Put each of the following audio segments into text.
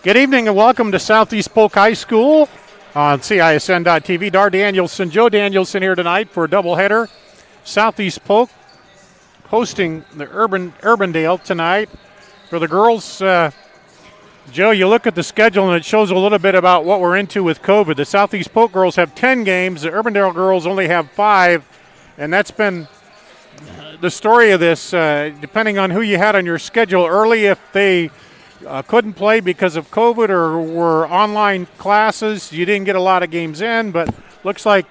Good evening and welcome to Southeast Polk High School on CISN.TV. Dar Danielson, Joe Danielson here tonight for a doubleheader. Southeast Polk hosting the Urbandale tonight. For the girls, Joe, you look at the schedule and it shows a little bit about what we're into with COVID. The Southeast Polk girls have 10 games. The Urbandale girls only have 5. And that's been the story of this, depending on who you had on your schedule early, if they couldn't play because of COVID or were online classes. You didn't get a lot of games in, but looks like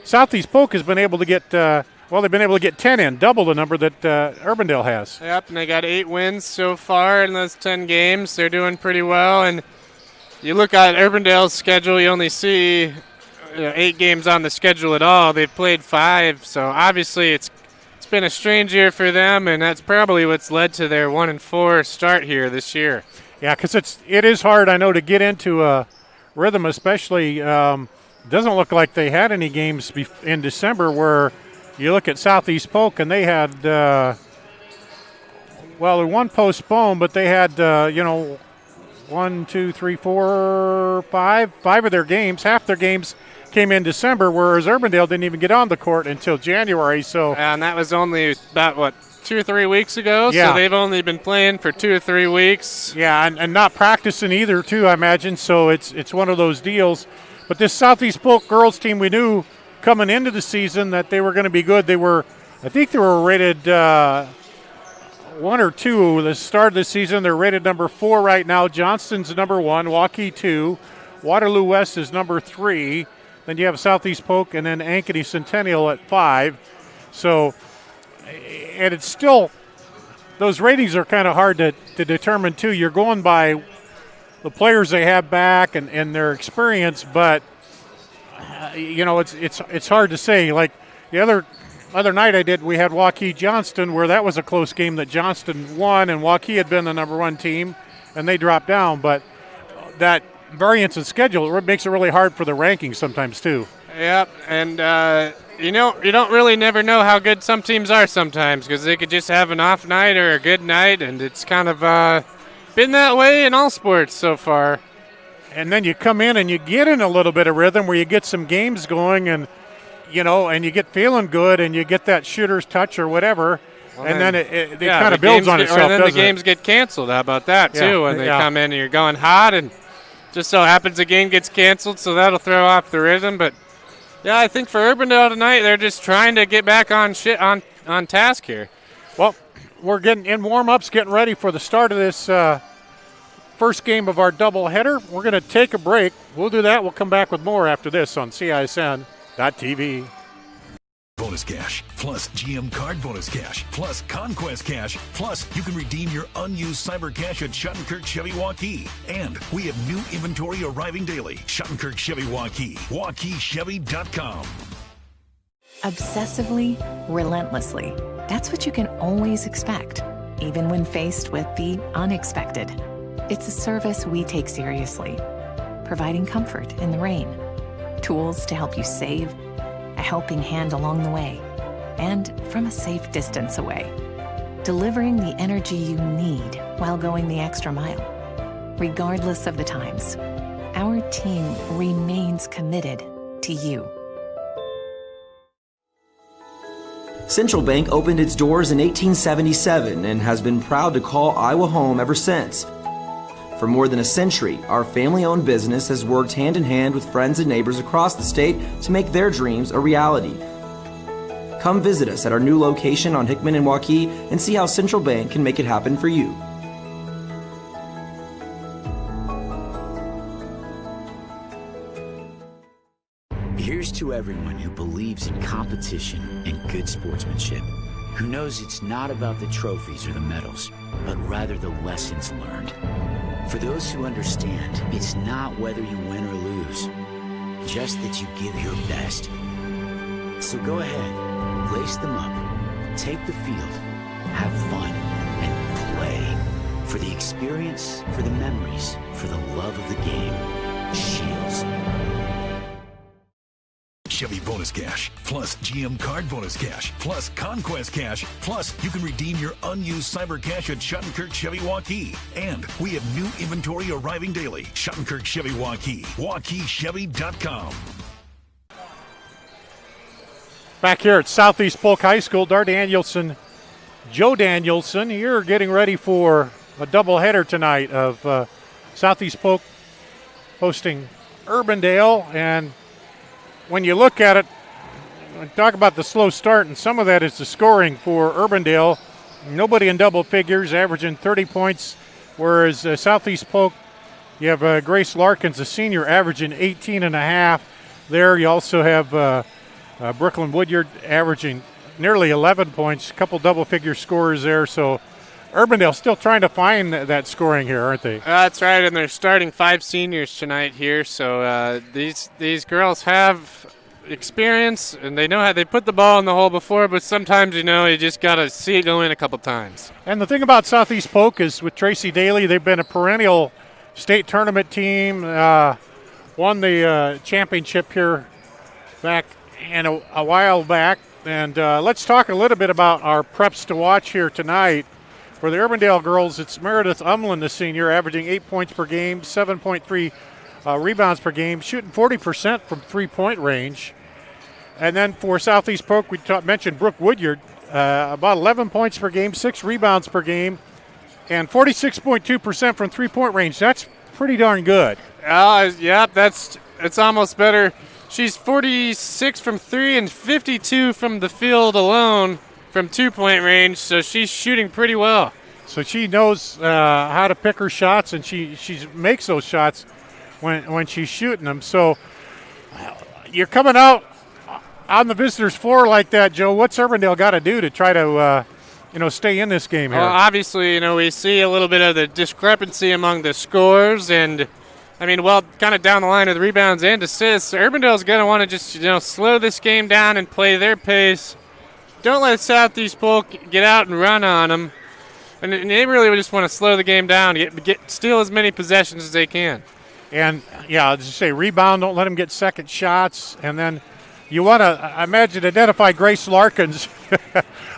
Southeast Polk has been able to get, they've been able to get 10 in, double the number that Urbandale has. Yep, and they got 8 wins so far in those 10 games. They're doing pretty well, and you look at Urbandale's schedule, you only see 8 games on the schedule at all. They've played 5, so obviously it's been a strange year for them, and that's probably what's led to their 1-4 start here this year. Yeah, because it is hard, I know, to get into a rhythm, especially. Doesn't look like they had any games in December where you look at Southeast Polk and they had, one postponed, but they had, 1, 2, 3, 4, 5 of their games, half their games came in December, whereas Urbandale didn't even get on the court until January. So, and that was only about 2 or 3 weeks ago. Yeah. So they've only been playing for 2 or 3 weeks. Yeah, and not practicing either, too, I imagine. So it's one of those deals. But this Southeast Polk girls team, we knew coming into the season that they were going to be good. I think they were rated 1 or 2 the start of the season. They're rated number 4 right now. Johnston's number 1, Waukee 2, Waterloo West is number 3. Then you have Southeast Polk and then Ankeny Centennial at 5. So, and it's still, those ratings are kind of hard to determine too. You're going by the players they have back and their experience, but it's hard to say. Like the other night we had Waukee Johnston, where that was a close game that Johnston won, and Waukee had been the number 1 team, and they dropped down. But that variance in schedule, it makes it really hard for the rankings sometimes too. Yep, and you don't really never know how good some teams are sometimes, because they could just have an off night or a good night, and it's kind of been that way in all sports so far. And then you come in and you get in a little bit of rhythm where you get some games going, and and you get feeling good, and you get that shooter's touch or whatever. And then it kind of builds on itself, and then doesn't the games get canceled. How about that, too, when they come in and you're going hot, and just so happens the game gets canceled, so that'll throw off the rhythm. But, yeah, I think for Urbandale tonight, they're just trying to get back on task here. Well, we're getting in warm-ups, getting ready for the start of this first game of our doubleheader. We're going to take a break. We'll do that. We'll come back with more after this on CISN.TV. Bonus cash, plus GM card bonus cash, plus Conquest cash, plus you can redeem your unused cyber cash at Schottenkirk Chevy Waukee. And we have new inventory arriving daily. Schottenkirk Chevy Waukee, WaukeeChevy.com. Obsessively, relentlessly. That's what you can always expect, even when faced with the unexpected. It's a service we take seriously, providing comfort in the rain, tools to help you save, a helping hand along the way, and from a safe distance away, delivering the energy you need while going the extra mile. Regardless of the times, our team remains committed to you. Central Bank opened its doors in 1877 and has been proud to call Iowa home ever since. For more than a century, our family-owned business has worked hand-in-hand with friends and neighbors across the state to make their dreams a reality. Come visit us at our new location on Hickman and Waukee and see how Central Bank can make it happen for you. Here's to everyone who believes in competition and good sportsmanship, who knows it's not about the trophies or the medals, but rather the lessons learned. For those who understand, it's not whether you win or lose, just that you give your best. So go ahead, lace them up, take the field, have fun, and play. For the experience, for the memories, for the love of the game. Shields. Chevy bonus cash, plus GM card bonus cash, plus Conquest cash, plus you can redeem your unused cyber cash at Schottenkirk Chevy Waukee. And we have new inventory arriving daily. Schottenkirk Chevy Waukee, WaukeeChevy.com. Back here at Southeast Polk High School, Dar Danielson, Joe Danielson, you're getting ready for a doubleheader tonight of Southeast Polk hosting Urbandale. And when you look at it, talk about the slow start, and some of that is the scoring for Urbandale. Nobody in double figures, averaging 30 points, whereas Southeast Polk, you have Grace Larkins, a senior, averaging 18 and a half. There you also have Brooklyn Woodyard averaging nearly 11 points, a couple double-figure scorers there. So Urbandale still trying to find that scoring here, aren't they? That's right, and they're starting 5 seniors tonight here. So these girls have experience, and they know how they put the ball in the hole before, but sometimes, you just got to see it go in a couple times. And the thing about Southeast Polk is with Tracy Daly, they've been a perennial state tournament team, won the championship here back in a while back. And let's talk a little bit about our preps to watch here tonight. For the Urbandale girls, it's Meredith Umlin, the senior, averaging 8 points per game, 7.3 rebounds per game, shooting 40% from three-point range. And then for Southeast Polk, we mentioned Brooke Woodyard, about 11 points per game, 6 rebounds per game, and 46.2% from three-point range. That's pretty darn good. Yeah, it's almost better. She's 46 from 3 and 52 from the field alone from two-point range, so she's shooting pretty well. So she knows how to pick her shots, and she makes those shots when she's shooting them. So you're coming out on the visitors' floor like that, Joe. What's Urbandale got to do to try to stay in this game here? Well, obviously, we see a little bit of the discrepancy among the scores, and kind of down the line of the rebounds and assists. Urbandale's going to want to just slow this game down and play their pace. Don't let Southeast Polk get out and run on them. And they really just want to slow the game down, steal as many possessions as they can. And, as you say, rebound, don't let them get second shots. And then you want to, I imagine, identify Grace Larkins.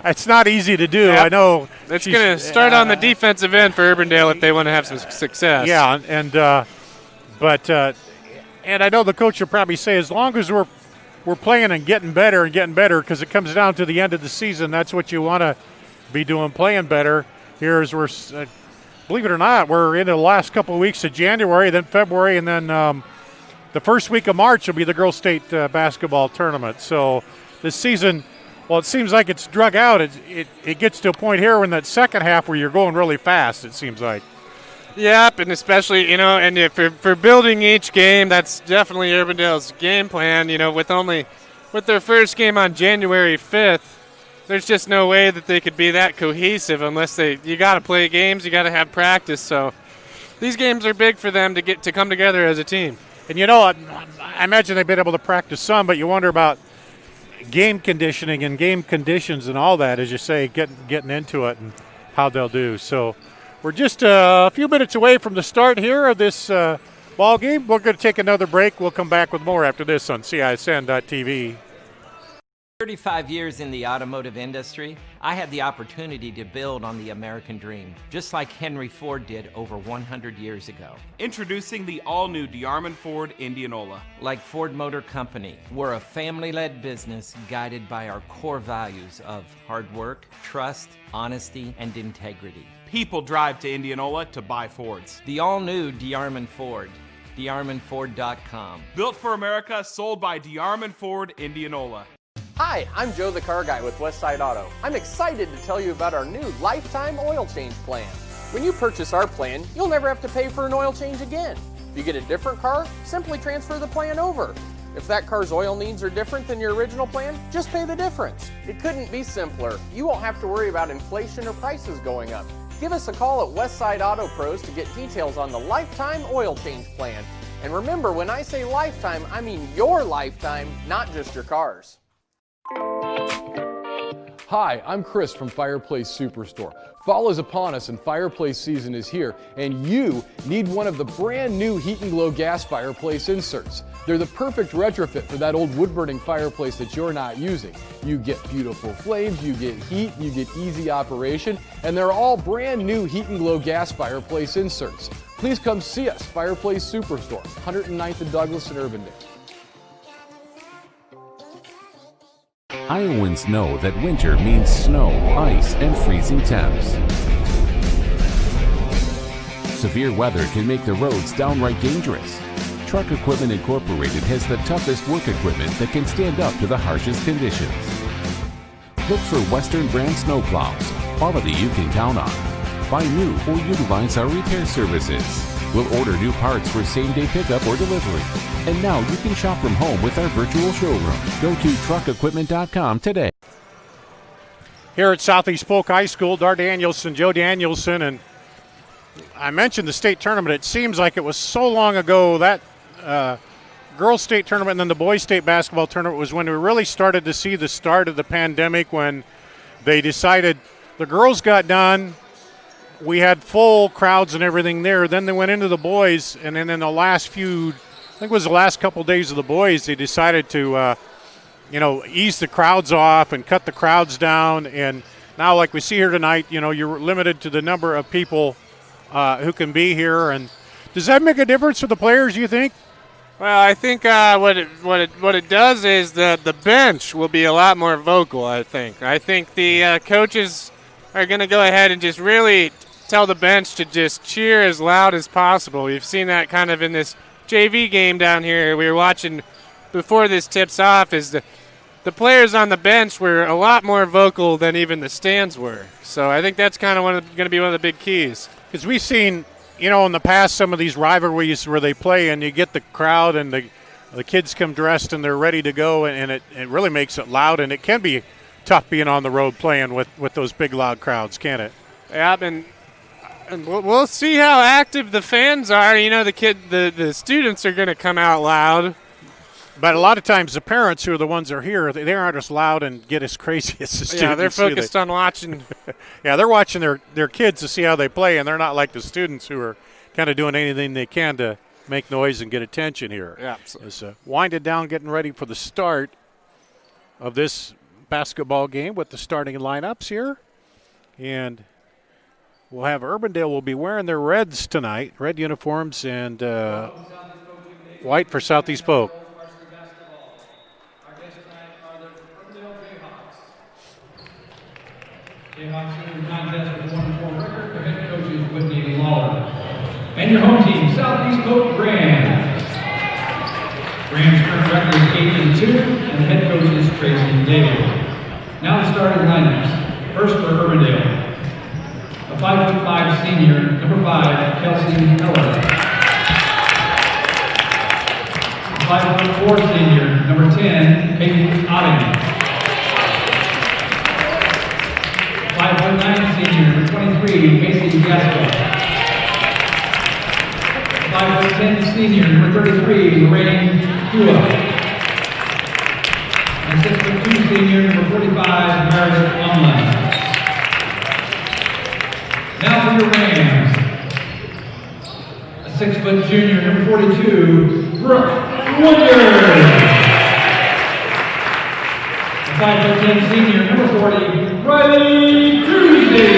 It's not easy to do. Yep. I know. It's going to start on the defensive end for Urbandale if they want to have some success. Yeah, and I know the coach will probably say, as long as we're playing and getting better, because it comes down to the end of the season. That's what you want to be doing, playing better. Here as we're, believe it or not, we're into the last couple of weeks of January, then February, and then the first week of March will be the girls' state basketball tournament. So this season, it seems like it's drug out. It gets to a point here in that second half where you're going really fast, it seems like. Yep, and especially, and for building each game, that's definitely Urbandale's game plan. With their first game on January 5th, there's just no way that they could be that cohesive unless you got to play games, you got to have practice. So these games are big for them to come together as a team. And I imagine they've been able to practice some, but you wonder about game conditioning and game conditions and all that, as you say, getting into it and how they'll do. So we're just a few minutes away from the start here of this ball game. We're going to take another break. We'll come back with more after this on CISN.TV. 35 years in the automotive industry, I had the opportunity to build on the American dream, just like Henry Ford did over 100 years ago. Introducing the all-new DeArmond Ford Indianola. Like Ford Motor Company, we're a family-led business guided by our core values of hard work, trust, honesty, and integrity. People drive to Indianola to buy Fords. The all-new DeArmond Ford, DeArmondFord.com. Built for America, sold by DeArmond Ford Indianola. Hi, I'm Joe the Car Guy with Westside Auto. I'm excited to tell you about our new lifetime oil change plan. When you purchase our plan, you'll never have to pay for an oil change again. If you get a different car, simply transfer the plan over. If that car's oil needs are different than your original plan, just pay the difference. It couldn't be simpler. You won't have to worry about inflation or prices going up. Give us a call at Westside Auto Pros to get details on the lifetime oil change plan. And remember, when I say lifetime, I mean your lifetime, not just your car's. Hi, I'm Chris from Fireplace Superstore. Fall is upon us and fireplace season is here, and you need one of the brand new Heat and Glow gas fireplace inserts. They're the perfect retrofit for that old wood-burning fireplace that you're not using. You get beautiful flames, you get heat, you get easy operation, and they're all brand new Heat and Glow gas fireplace inserts. Please come see us, Fireplace Superstore, 109th and Douglas in Urbandale. Iowans know that winter means snow, ice, and freezing temps. Severe weather can make the roads downright dangerous. Truck Equipment Incorporated has the toughest work equipment that can stand up to the harshest conditions. Look for Western brand snowplows, quality you can count on. Buy new or utilize our repair services. We'll order new parts for same-day pickup or delivery. And now you can shop from home with our virtual showroom. Go to truckequipment.com today. Here at Southeast Polk High School, Dar Danielson, Joe Danielson, and I mentioned the state tournament. It seems like it was so long ago. That girls' state tournament and then the boys' state basketball tournament was when we really started to see the start of the pandemic, when they decided the girls got done. We had full crowds and everything there. Then they went into the boys, and then in the last few, I think it was the last couple days of the boys, they decided to, ease the crowds off and cut the crowds down. And now, like we see here tonight, you're limited to the number of people who can be here. And does that make a difference for the players, you think? Well, I think what it does is the bench will be a lot more vocal, I think. I think the coaches are going to go ahead and just really tell the bench to just cheer as loud as possible. We've seen that kind of in this JV game down here. We were watching before this tips off is the players on the bench were a lot more vocal than even the stands were. So I think that's kind of going to be one of the big keys. Because we've seen, in the past some of these rivalries where they play and you get the crowd and the kids come dressed and they're ready to go, and it really makes it loud, and it can be tough being on the road playing with those big loud crowds, can't it? Yeah, and we'll see how active the fans are. The students are going to come out loud. But a lot of times the parents who are the ones that are here, they aren't as loud and get as crazy as the students. Yeah, they're focused on watching. Yeah, they're watching their kids to see how they play, and they're not like the students who are kind of doing anything they can to make noise and get attention here. Yeah. It's winded down, getting ready for the start of this basketball game with the starting lineups here. And we'll have Urbandale will be wearing their reds tonight, red uniforms, and white for Southeast Polk. Jayhawks in the contest with 1-4 record. Their head coach is Whitney Lawler. And your home team, Southeast Polk Rams. Rams' current record is 8-2, and the head coach is Tracy Daly. Now the starting lineups. First for Urbandale. A 5'5" senior, number 5, Kelsey Heller. A 5'4" senior, number 10, Peyton Otting. 5'9" senior, number 23, Macy Gasco. 5'10" senior, number 33, Lorraine Hua. And 6'2" senior, number 45, Meredith Umland. Now for the Rams. A 6' junior, number 42, Brooke Wonder. A 5'10" senior, number 40, Riley Cruzy.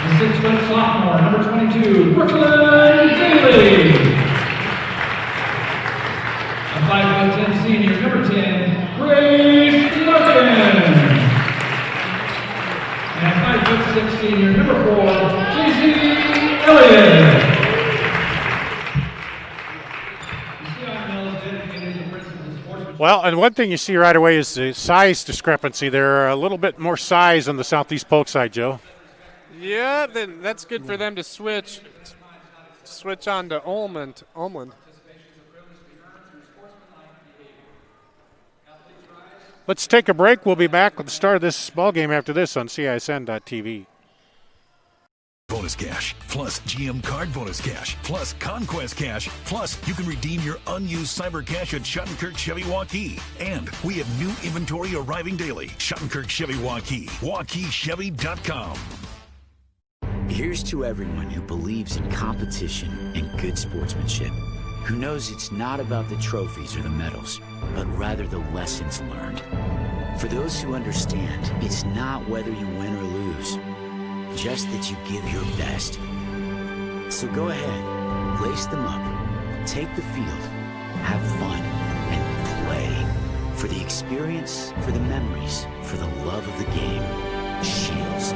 The 6-foot sophomore, number 22, Brooklyn Daly. A 5'10" senior, number 10, Grace Larkin. And 5'6" senior, number 4, JC Elliott. Well, and one thing you see right away is the size discrepancy. There are a little bit more size on the Southeast Polk side, Joe. Yeah, then that's good for them to switch on to Olmland. Let's take a break. We'll be back with the start of this ball game after this on CISN.TV. Bonus cash, plus GM card bonus cash, plus Conquest cash, plus you can redeem your unused cyber cash at Schottenkirk Chevy Waukee. And we have new inventory arriving daily. Schottenkirk Chevy Waukee, WaukeeChevy.com. Here's to everyone who believes in competition and good sportsmanship, who knows it's not about the trophies or the medals, but rather the lessons learned. For those who understand, it's not whether you win or lose, just that you give your best. So go ahead, lace them up, take the field, have fun, and play. For the experience, for the memories, for the love of the game. Shields.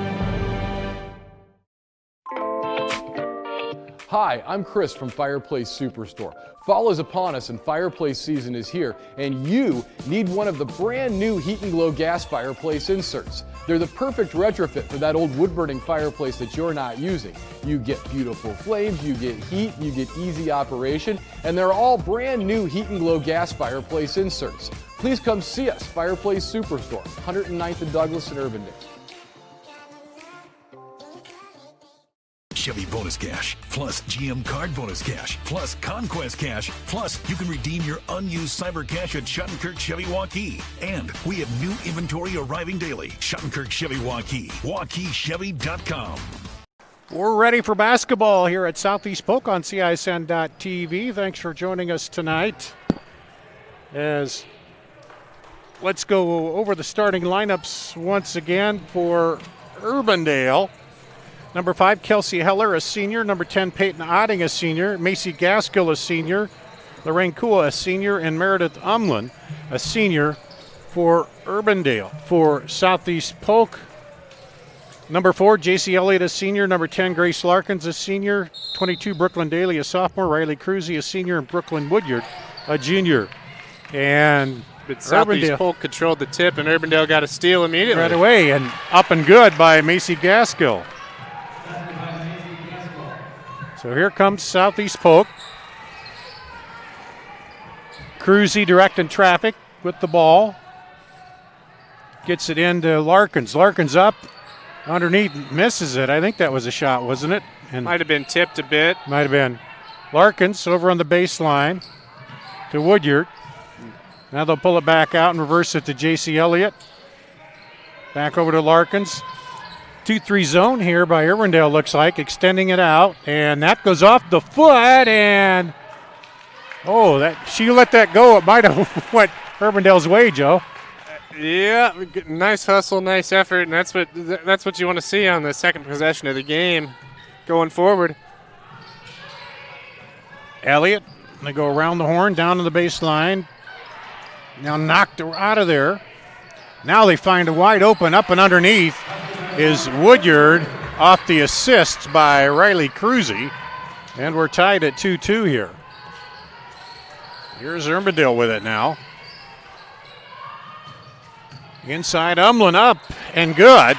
Hi, I'm Chris from Fireplace Superstore. Fall is upon us and fireplace season is here, and you need one of the brand new Heat and Glow gas fireplace inserts. They're the perfect retrofit for that old wood-burning fireplace that you're not using. You get beautiful flames, you get heat, you get easy operation, and they're all brand new Heat and Glow gas fireplace inserts. Please come see us, Fireplace Superstore, 109th and Douglas in Urbandale. Chevy bonus cash, plus GM card bonus cash, plus Conquest cash, plus you can redeem your unused cyber cash at Schottenkirk Chevy Waukee. And we have new inventory arriving daily. Schottenkirk Chevy Waukee, WaukeeChevy.com. We're ready for basketball here at Southeast Polk on CISN.TV. Thanks for joining us tonight. Let's go over the starting lineups once again for Urbandale. Number 5, Kelsey Heller, a senior. Number 10, Peyton Otting, a senior. Macy Gaskill, a senior. Lorraine Kua, a senior. And Meredith Umlin, a senior for Urbandale. For Southeast Polk, number 4, J.C. Elliott, a senior. Number 10, Grace Larkins, a senior. 22, Brooklyn Daly, a sophomore. Riley Cruzy, a senior. And Brooklyn Woodyard, a junior. And but Southeast Polk controlled the tip, and Urbandale got a steal immediately. Right away, and up and good by Macy Gaskill. So here comes Southeast Polk. Cruzy directing traffic with the ball. Gets it into Larkins. Larkins up underneath, misses it. I think that was a shot, wasn't it? And might have been tipped a bit. Might have been. Larkins over on the baseline to Woodyard. Now they'll pull it back out and reverse it to J.C. Elliott. Back over to Larkins. 2-3 zone here by Urbandale, looks like, extending it out. And that goes off the foot, and she let that go. It might have went Urbandale's way, Joe. Yeah, nice hustle, nice effort, and that's what you want to see on the second possession of the game going forward. Elliott, they go around the horn, down to the baseline. Now knocked out of there. Now they find a wide open up and underneath is Woodyard off the assist by Riley Cruzy. And we're tied at 2-2 here. Here's Urbandale with it now. Inside, Umlin up and good.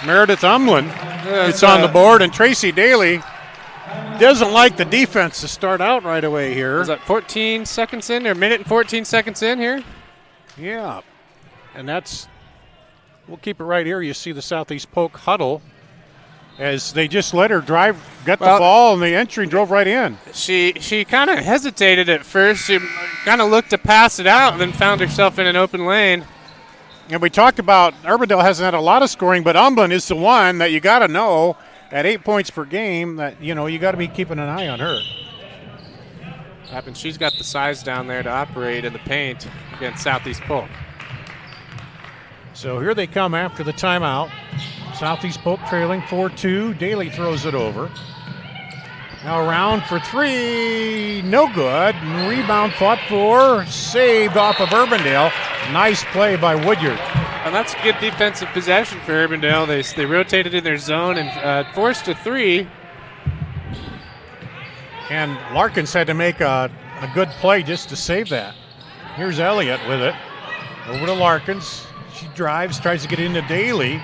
Meredith Umlin gets on the board, and Tracy Daly doesn't like the defense to start out right away here. Is that 14 seconds in, or minute and 14 seconds in here? Yeah, and we'll keep it right here. You see the Southeast Polk huddle as they just let her drive, get the ball, and the entry drove right in. She kind of hesitated at first. She kind of looked to pass it out and then found herself in an open lane. And we talked about Urbandale hasn't had a lot of scoring, but Umlin is the one that you got to know at 8 points per game that, you got to be keeping an eye on her. And she's got the size down there to operate in the paint against Southeast Polk. So here they come after the timeout. Southeast Polk trailing 4-2. Daly throws it over. Now around for three. No good. Rebound fought for. Saved off of Urbandale. Nice play by Woodyard. And that's a good defensive possession for Urbandale. They rotated in their zone and forced a three. And Larkins had to make a good play just to save that. Here's Elliott with it. Over to Larkins. She drives, tries to get into Daly.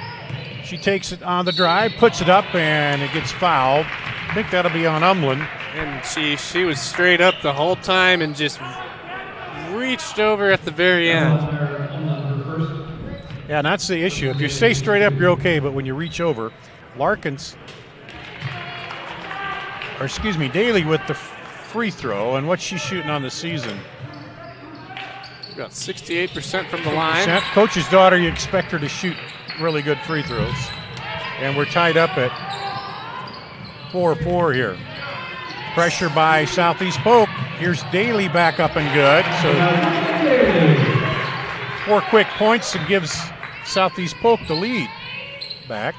She takes it on the drive, puts it up, and it gets fouled. I think that'll be on Umlin. And she was straight up the whole time and just reached over at the very end. Yeah, and that's the issue. If you stay straight up, you're okay, but when you reach over, Daly with the free throw, and what's she shooting on the season? About 68% from the line. Coach's daughter, you expect her to shoot really good free throws. And we're tied up at 4-4 here. Pressure by Southeast Polk. Here's Daly back up and good. So 4 quick points and gives Southeast Polk the lead back.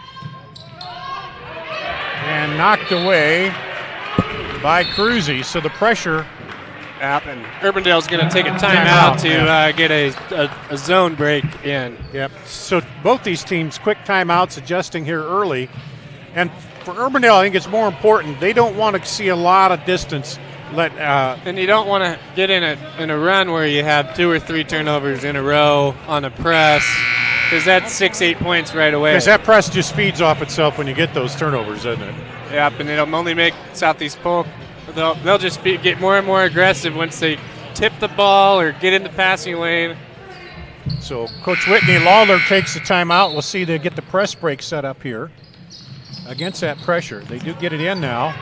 And knocked away by Cruzy. So the pressure. And Urbandale's going to take a timeout to get a zone break in. Yep. So both these teams, quick timeouts, adjusting here early. And for Urbandale, I think it's more important. They don't want to see a lot of distance. And you don't want to get in a run where you have 2 or 3 turnovers in a row on a press, because that's 6-8 points right away. Because that press just feeds off itself when you get those turnovers, doesn't it? Yep, and it'll only make Southeast Polk. They'll just get more and more aggressive once they tip the ball or get in the passing lane. So Coach Whitney Lawler takes the timeout. We'll see they get the press break set up here against that pressure. They do get it in now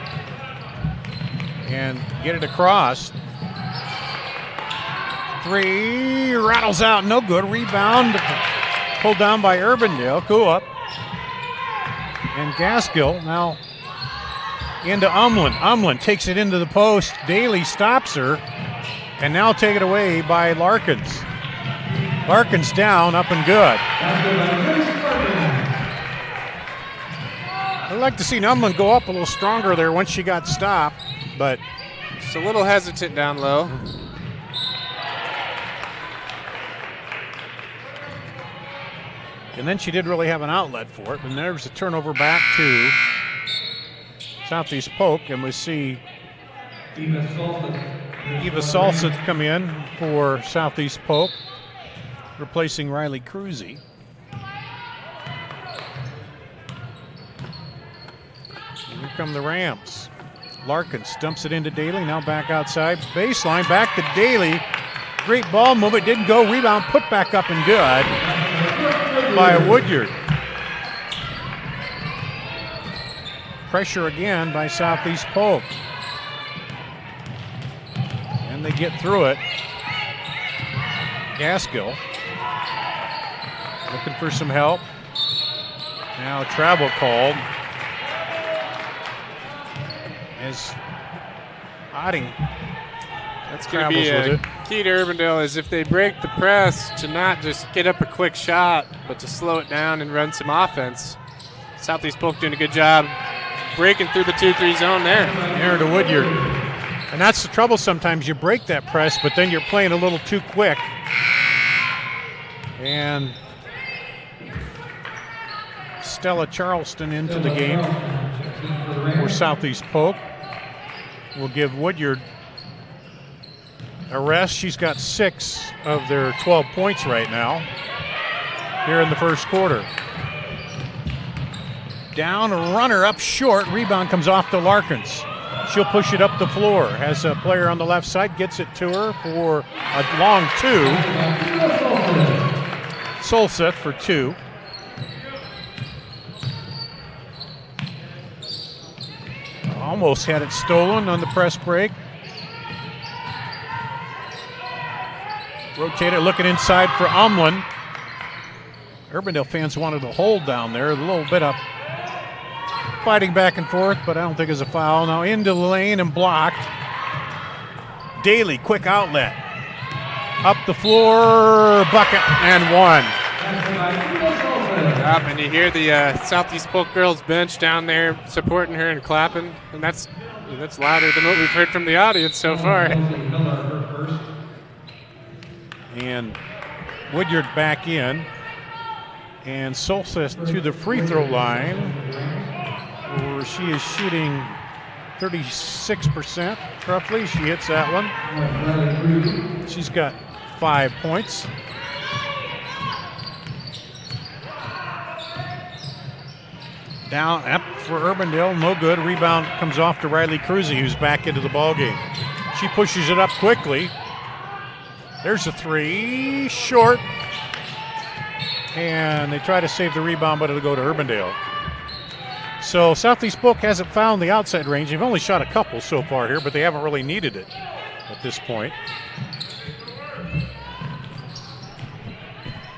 and get it across. 3 rattles out, no good. Rebound pulled down by Urbandale. Cool up. And Gaskill now into Umlin. Umlin takes it into the post. Daly stops her. And now take it away by Larkins. Larkins down, up and good. I'd like to see Umlin go up a little stronger there once she got stopped, but it's a little hesitant down low. And then she did really have an outlet for it. And there's a turnover back to Southeast Polk, and we see Eva Salsa come in for Southeast Polk, replacing Riley Cruzy. Here come the Rams. Larkins dumps it into Daly, now back outside. Baseline, back to Daly. Great ball movement, didn't go. Rebound put back up and good by Woodyard. Pressure again by Southeast Polk. And they get through it. Gaskill looking for some help. Now travel called. As Otting. That's going to be a key to Urbandale, is if they break the press, to not just get up a quick shot, but to slow it down and run some offense. Southeast Polk doing a good job breaking through the 2-3 zone there. There to Woodyard. And that's the trouble sometimes. You break that press, but then you're playing a little too quick. And Stella Charleston into the game for Southeast Polk. We'll give Woodyard a rest. She's got 6 of their 12 points right now here in the first quarter. Down, a runner up short. Rebound comes off to Larkins. She'll push it up the floor. Has a player on the left side, gets it to her for a long 2. Solseth for 2. Almost had it stolen on the press break. Rotate it, looking inside for Umlin. Urbandale fans wanted a hold down there. A little bit of fighting back and forth, but I don't think it's a foul. Now into the lane and blocked Daly, quick outlet. Up the floor, bucket, and one. Up, and you hear the Southeast Polk girls bench down there supporting her and clapping, and that's louder than what we've heard from the audience so far. And Woodyard back in. And Solstice to the free throw line, where she is shooting 36% roughly. She hits that one. She's got 5 points. Down up for Urbandale, no good. Rebound comes off to Riley Cruzy, who's back into the ballgame. She pushes it up quickly. There's a three, short. And they try to save the rebound, but it'll go to Urbandale. So Southeast Polk hasn't found the outside range. They've only shot a couple so far here, but they haven't really needed it at this point.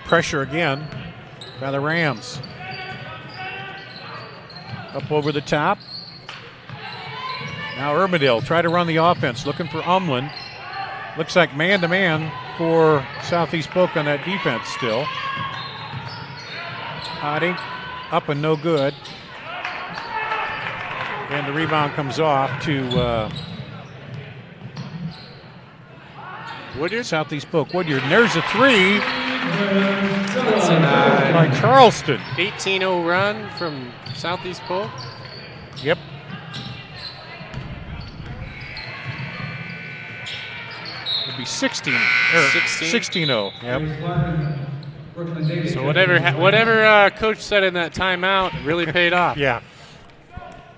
Pressure again by the Rams. Up over the top. Now Urbandale try to run the offense, looking for Umlin. Looks like man-to-man for Southeast Polk on that defense still. Hottie up and no good. And the rebound comes off to Woodyard? Southeast Polk. Woodyard. And there's a three by Charleston. 18-0 run from Southeast Polk. Yep. It'd be 16-0. Yep. So whatever Coach said in that timeout really paid off. Yeah.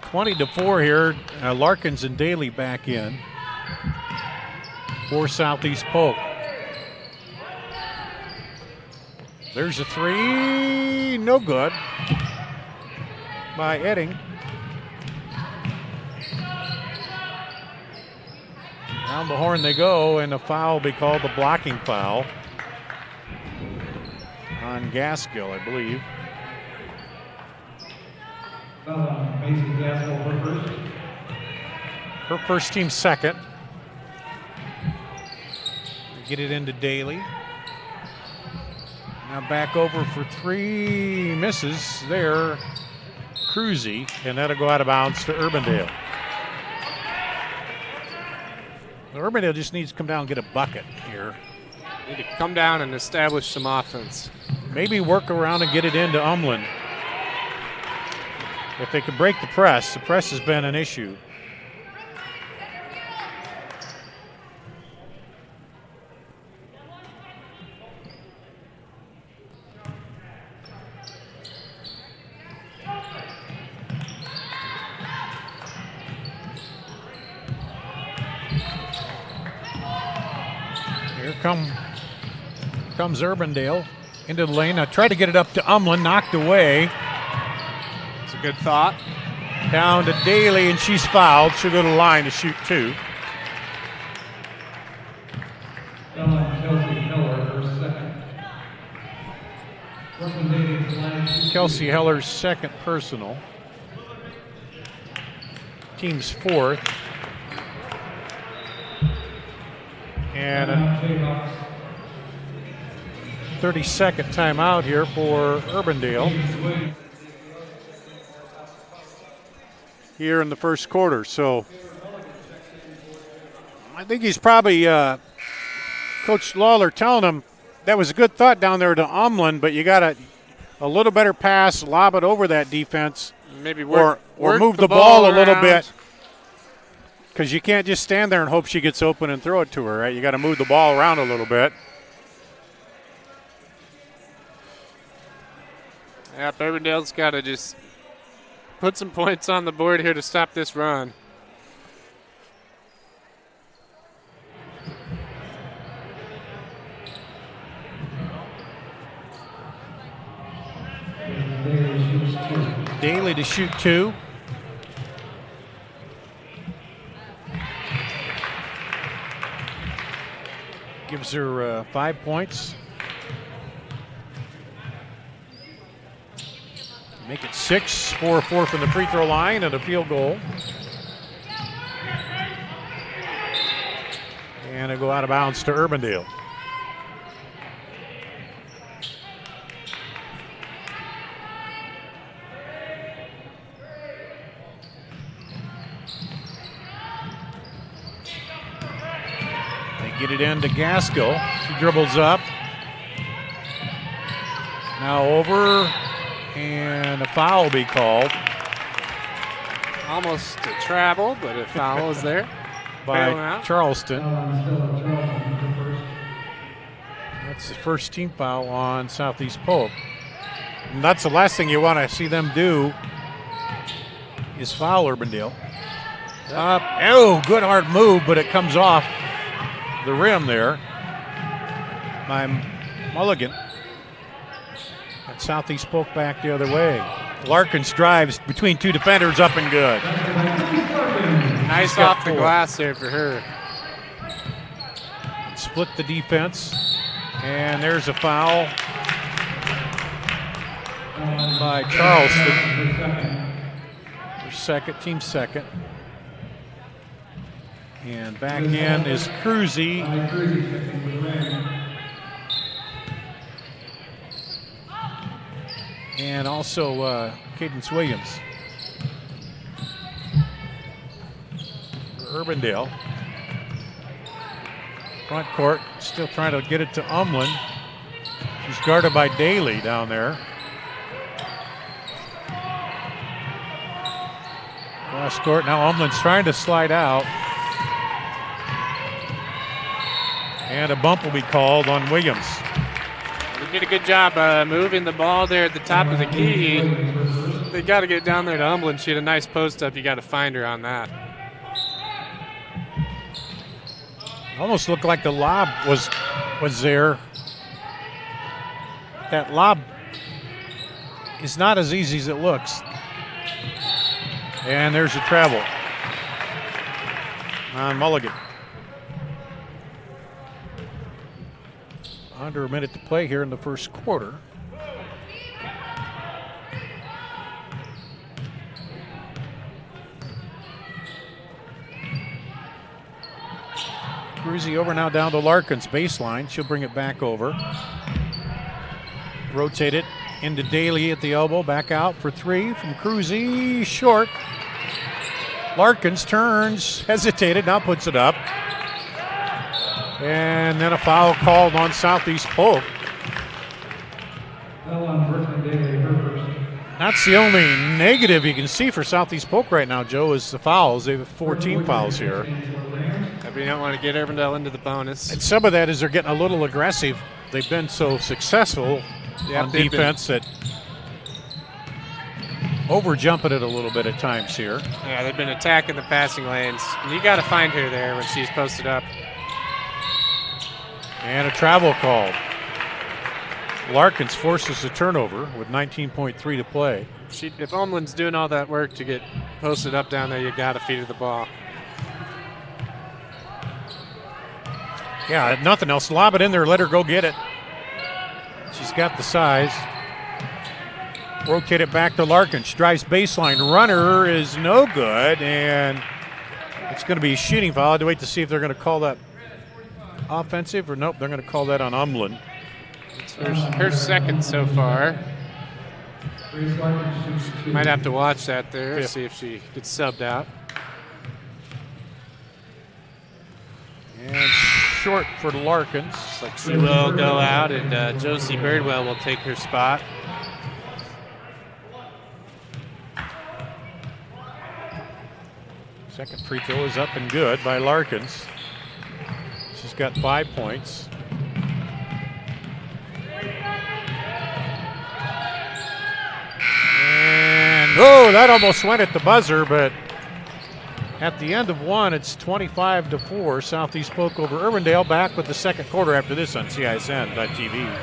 20-4 here. Larkins and Daly back in for Southeast Polk. There's a three, no good by Edding. Down the horn they go, and a foul will be called, the blocking foul on Gaskill, I believe. Her first, team second. Get it into Daly. Now back over for three, misses there. Cruzy, and that'll go out of bounds to Urbandale. Urbandale just needs to come down and get a bucket here. Need to come down and establish some offense. Maybe work around and get it into Umlin. If they could break the press has been an issue. Here comes Urbandale into the lane. Now try to get it up to Umlin, knocked away. It's a good thought. Down to Daly, and she's fouled. She'll go to the line to shoot two. Kelsey Heller's second personal. Team's fourth. And a 30-second timeout here for Urbandale here in the first quarter. So I think he's probably, Coach Lawler telling him that was a good thought down there to Umlin, but you got a little better pass, lob it over that defense. Maybe or move the ball a little bit. Because you can't just stand there and hope she gets open and throw it to her, right? You got to move the ball around a little bit. Yeah, Urbandale's got to just put some points on the board here to stop this run. Daly to shoot two. Gives her 5 points. Make it 6, 4 from the free throw line and a field goal. And it'll go out of bounds to Urbandale. They get it into Gaskell. She dribbles up. Now over, and a foul will be called. Almost a travel, but a foul is there. By Charleston. That's the first team foul on Southeast Polk. And that's the last thing you want to see them do is foul Urbandale. Oh, good hard move, but it comes off the rim there by Mulligan. And Southeast Polk back the other way. Larkins drives between two defenders, up and good. Nice off the glass there for her. Split the defense. And there's a foul by Charleston. Team second. And back in is Cruzy. And also Cadence Williams. Urbandale. Front court, still trying to get it to Umlin. She's guarded by Daly down there. Cross court, now Umlin's trying to slide out. And a bump will be called on Williams. They did a good job moving the ball there at the top of the key. They got to get down there to Umlin. She had a nice post up. You got to find her on that. Almost looked like the lob was there. That lob is not as easy as it looks. And there's a travel on Mulligan. Under a minute to play here in the first quarter. Cruzy over now down to Larkins baseline. She'll bring it back over. Rotate it into Daly at the elbow. Back out for three from Cruzy. Short. Larkins turns, hesitated, now puts it up. And then a foul called on Southeast Polk. That's the only negative you can see for Southeast Polk right now, Joe, is the fouls. They have 14 fouls here. We don't want to get Urbandale into the bonus. And some of that is they're getting a little aggressive. They've been so successful on defense that over jumping it a little bit at times here. Yeah, they've been attacking the passing lanes. And you got to find her there when she's posted up. And a travel called. Larkins forces a turnover with 19.3 to play. If Umlin's doing all that work to get posted up down there, you got to feed her the ball. Yeah, nothing else. Lob it in there, let her go get it. She's got the size. Rotate it back to Larkins. She drives baseline. Runner is no good, and it's going to be a shooting foul. I have to wait to see if they're going to call that offensive or nope, they're going to call that on Umlin. It's her second so far. Might have to watch that there, see if she gets subbed out. And short for Larkins. Looks like she will go out, and Josie Birdwell will take her spot. Second free throw is up and good by Larkins. She's got 5 points. And oh, that almost went at the buzzer, but at the end of one, it's 25-4. Southeast Polk over Urbandale. Back with the second quarter after this on CISN.TV.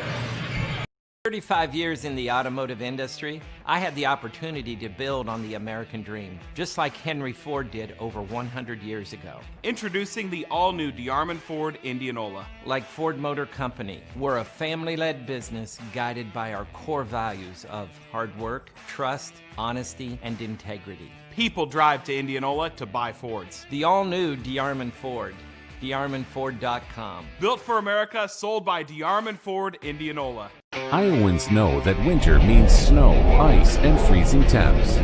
35 years in the automotive industry, I had the opportunity to build on the American dream, just like Henry Ford did over 100 years ago. Introducing the all-new DeArmond Ford Indianola. Like Ford Motor Company, we're a family-led business guided by our core values of hard work, trust, honesty, and integrity. People drive to Indianola to buy Fords. The all-new DeArmond Ford. DeArmondFord.com. Built for America, sold by DeArmond Ford, Indianola. Iowans know that winter means snow, ice, and freezing temps.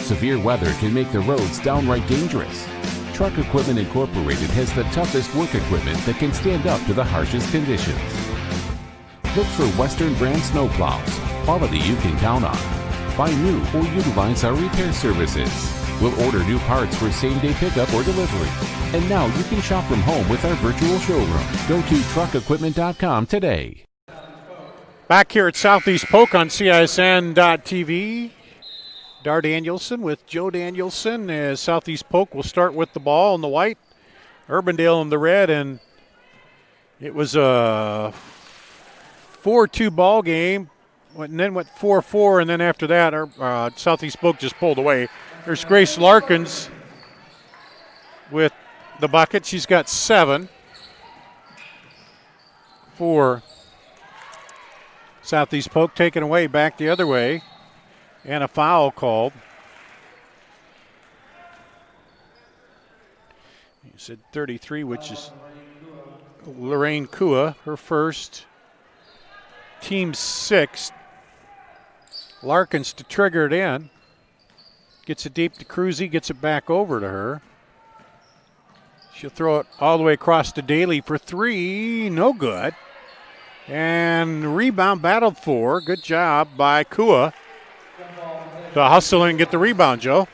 Severe weather can make the roads downright dangerous. Truck Equipment Incorporated has the toughest work equipment that can stand up to the harshest conditions. Look for Western brand snowplows, quality you can count on. Buy new or utilize our repair services. We'll order new parts for same-day pickup or delivery. And now you can shop from home with our virtual showroom. Go to truckequipment.com today. Back here at Southeast Polk on CISN.TV. Dar Danielson with Joe Danielson as Southeast Polk will start with the ball in the white. Urbandale in the red, and it was a 4-2 ball game, and then went 4-4, and then after that, Southeast Polk just pulled away. There's Grace Larkins with the bucket. She's got 7 for Southeast Polk, taken away back the other way, and a foul called. You said 33, which is Lorraine Kua, her first, team 6th. Larkins to trigger it in. Gets it deep to Cruzy, gets it back over to her. She'll throw it all the way across to Daly for 3, no good. And rebound battled for, good job by Kua to hustle and get the rebound, Joe.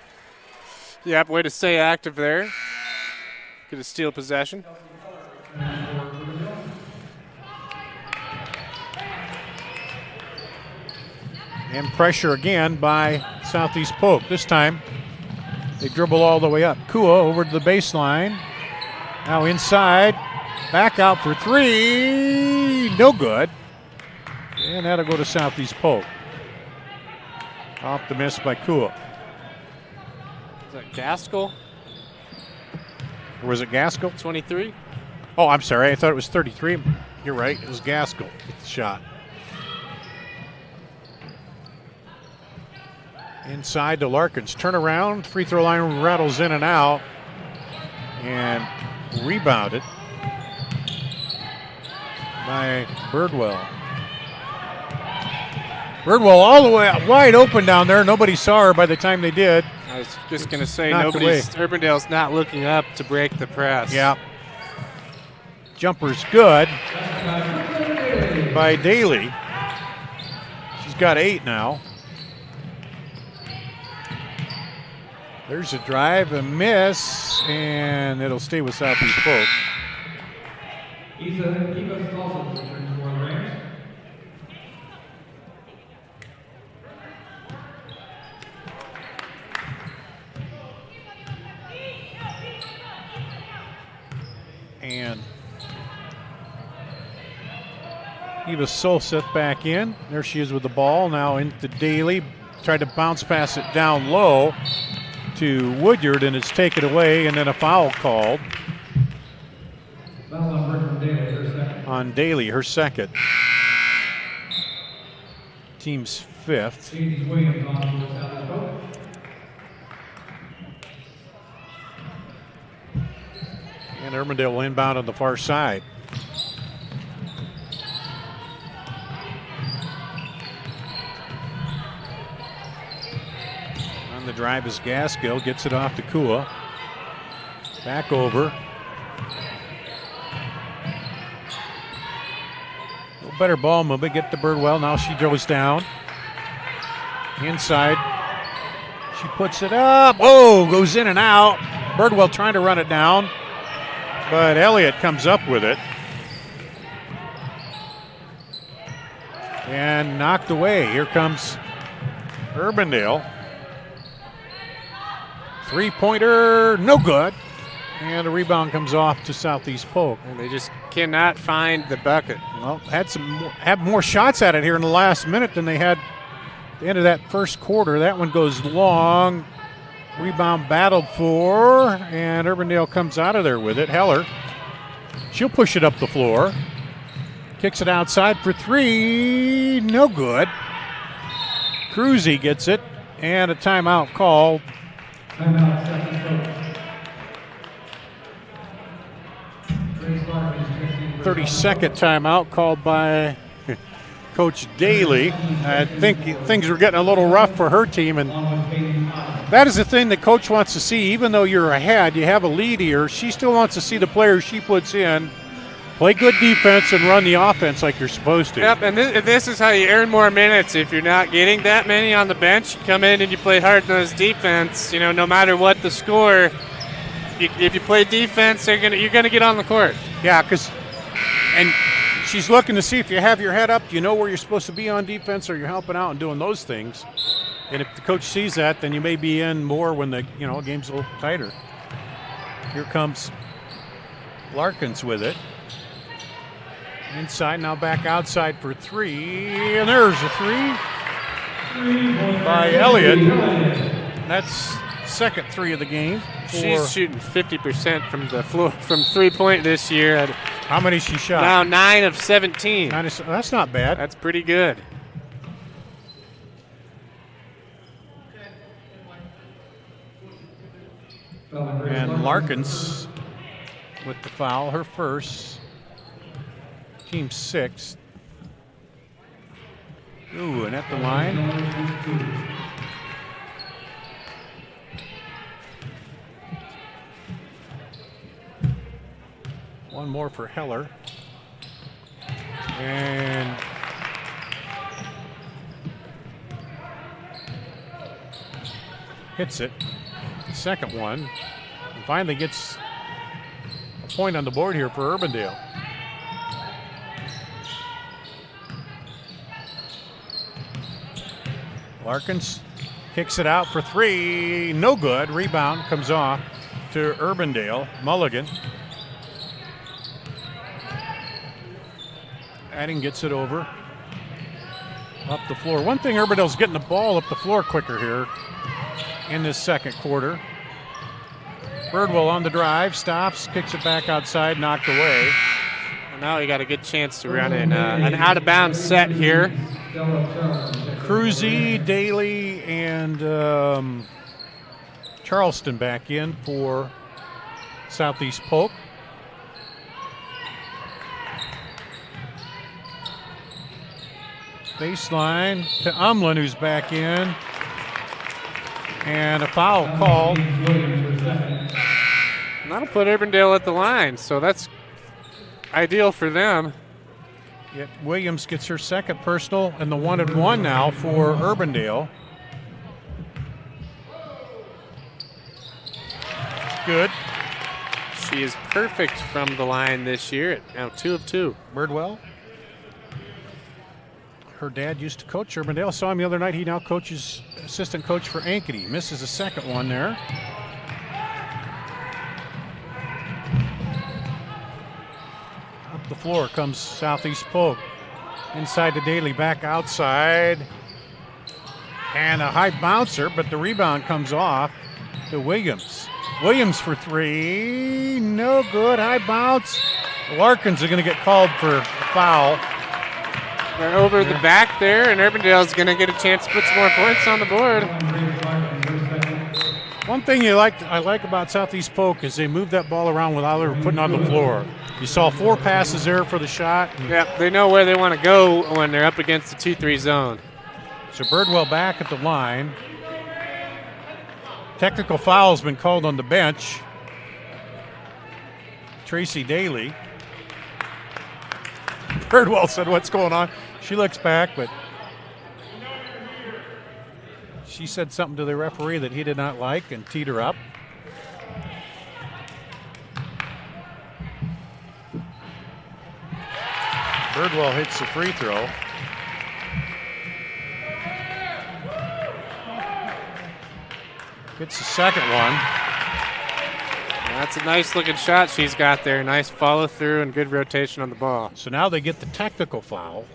Yep, way to stay active there. Get a steal possession. And pressure again by Southeast Polk. This time they dribble all the way up. Kua over to the baseline. Now inside. Back out for 3. No good. And that'll go to Southeast Polk. Off the miss by Kua. Is that Gaskell? Or was it Gaskell? 23. Oh, I'm sorry. I thought it was 33. You're right. It was Gaskell with the shot. Inside to Larkins. Turn around. Free throw line rattles in and out. And rebounded by Birdwell. Birdwell all the way wide open down there. Nobody saw her by the time they did. I was just going to say, Urbandale's not looking up to break the press. Yeah. Jumper's good by Daly. She's got 8 now. There's a drive, a miss, and it'll stay with Southeast Polk. And Eva Solseth back in. There she is with the ball. Now into Daly. Tried to bounce pass it down low to Woodyard, and it's taken away, and then a foul called on Daly, her second. Team's 5th. And Urbandale will inbound on the far side. On the drive is Gaskill, gets it off to Kua. Back over. A little better ball movement, get to Birdwell. Now she goes down. Inside. She puts it up. Whoa, goes in and out. Birdwell trying to run it down, but Elliott comes up with it. And knocked away. Here comes Urbandale. 3-pointer, no good. And a rebound comes off to Southeast Polk. And they just cannot find the bucket. Well, had more shots at it here in the last minute than they had at the end of that first quarter. That one goes long. Rebound battled for, and Urbandale comes out of there with it. Heller, she'll push it up the floor. Kicks it outside for 3, no good. Cruzy gets it, and a timeout called 32nd timeout called by Coach Daly. I think things were getting a little rough for her team, and that is the thing that Coach wants to see. Even though you're ahead, you have a lead here, she still wants to see the players she puts in play good defense and run the offense like you're supposed to. Yep, and this is how you earn more minutes. If you're not getting that many on the bench, you come in and you play hard-nosed defense. No matter what the score, if you play defense, you're gonna get on the court. Yeah, and she's looking to see if you have your head up, you know where you're supposed to be on defense, or you're helping out and doing those things. And if the coach sees that, then you may be in more when the game's a little tighter. Here comes Larkins with it. Inside, now back outside for three, and there's a three by Elliott. That's second three of the game. She's shooting 50% from the floor, from three-point this year. How many she shot? Now 9 of 17. That's not bad. That's pretty good. And Larkins with the foul, her first. Team 6. Ooh, and at the line. One more for Heller. And hits it. The second one. And finally gets a point on the board here for Urbandale. Larkins kicks it out for three. No good. Rebound comes off to Urbandale. Mulligan. Adding gets it over. Up the floor. One thing, Urbandale's getting the ball up the floor quicker here in this second quarter. Birdwell on the drive. Stops. Kicks it back outside. Knocked away. Well, now he got a good chance to run in an out-of-bounds set here. Cruzy, Daly, and Charleston back in for Southeast Polk. Baseline to Umlin, who's back in. And a foul called. That'll put Urbandale at the line, so that's ideal for them. Yet Williams gets her second personal and the 1-and-1 now for Urbandale. Good. She is perfect from the line this year. Now 2 of 2. Birdwell. Her dad used to coach Urbandale. Saw him the other night. He now coaches assistant coach for Ankeny. Misses a second one there. Up the floor comes Southeast Polk. Inside to Daly, back outside. And a high bouncer, but the rebound comes off to Williams. Williams for three. No good. High bounce. Larkins are going to get called for a foul. They're over the back there, and Urbandale's going to get a chance to put some more points on the board. One thing I like about Southeast Polk is they move that ball around without ever putting on the floor. You saw 4 passes there for the shot. Yeah, they know where they want to go when they're up against the 2-3 zone. So Birdwell back at the line. Technical foul has been called on the bench. Tracy Daly. Birdwell said, "What's going on?" She looks back, but she said something to the referee that he did not like and teed her up. Birdwell hits the free throw. Gets the second one. That's a nice looking shot she's got there. Nice follow through and good rotation on the ball. So now they get the technical foul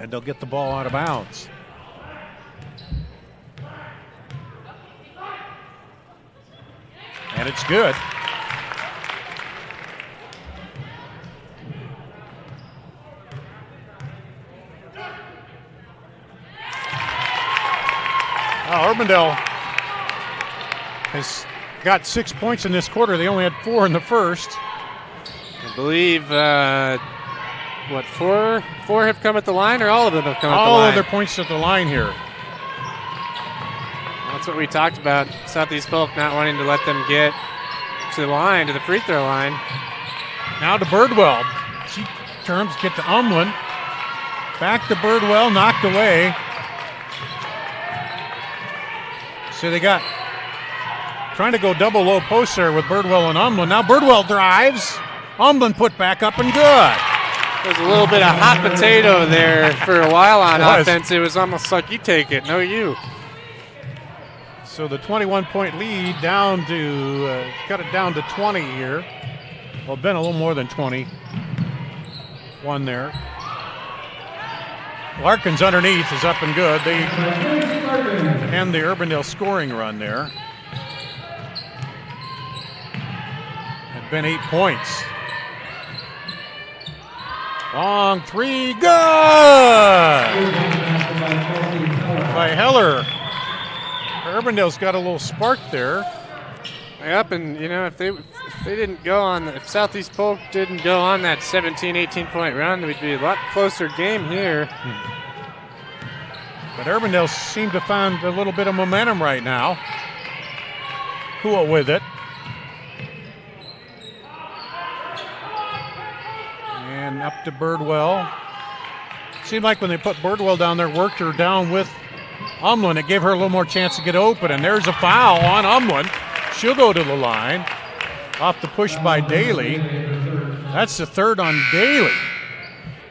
and they'll get the ball out of bounds. And it's good. Urbandale has got 6 points in this quarter. They only had 4 in the first. I believe what, four have come at the line, or all of them have come at the line? All of their points at the line here. That's what we talked about. Southeast Polk not wanting to let them get to the line, to the free throw line. Now to Birdwell. She turns, get to Umlin. Back to Birdwell, knocked away. So they got trying to go double low post there with Birdwell and Umlin. Now Birdwell drives. Umlin put back up and good. There's a little bit of hot potato there for a while on offense. It was almost like, you take it, no you. So the 21-point lead down to, cut it down to 20 here. Well, been a little more than 20. One there. Larkins underneath is up and good. They end the Urbandale scoring run there. Had been 8 points. Long three, good! By Heller. Urbandale's got a little spark there. Yep, and you know, if they didn't go on, if Southeast Polk didn't go on that 17, 18-point run, we'd be a lot closer game here. But Urbandale seemed to find a little bit of momentum right now. Cool with it. And up to Birdwell. Seemed like when they put Birdwell down there, worked her down with Umlin, it gave her a little more chance to get open. And there's a foul on Umlin. She'll go to the line. Off the push by Daly. That's the third on Daly.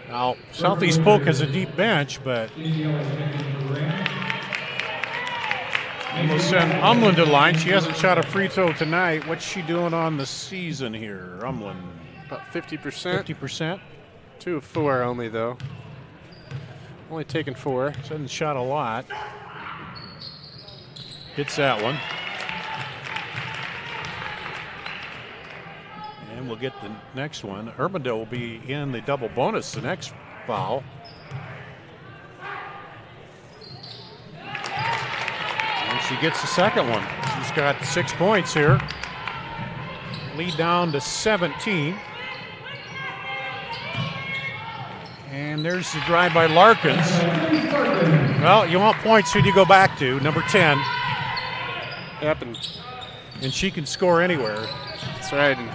Now, Southeast Polk has a deep bench, but we'll send Umlin to the line. She hasn't shot a free throw tonight. What's she doing on the season here, Umlin? About 50%. 50%? 2 of 4 only, though. Only taken 4. She hasn't shot a lot. Hits that one. And we'll get the next one. Urbandale will be in the double bonus, the next foul. And she gets the second one. She's got 6 points here. Lead down to 17. And there's the drive by Larkins. Well, you want points, who do you go back to? Number 10. Yep, and she can score anywhere. That's right, and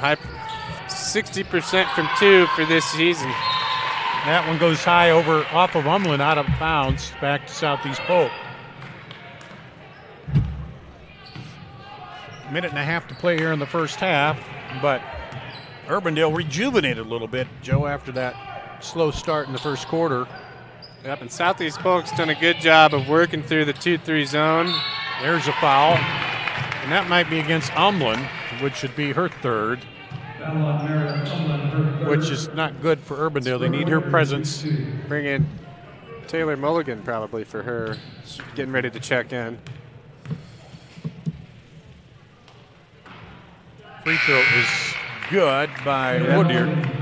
60% from 2 for this season. That one goes high over off of Umlin, out of bounds, back to Southeast Polk. Minute and a half to play here in the first half, but Urbandale rejuvenated a little bit, Joe, after that slow start in the first quarter. Yep, and Southeast Polk's done a good job of working through the 2-3 zone. There's a foul, and that might be against Umlin, which should be her third, which is not good for Urbandale. They need her presence. Bring in Taylor Mulligan probably for her. She's getting ready to check in. Free throw is good by Woodyard.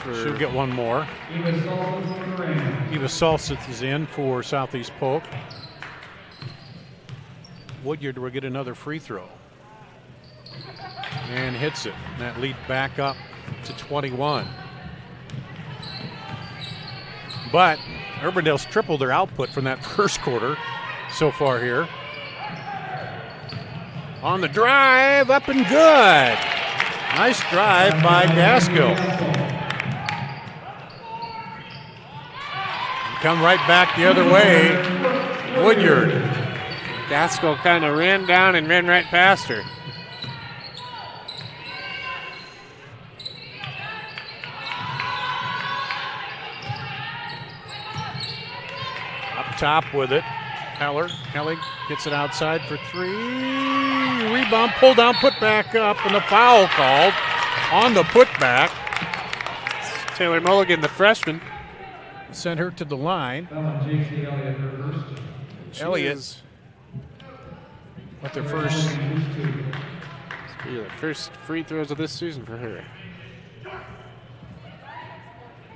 She'll get one more. Eva Salseth is in for Southeast Polk. Woodyard will get another free throw. And hits it. And that lead back up to 21. But Urbandale's tripled their output from that first quarter so far here. On the drive, up and good. Nice drive by Gaskell. Come right back the other way, Woodyard. Gaskell kind of ran down and ran right past her. Up top with it, Heller. Hellig gets it outside for 3. Rebound, pull down, put back up, and a foul called on the putback. Taylor Mulligan, the freshman. Sent her to the line. Elliott with their first free throws of this season for her.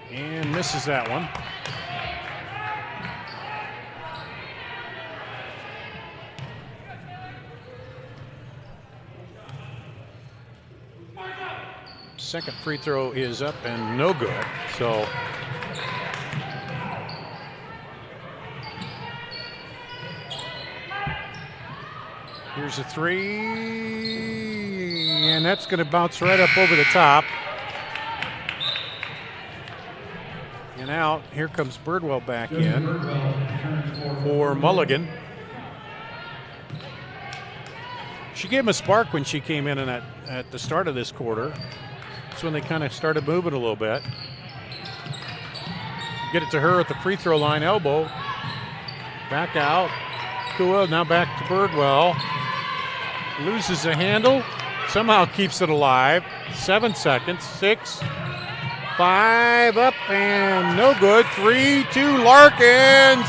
And misses that one. Second free throw is up and no good. So here's a three, and that's going to bounce right up over the top. And out. Here comes Birdwell back in for Mulligan. She gave him a spark when she came in at the start of this quarter. That's when they kind of started moving a little bit. Get it to her at the free throw line, elbow. Back out. Kua now back to Birdwell. Loses the handle. Somehow keeps it alive. 7 seconds. 6, 5 up and no good. 3-2 Larkins.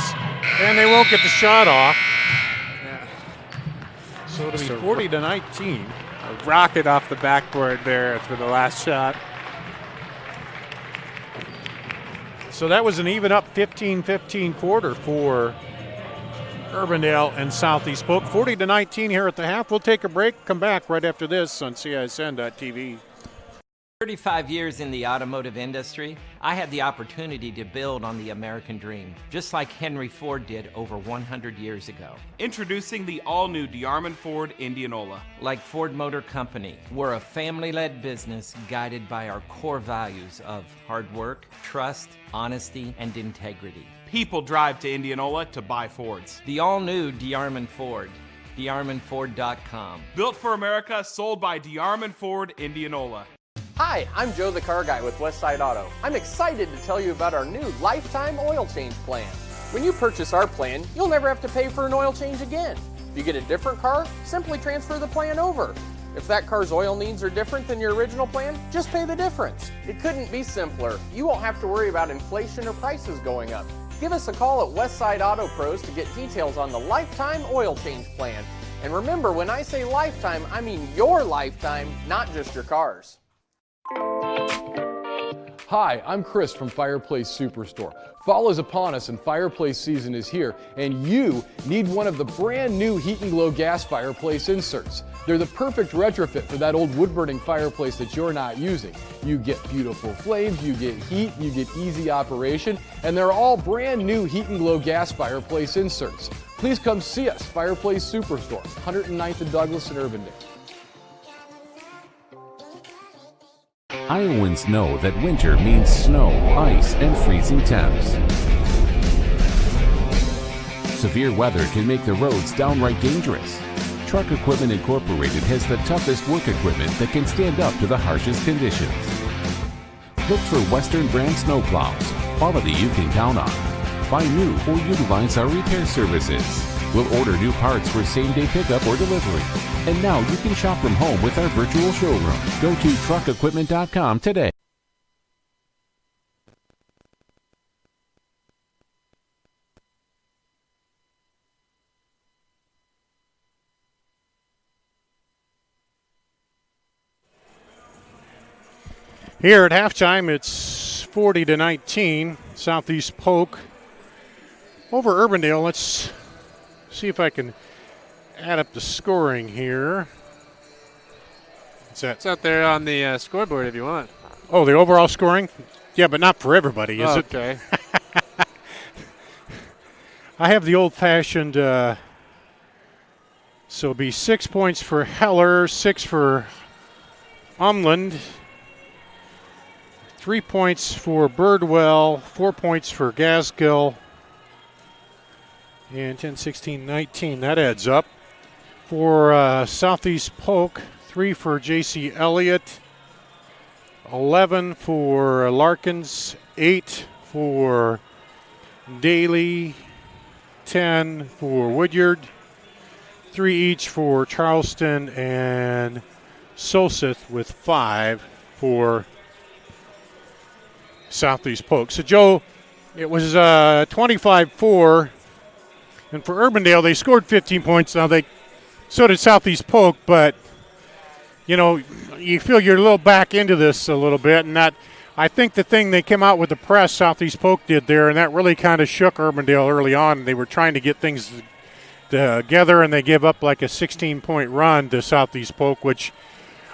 And they won't get the shot off. So it'll be 40-19. A rocket off the backboard there for the last shot. So that was an even up 15-15 quarter for Urbandale and Southeast Polk. 40-19 here at the half. We'll take a break, come back right after this on CISN.TV. 35 years in the automotive industry, I had the opportunity to build on the American dream, just like Henry Ford did over 100 years ago. Introducing the all-new DeArmond Ford Indianola. Like Ford Motor Company, we're a family-led business guided by our core values of hard work, trust, honesty, and integrity. People drive to Indianola to buy Fords. The all-new DeArmond Ford, DeArmondFord.com. Built for America, sold by DeArmond Ford Indianola. Hi, I'm Joe the Car Guy with Westside Auto. I'm excited to tell you about our new lifetime oil change plan. When you purchase our plan, you'll never have to pay for an oil change again. If you get a different car, simply transfer the plan over. If that car's oil needs are different than your original plan, just pay the difference. It couldn't be simpler. You won't have to worry about inflation or prices going up. Give us a call at Westside Auto Pros to get details on the lifetime oil change plan. And remember, when I say lifetime, I mean your lifetime, not just your car's. Hi, I'm Chris from Fireplace Superstore. Fall is upon us and fireplace season is here, and you need one of the brand new Heat and Glow gas fireplace inserts. They're the perfect retrofit for that old wood-burning fireplace that you're not using. You get beautiful flames, you get heat, you get easy operation, and they're all brand new Heat and Glow gas fireplace inserts. Please come see us, Fireplace Superstore, 109th and Douglas in Urbandale. Iowans know that winter means snow, ice, and freezing temps. Severe weather can make the roads downright dangerous. Truck Equipment Incorporated has the toughest work equipment that can stand up to the harshest conditions. Look for Western brand snowplows, quality you can count on. Buy new or utilize our repair services. We'll order new parts for same-day pickup or delivery. And now you can shop from home with our virtual showroom. Go to truckequipment.com today. Here at halftime, it's 40-19, Southeast Polk over Urbandale. Let's see if I can add up the scoring here. It's out there on the scoreboard if you want. Oh, the overall scoring? Yeah, but not for everybody, is it? Okay. I have the old-fashioned, so it'll be 6 points for Heller, 6 for Umland, 3 points for Birdwell, 4 points for Gaskill, and 10, 16, 19. That adds up. For Southeast Polk, 3 for J.C. Elliott, 11 for Larkins, 8 for Daly, 10 for Woodyard, 3 each for Charleston and Soseth, with 5 for Southeast Polk. So, Joe, it was 25-4, and for Urbandale, they scored 15 points. Now, so did Southeast Polk, but, you know, you feel you're a little back into this a little bit, and that, I think the thing they came out with the press, Southeast Polk did there, and that really kind of shook Urbandale early on. They were trying to get things together, and they give up like a 16-point run to Southeast Polk, which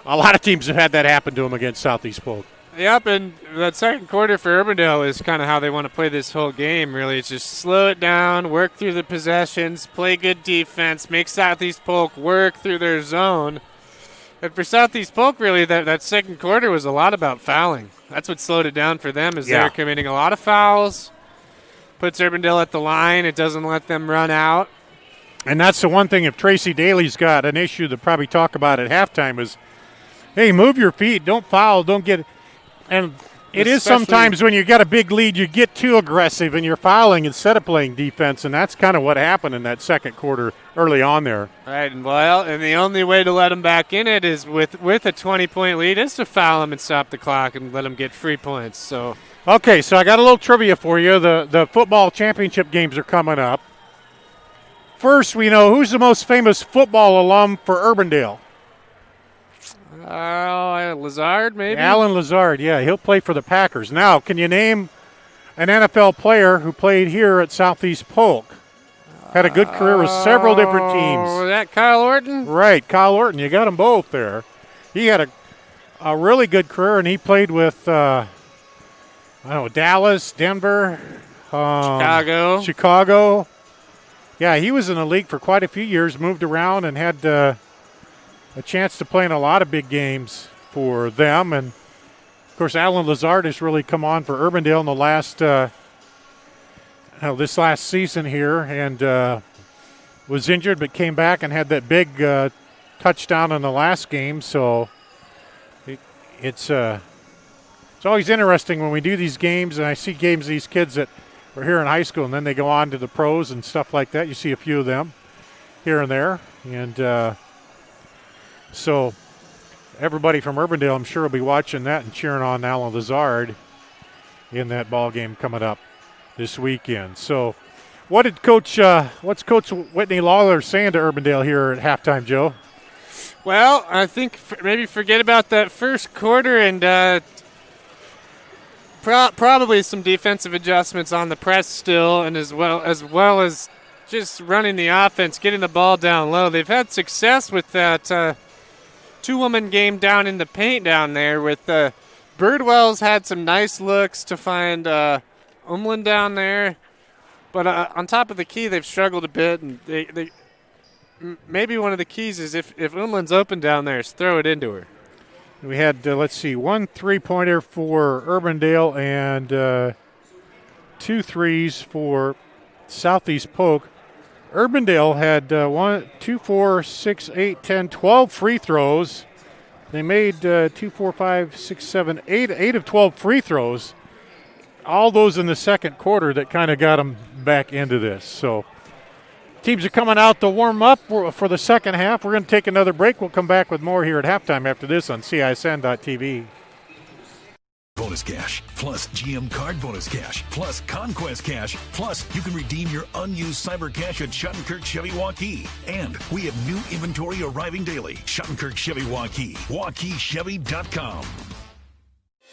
a lot of teams have had that happen to them against Southeast Polk. Yep, and that second quarter for Urbandale is kind of how they want to play this whole game, really. It's just slow it down, work through the possessions, play good defense, make Southeast Polk work through their zone. And for Southeast Polk, really, that second quarter was a lot about fouling. That's what slowed it down for them, is they're committing a lot of fouls, puts Urbandale at the line. It doesn't let them run out. And that's the one thing, if Tracy Daly's got an issue to probably talk about at halftime is, hey, move your feet, don't foul, don't get – and it is sometimes when you got a big lead, you get too aggressive and you're fouling instead of playing defense, and that's kind of what happened in that second quarter early on there. Right, and the only way to let them back in it is with a 20-point lead is to foul them and stop the clock and let them get free points. So okay, so I got a little trivia for you. The football championship games are coming up. First, we know who's the most famous football alum for Urbandale. Lazard, maybe? Alan Lazard, yeah. He'll play for the Packers. Now, can you name an NFL player who played here at Southeast Polk? Had a good career with several different teams. Was that Kyle Orton? Right, Kyle Orton. You got them both there. He had a really good career, and he played with, Dallas, Denver, Chicago. Yeah, he was in the league for quite a few years, moved around, and had a chance to play in a lot of big games for them. And, of course, Alan Lazard has really come on for Urbandale in the last this last season here, and was injured but came back and had that big touchdown in the last game. So it's always interesting when we do these games, and I see games of these kids that were here in high school and then they go on to the pros and stuff like that. You see a few of them here and there. And so everybody from Urbandale, I'm sure, will be watching that and cheering on Alan Lazard in that ball game coming up this weekend. So what's Coach Whitney Lawler saying to Urbandale here at halftime, Joe? Well, I think maybe forget about that first quarter and probably some defensive adjustments on the press still, and as well as just running the offense, getting the ball down low. They've had success with that two-woman game down in the paint down there with Birdwell's had some nice looks to find Umland down there. But on top of the key, they've struggled a bit, and they maybe one of the keys is if Umland's open down there, is throw it into her. We had, one three-pointer for Urbandale and 2 threes for Southeast Polk. Urbandale had 1, 2, 4, 6, 8, 10, 12 free throws. They made 2, 4, 5, 6, 7, 8 of 12 free throws. All those in the second quarter that kind of got them back into this. So teams are coming out to warm up for the second half. We're going to take another break. We'll come back with more here at halftime after this on CISN.TV. Bonus cash, plus GM card bonus cash, plus Conquest cash, plus you can redeem your unused cyber cash at Schottenkirk Chevy Waukee. And we have new inventory arriving daily. Schottenkirk Chevy Waukee, WaukeeChevy.com.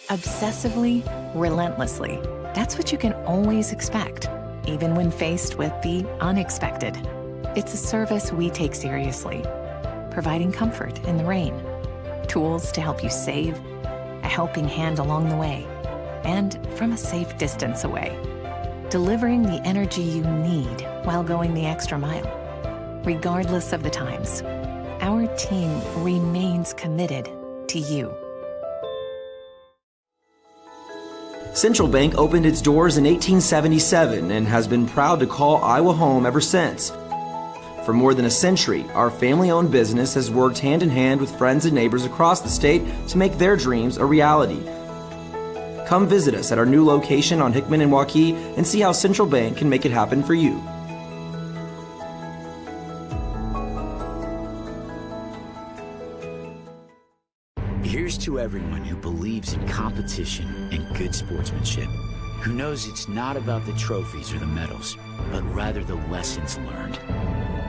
Obsessively, relentlessly. That's what you can always expect, even when faced with the unexpected. It's a service we take seriously, providing comfort in the rain, tools to help you save, a helping hand along the way, and from a safe distance away, delivering the energy you need while going the extra mile. Regardless of the times, our team remains committed to you. Central Bank opened its doors in 1877 and has been proud to call Iowa home ever since. For more than a century, our family-owned business has worked hand-in-hand with friends and neighbors across the state to make their dreams a reality. Come visit us at our new location on Hickman and Waukee and see how Central Bank can make it happen for you. Here's to everyone who believes in competition and good sportsmanship, who knows it's not about the trophies or the medals, but rather the lessons learned.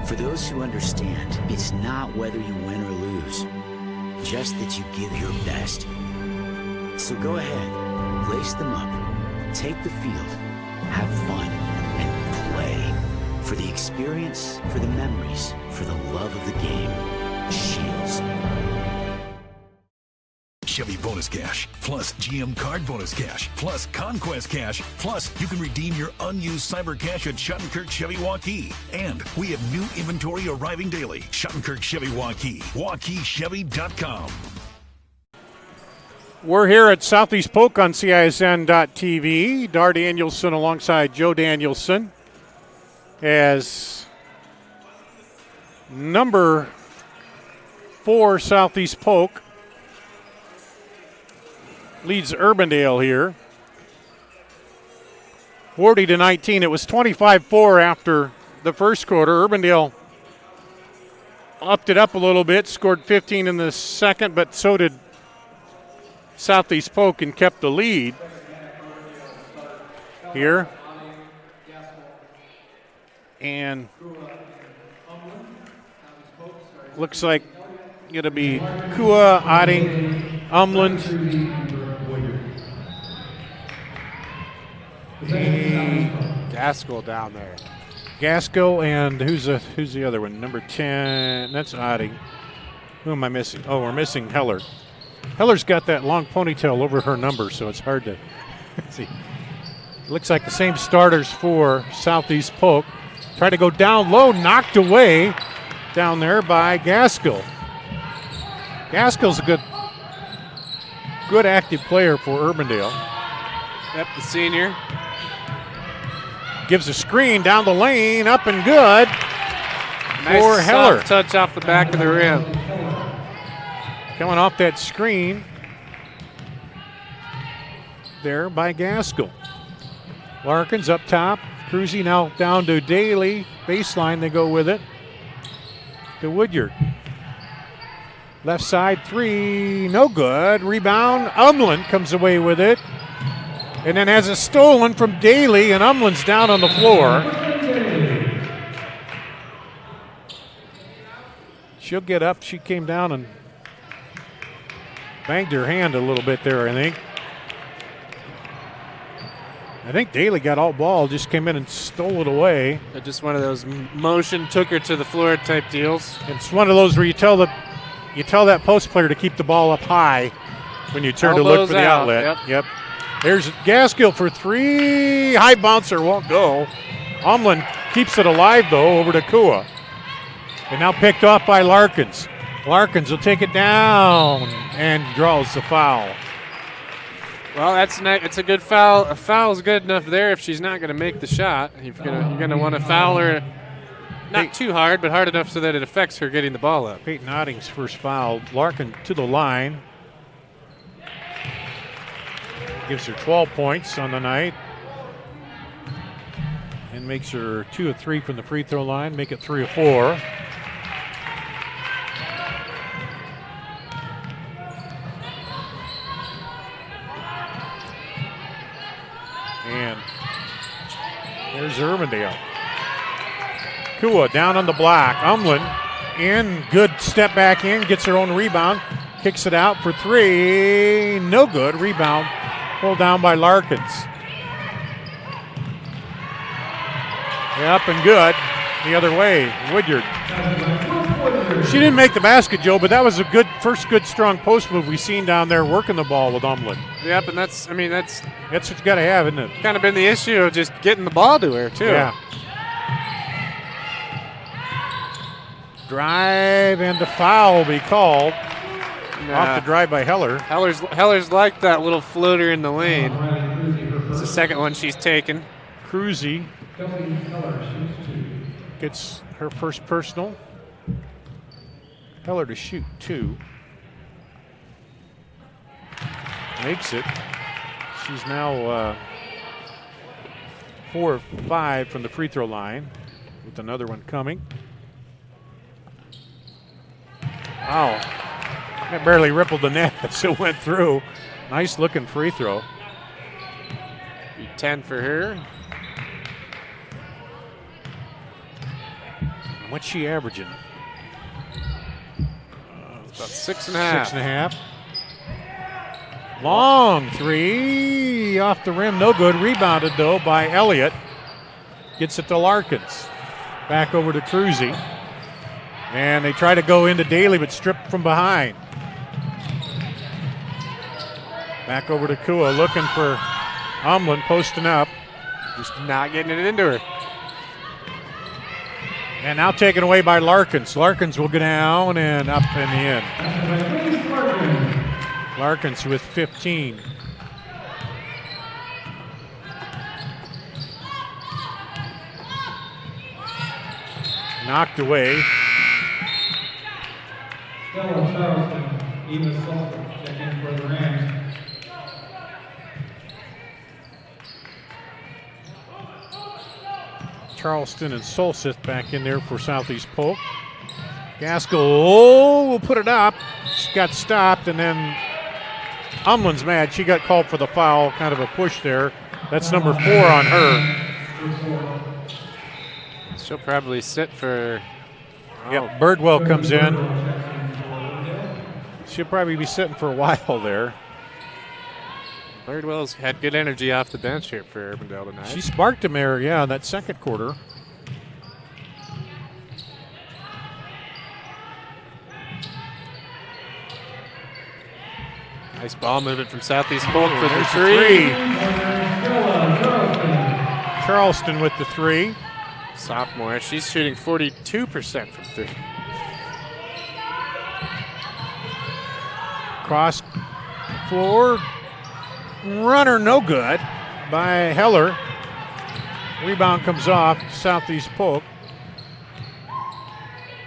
For those who understand, it's not whether you win or lose, just that you give your best. So go ahead, lace them up, take the field, have fun, and play. For the experience, for the memories, for the love of the game. Shields. Chevy bonus cash, plus GM card bonus cash, plus Conquest cash, plus you can redeem your unused cyber cash at Schottenkirk Chevy Waukee. And we have new inventory arriving daily. Schottenkirk Chevy Waukee, WaukeeChevy.com. We're here at Southeast Polk on CISN.TV. Dar Danielson alongside Joe Danielson as number 4 Southeast Polk leads Urbandale here. 40-19. It was 25-4 after the first quarter. Urbandale upped it up a little bit, scored 15 in the second, but so did Southeast Polk and kept the lead here. And looks like going to be Kua, Otting, Umland, Gaskell down there. Gaskell, and who's the other one? Number 10. That's Otting. Who am I missing? Oh, we're missing Heller. Heller's got that long ponytail over her number, so it's hard to see. Looks like the same starters for Southeast Polk. Try to go down low, knocked away down there by Gaskell. Gaskell's a good active player for Urbandale. Yep, the senior. Gives a screen down the lane, up and good for Heller. Soft touch off the back of the rim. Coming off that screen there by Gaskell. Larkins up top. Cruzy now down to Daly. Baseline, they go with it. To Woodyard. Left side 3, no good. Rebound, Umland comes away with it. And then has a stolen from Daly, and Umland's down on the floor. She'll get up. She came down and banged her hand a little bit there, I think. I think Daly got all ball, just came in and stole it away. Just one of those motion took her to the floor type deals. It's one of those where you tell that post player to keep the ball up high when you turn to look for the outlet. Yep. There's Gaskell for 3. High bouncer won't go. Umland keeps it alive, though, over to Kua. And now picked off by Larkins. Larkins will take it down and draws the foul. Well, it's a good foul. A foul's good enough there if she's not going to make the shot. You're going to want to foul her, not too hard, but hard enough so that it affects her getting the ball up. Peyton Otting's first foul. Larkin to the line. Gives her 12 points on the night. And makes her 2 of 3 from the free throw line. Make it 3 of 4. And there's Urbandale. Kua down on the block. Umland in. Good step back in. Gets her own rebound. Kicks it out for 3. No good. Rebound. Pulled down by Larkins. Up and good. The other way. Woodyard. She didn't make the basket, Joe, but that was a first good strong post move we've seen down there working the ball with Umland. Yep, and that's what you got to have, isn't it? Kind of been the issue of just getting the ball to her, too. Yeah. Drive and the foul will be called. Off the drive by Heller. Heller's like that little floater in the lane. It's the second one she's taken. Cruzy gets her first personal. Heller to shoot 2. Makes it. She's now 4 of 5 from the free throw line with another one coming. Wow. That barely rippled the net as it went through. Nice looking free throw. 10 for her. What's she averaging? About 6.5. 6.5. Long 3 off the rim, no good. Rebounded though by Elliott. Gets it to Larkins. Back over to Cruzy. And they try to go into Daly, but stripped from behind. Back over to Kua, looking for Umlin, posting up. Just not getting it into her. And now taken away by Larkins. Larkins will go down and up in the end. Larkins with 15. Knocked away. Stella Charleston, Eva Sullivan, check in for the Rams. Charleston and Solseth back in there for Southeast Polk. Gaskell will put it up. She got stopped, and then Umlin's mad. She got called for the foul, kind of a push there. That's number 4 on her. She'll probably sit for. Yep, Birdwell comes in. She'll probably be sitting for a while there. Birdwell's had good energy off the bench here for Urbandale tonight. She sparked him there, in that second quarter. Nice ball movement from Southeast Polk for the three. Charleston with the 3. Sophomore. She's shooting 42% from 3. Cross forward. Runner no good by Heller. Rebound comes off Southeast Polk.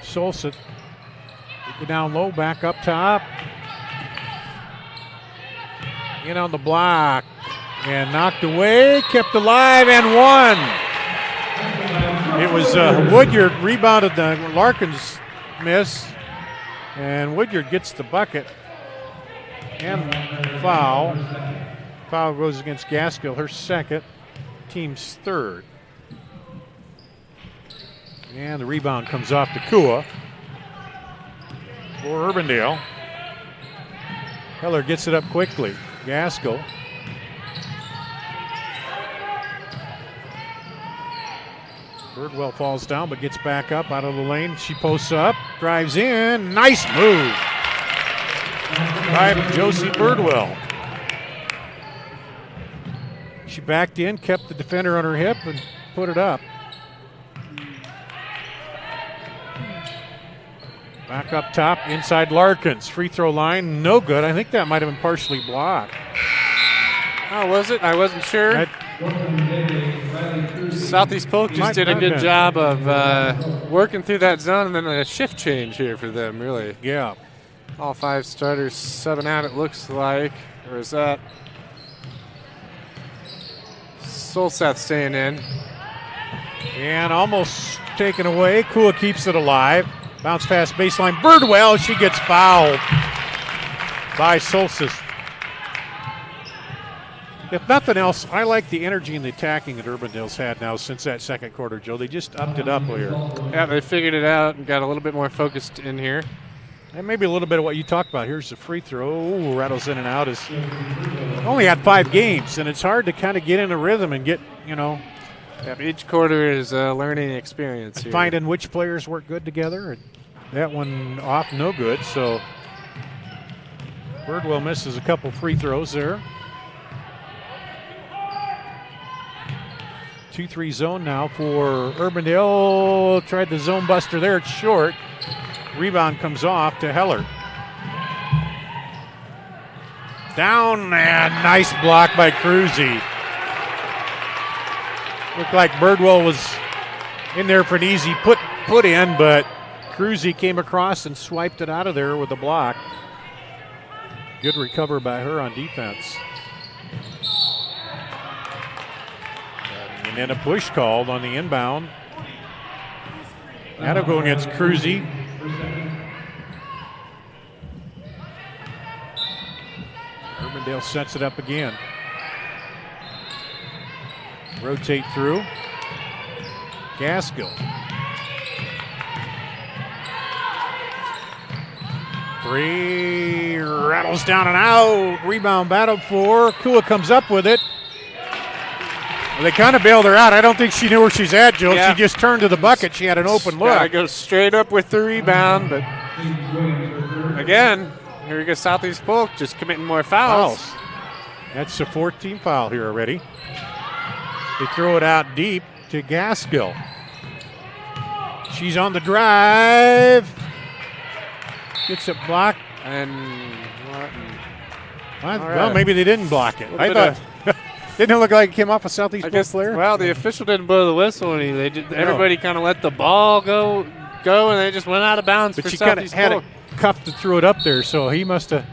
Solseth go down low, back up top. In on the block and knocked away, kept alive and won. It was Woodyard rebounded the Larkins miss, and Woodyard gets the bucket and foul. Foul goes against Gaskell, her second, team's third. And the rebound comes off to Kua for Urbandale. Heller gets it up quickly. Gaskell. Birdwell falls down but gets back up out of the lane. She posts up, drives in. Nice move by Josie Birdwell. She backed in, kept the defender on her hip, and put it up. Back up top, inside Larkins. Free throw line, no good. I think that might have been partially blocked. Oh, was it? I wasn't sure. Southeast Polk just did a good job of working through that zone, and then a shift change here for them, really. Yeah. All 5 starters 7 out, it looks like. Or is that Solseth staying in? And almost taken away. Kua keeps it alive. Bounce pass baseline. Birdwell, she gets fouled by Solseth. If nothing else, I like the energy and the attacking that Urbandale's had now since that second quarter, Joe. They just upped it up here. Yeah, they figured it out and got a little bit more focused in here. And maybe a little bit of what you talked about. Here's the free throw. Ooh, rattles in and out. Only had 5 games, and it's hard to kind of get in a rhythm and get, Yeah, each quarter is a learning experience here. Finding which players work good together. And that one off, no good. So Birdwell misses a couple free throws there. 2-3 zone now for Urbandale. Tried the zone buster there. It's short. Rebound comes off to Heller. Down and nice block by Cruzy. Looked like Birdwell was in there for an easy put in, but Cruzy came across and swiped it out of there with a block. Good recover by her on defense. And then a push called on the inbound. That'll go against Cruzy. Urbandale sets it up again. Rotate through. Gaskell. 3, rattles down and out. Rebound battle for. Kua comes up with it. Well, they kind of bailed her out. I don't think she knew where she's at, Joe. Yeah. She just turned to the bucket. She had an open look. Gotta go straight up with the rebound, but again, here we go Southeast Polk just committing more fouls. That's the 14th foul here already. They throw it out deep to Gaskill. She's on the drive. Gets it blocked. Well, maybe they didn't block it. I thought didn't it look like it came off a Southeast Polk player? Well, the official didn't blow the whistle, and everybody kind of let the ball go, and they just went out of bounds. But for she kind of Southeast had Polk. it cuffed to throw it up there, so he must have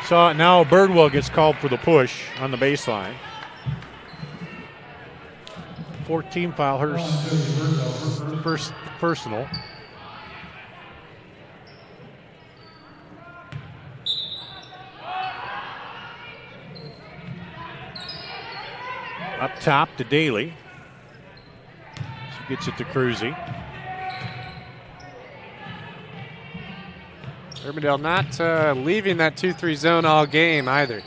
saw it. Now Birdwell gets called for the push on the baseline. 14 foul, her first personal. Up top to Daly. She gets it to Cruzy. Urbandale not leaving that 2-3 zone all game either.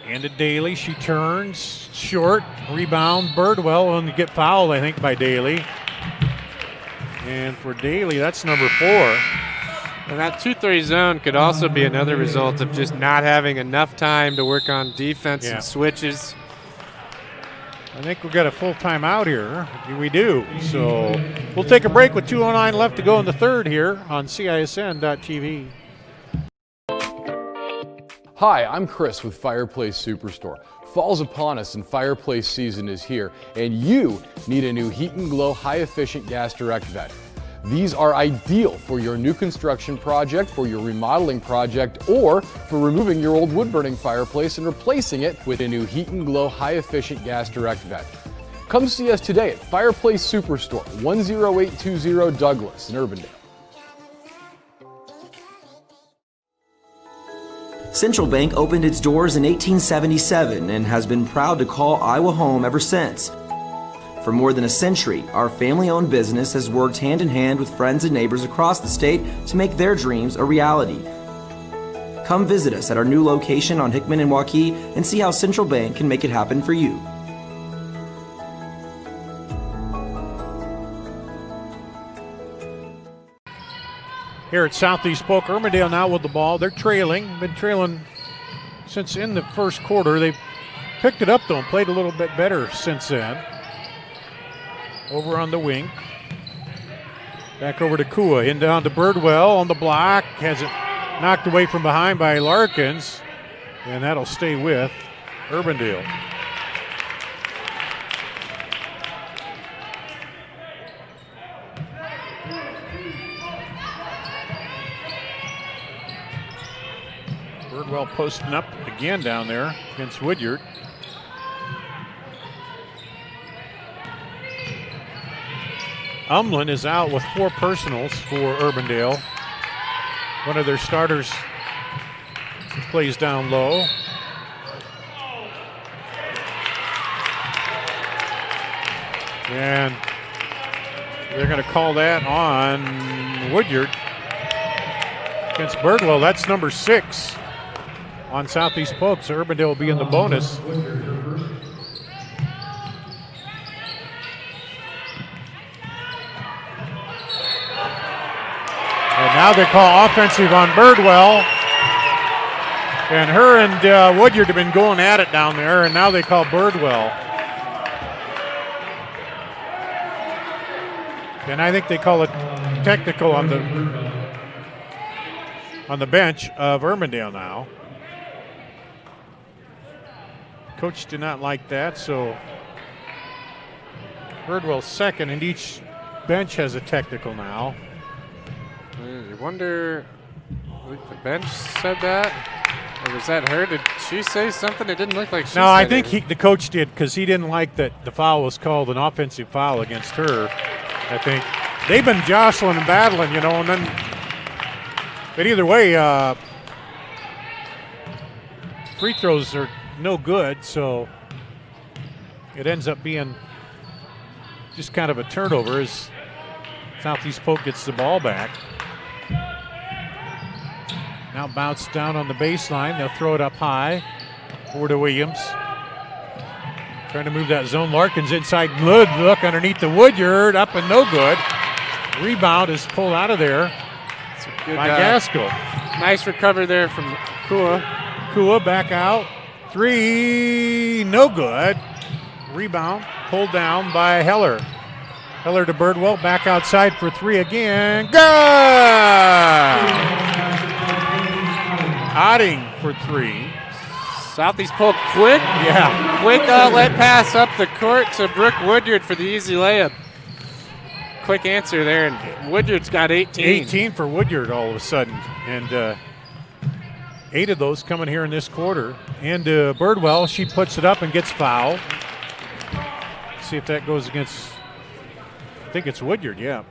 And to Daly, she turns short, rebound. Birdwell and get fouled, I think, by Daly. And for Daly, that's number 4. And that 2-3 zone could also be another result of just not having enough time to work on defense and switches. I think we've got a full timeout here. We do. So we'll take a break with 2:09 left to go in the third here on CISN.TV. Hi, I'm Chris with Fireplace Superstore. Fall's upon us and fireplace season is here, and you need a new Heat and Glow high-efficient gas direct vent. These are ideal for your new construction project, for your remodeling project, or for removing your old wood-burning fireplace and replacing it with a new Heat and Glow high-efficient gas direct vent. Come see us today at Fireplace Superstore, 10820 Douglas in Urbandale. Central Bank opened its doors in 1877 and has been proud to call Iowa home ever since. For more than a century, our family-owned business has worked hand-in-hand with friends and neighbors across the state to make their dreams a reality. Come visit us at our new location on Hickman and Waukee and see how Central Bank can make it happen for you. Here at Southeast Polk, Urbandale now with the ball. They're trailing. Been trailing since in the first quarter. They've picked it up, though, and played a little bit better since then. Over on the wing. Back over to Kua. In down to Birdwell on the block. Has it knocked away from behind by Larkins. And that'll stay with Urbandale. Birdwell posting up again down there against Woodyard. Umlin is out with 4 personals for Urbandale. One of their starters plays down low. And they're going to call that on Woodyard against Birdwell. That's number 6 on Southeast Polk, so Urbandale will be in the bonus. And now they call offensive on Birdwell. And her and Woodyard have been going at it down there, and now they call Birdwell. And I think they call it technical on the bench of Urbandale now. Coach did not like that, so Birdwell's second, and each bench has a technical now. You wonder if the bench said that? Or was that her? Did she say something? It didn't look like she said. No, I think the coach did, because he didn't like that the foul was called an offensive foul against her. I think they've been jostling and battling, and then. But either way, free throws are no good, so it ends up being just kind of a turnover as Southeast Polk gets the ball back. Now bounce down on the baseline. They'll throw it up high. Over to Williams. Trying to move that zone. Larkins inside. Good look underneath the Woodyard. Up and no good. Rebound is pulled out of there by Gaskell. Nice recovery there from Kua back out. 3, no good. Rebound, pulled down by Heller. Heller to Birdwell, back outside for 3 again. Good! Otting for 3. Southeast Polk quick outlet pass up the court to Brooke Woodyard for the easy layup. Quick answer there, and Woodyard's got 18. 18 for Woodyard all of a sudden, and 8 of those coming here in this quarter. And Birdwell, she puts it up and gets fouled. See if that goes against, I think it's Woodyard, yeah.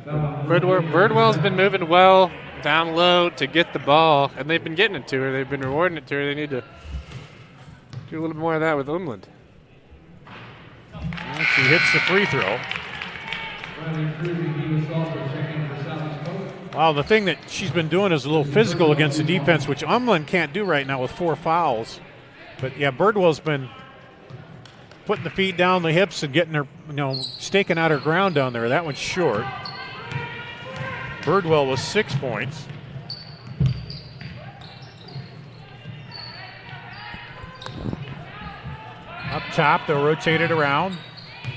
Birdwell's been moving well down low to get the ball, and they've been getting it to her. They've been rewarding it to her. They need to do a little more of that with Umland. And she hits the free throw. Wow, the thing that she's been doing is a little physical against the defense, which Umland can't do right now with 4 fouls. But yeah, Birdwell's been putting the feet down the hips and getting her, staking out her ground down there. That one's short. Birdwell was 6 points. Up top, they'll rotate it around.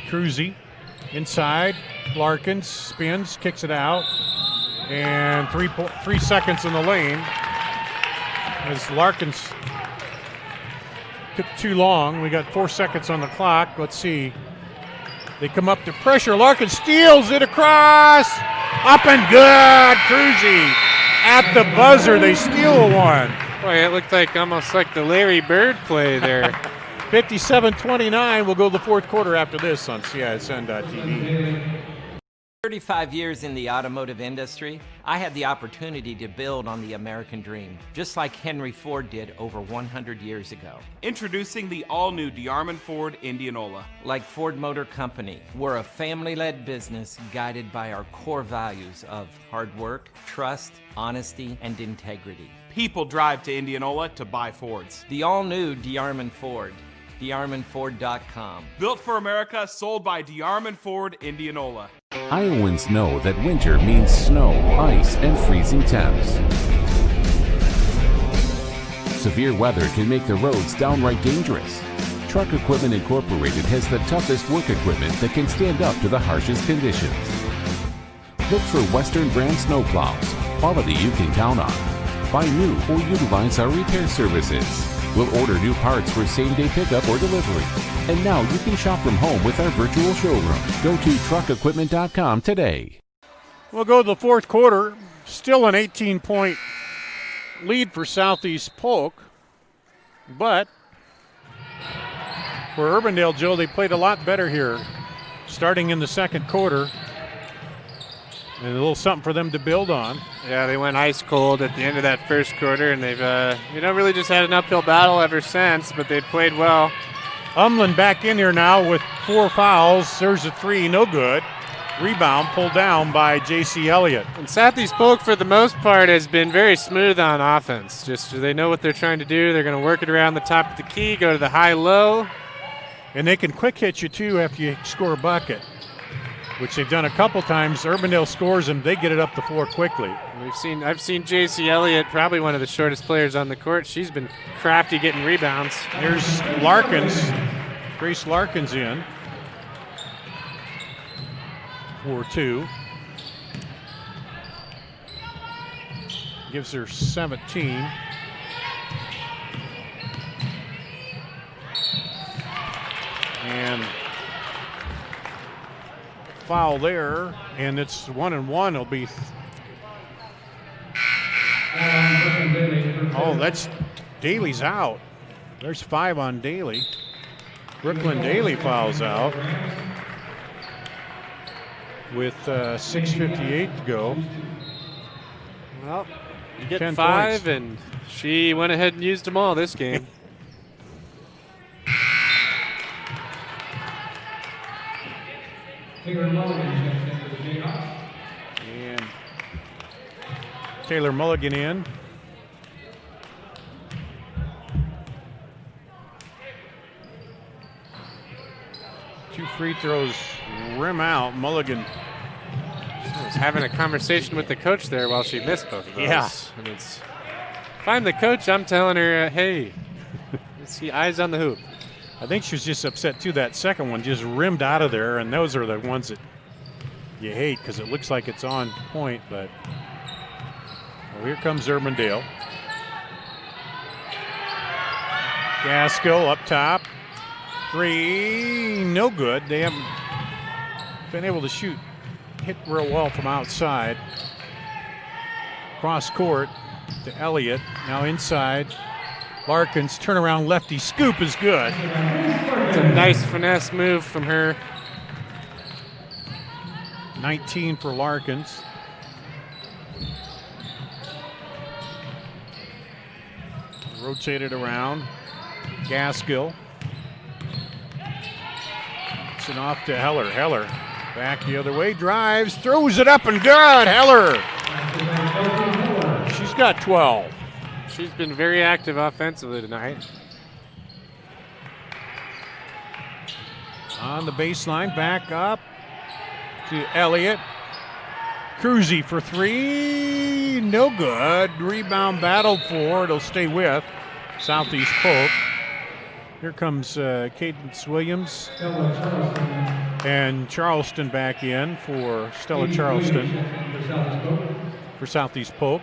Cruzy inside. Larkins spins, kicks it out. And 3 seconds in the lane. As Larkins took too long. We got 4 seconds on the clock. Let's see. They come up to pressure. Larkins steals it across. Up and good. Cruzy at the buzzer. They steal one. Boy, it looked like almost like the Larry Bird play there. 57-29. We'll go to the fourth quarter after this on CISN.TV. 35 years in the automotive industry, I had the opportunity to build on the American dream, just like Henry Ford did over 100 years ago. Introducing the all-new DeArmond Ford Indianola. Like Ford Motor Company, we're a family-led business guided by our core values of hard work, trust, honesty, and integrity. People drive to Indianola to buy Fords. The all-new DeArmond Ford. DeArmondFord.com. Built for America, sold by DeArmond Ford Indianola. Iowans know that winter means snow, ice, and freezing temps. Severe weather can make the roads downright dangerous. Truck Equipment Incorporated has the toughest work equipment that can stand up to the harshest conditions. Look for Western brand snowplows, quality you can count on. Buy new or utilize our repair services. We'll order new parts for same-day pickup or delivery. And now you can shop from home with our virtual showroom. Go to truckequipment.com today. We'll go to the fourth quarter. Still an 18-point lead for Southeast Polk. But for Urbandale, Joe, they played a lot better here starting in the second quarter. And a little something for them to build on. Yeah, they went ice cold at the end of that first quarter, and they've really just had an uphill battle ever since, but they played well. Umland back in here now with 4 fouls. There's a 3, no good. Rebound pulled down by J.C. Elliott. And Southeast Polk, for the most part, has been very smooth on offense. Just they know what they're trying to do. They're going to work it around the top of the key, go to the high-low. And they can quick hit you, too, after you score a bucket, which they've done a couple times. Urbandale scores them, they get it up the floor quickly. I've seen J.C. Elliott, probably one of the shortest players on the court. She's been crafty getting rebounds. Here's Larkins. Grace Larkins in for 2. Gives her 17. And foul there, and it's 1 and 1. It'll be. Oh, that's Daly's out. There's 5 on Daly. Brooklyn Daly fouls out with 6:58 to go. Well, you get 5, points. And she went ahead and used them all this game. And Taylor Mulligan in. Two free throws rim out. Mulligan was having a conversation with the coach there while she missed both of those. Yeah. And it's I'm the coach, I'm telling her, hey, see eyes on the hoop. I think she was just upset, too. That second one just rimmed out of there, and those are the ones that you hate because it looks like it's on point, but well, here comes Urbandale. Gaskell up top. 3, no good. They haven't been able to hit real well from outside. Cross court to Elliott, now inside. Larkins, turnaround lefty, scoop is good. It's a nice finesse move from her. 19 for Larkins. Rotated around. Gaskill. It's an off to Heller. Heller back the other way, drives, throws it up and good. Heller. She's got 12. She's been very active offensively tonight. On the baseline, back up to Elliott. Cruzy for 3, no good. Rebound battled for, it'll stay with Southeast Polk. Here comes Cadence Williams and Charleston back in for Stella Charleston for Southeast Polk.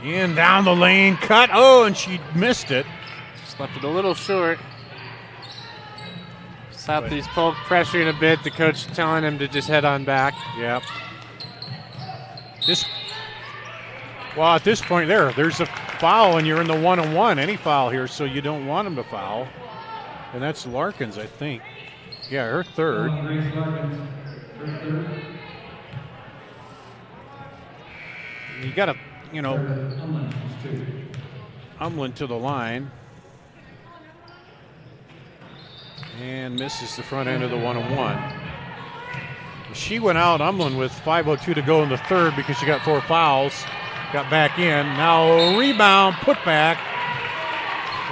In down the lane, cut. Oh, and she missed it. Just left it a little short. Southeast Polk pressuring a bit. The coach telling him to just head on back. Yep. Well, at this point there's a foul and you're in the 1-on-1. Any foul here, so you don't want him to foul. And that's Larkins, I think. Yeah, her third. You got to, Umland to the line. And misses the front end of the 1-on-1. She went out, Umland, with 5:02 to go in the third because she got 4 fouls. Got back in. Now rebound, put back.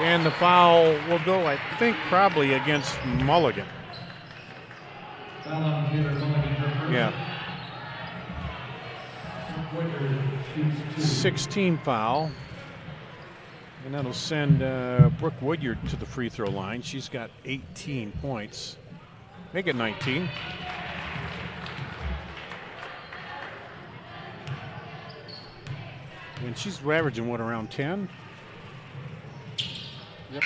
And the foul will go, I think, probably against Mulligan. Yeah. 16 foul. And that'll send Brooke Woodyard to the free throw line. She's got 18 points. Make it 19. And she's averaging, what, around 10? Yep,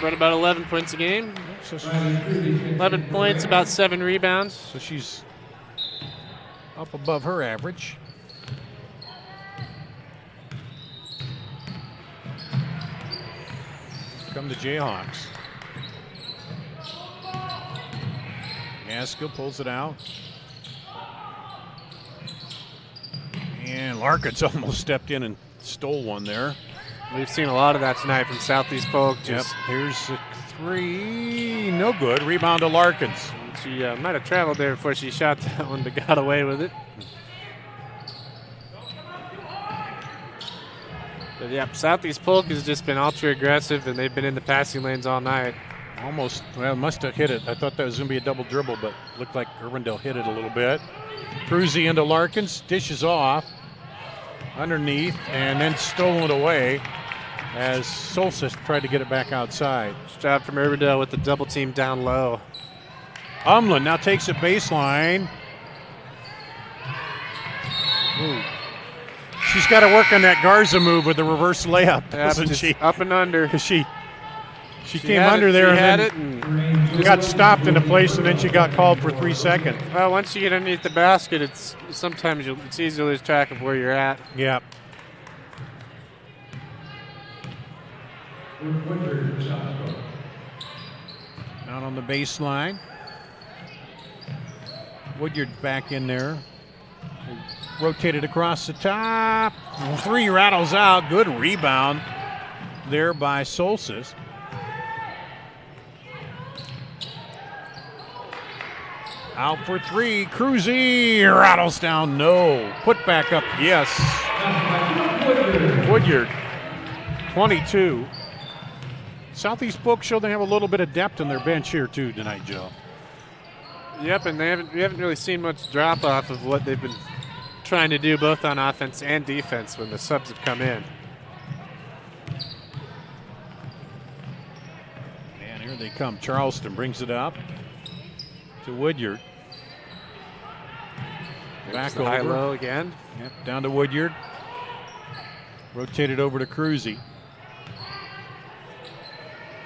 right about 11 points a game. So 11 points, about 7 rebounds. So she's up above her average. Come the Jayhawks. Gaskill pulls it out. And Larkins almost stepped in and stole one there. We've seen a lot of that tonight from Southeast Polk. Yep, here's a 3, no good. Rebound to Larkins. She might have traveled there before she shot that one, but got away with it. But yeah, Southeast Polk has just been ultra aggressive, and they've been in the passing lanes all night. Almost, well, must have hit it. I thought that was going to be a double dribble, but looked like Urbandale hit it a little bit. Cruzy into Larkins, dishes off underneath, and then stolen away as Solstice tried to get it back outside. Good job from Urbandale with the double team down low. Umland now takes it baseline. Ooh. She's got to work on that Garza move with the reverse layup, doesn't she? Up and under. Because she came under there and then got stopped into place, and then she got called for 3 seconds. Well, once you get underneath the basket, it's easy to lose track of where you're at. Yeah. Out on the baseline. Woodyard back in there. Rotated across the top. 3 rattles out. Good rebound there by Solstice. Out for 3. Cruzy rattles down. No. Put back up. Yes. Woodyard. 22. Southeast Polk showed they have a little bit of depth in their bench here too tonight, Joe. Yep, and we haven't really seen much drop off of what they've been trying to do both on offense and defense when the subs have come in. And here they come. Charleston brings it up to Woodyard. Back over. High-low again. Yep, down to Woodyard. Rotated over to Cruzy.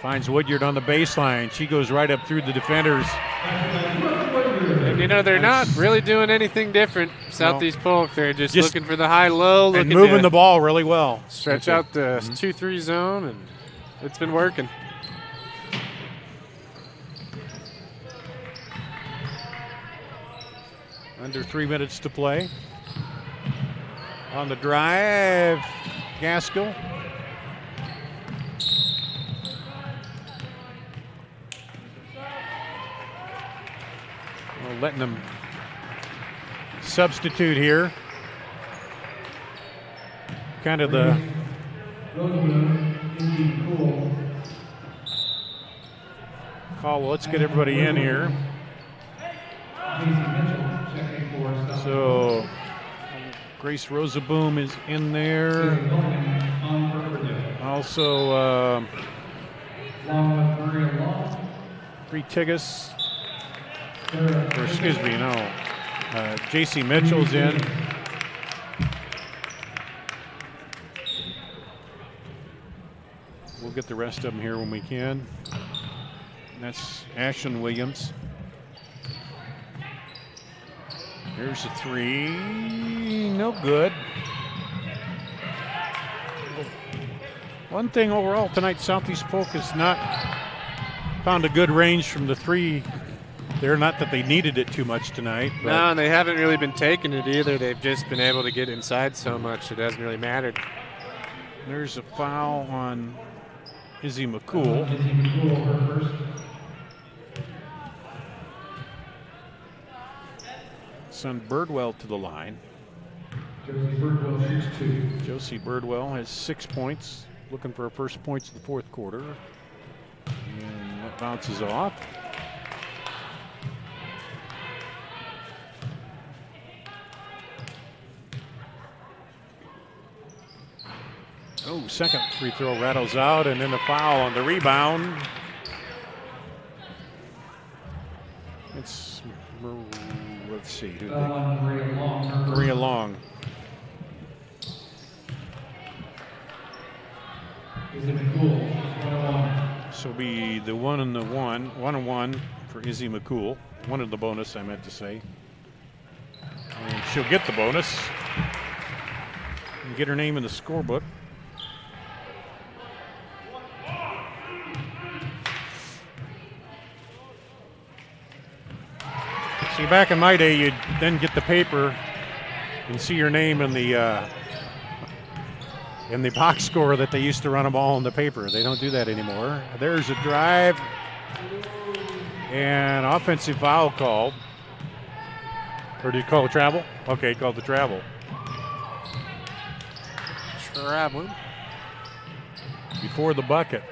Finds Woodyard on the baseline. She goes right up through the defenders. And, they're not really doing anything different. Southeast Polk, they're just looking for the high-low. And moving the ball really well. Stretch out the 2-3 zone, and it's been working. Under 3 minutes to play. On the drive, Gaskell. Well, letting them substitute here. Kind of the call. Well, let's get everybody in here. So Grace Rosaboom is in there. Also, Bree Tigas. Or excuse me, no. J.C. Mitchell's in. We'll get the rest of them here when we can. And that's Ashlyn Williams. Here's a three. No good. One thing overall tonight, Southeast Polk has not found a good range from the three. They're not that they needed it too much tonight. But no, and they haven't really been taking it either. They've just been able to get inside so much it hasn't really mattered. There's a foul on Izzy McCool. Send Birdwell to the line. Josie Birdwell has 6 points, looking for her first points in the fourth quarter. And that bounces off. Oh, second free throw rattles out, and then the foul on the rebound. It's, let's see. Maria Long. So be the 1 and 1 for Izzy McCool. 1 of the bonus, I meant to say. And she'll get the bonus and get her name in the scorebook. See, back in my day, you'd then get the paper and see your name in the box score that they used to run them all in the paper. They don't do that anymore. There's a drive and offensive foul called. Or did you call a travel? Okay, called the travel. Traveling. Before the bucket.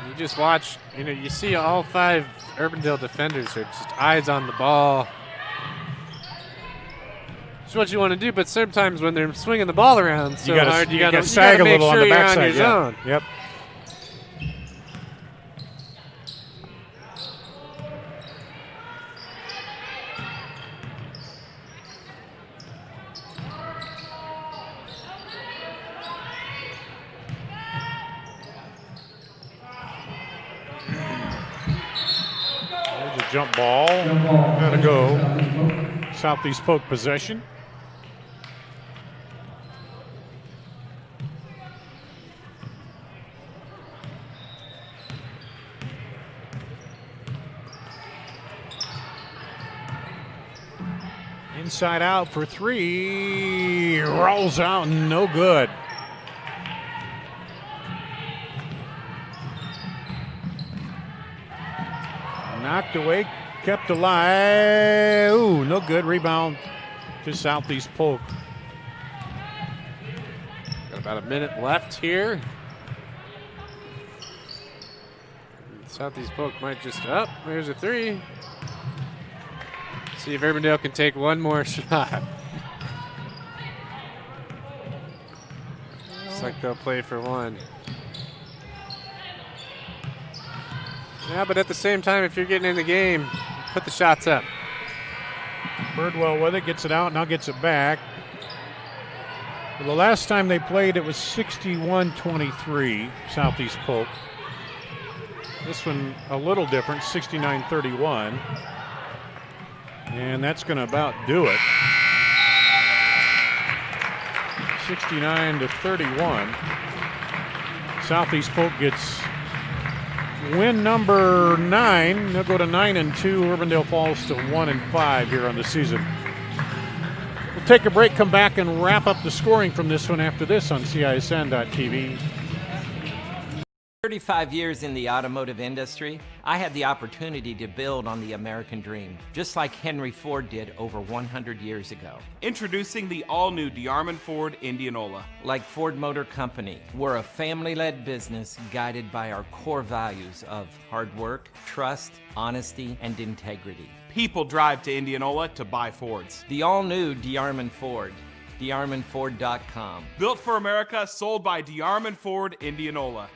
You just watch, you see all 5 Urbandale defenders are just eyes on the ball. It's what you want to do, but sometimes when they're swinging the ball around so hard, you got to sag a make little sure on the you're backside. on your zone. Yep. Jump ball. Gotta go. Southeast Polk possession. Inside out for 3. Rolls out, no good. Knocked away, kept alive. Ooh, no good. Rebound to Southeast Polk. Got about a minute left here. Southeast Polk might just there's a 3. See if Urbandale can take one more shot. Looks like they'll play for one. Yeah, but at the same time, if you're getting in the game, put the shots up. Birdwell with it, gets it out, now gets it back. Well, the last time they played, it was 61-23, Southeast Polk. This one a little different, 69-31. And that's going to about do it. 69-31. Southeast Polk gets win number 9. They'll go to 9-2. Urbandale falls to 1-5 here on the season. We'll take a break, come back, and wrap up the scoring from this one after this on CISN.TV. 35 years in the automotive industry, I had the opportunity to build on the American dream, just like Henry Ford did over 100 years ago. Introducing the all-new DeArmond Ford Indianola. Like Ford Motor Company, we're a family-led business guided by our core values of hard work, trust, honesty, and integrity. People drive to Indianola to buy Fords. The all-new DeArmond Ford, DeArmondFord.com. Built for America, sold by DeArmond Ford Indianola.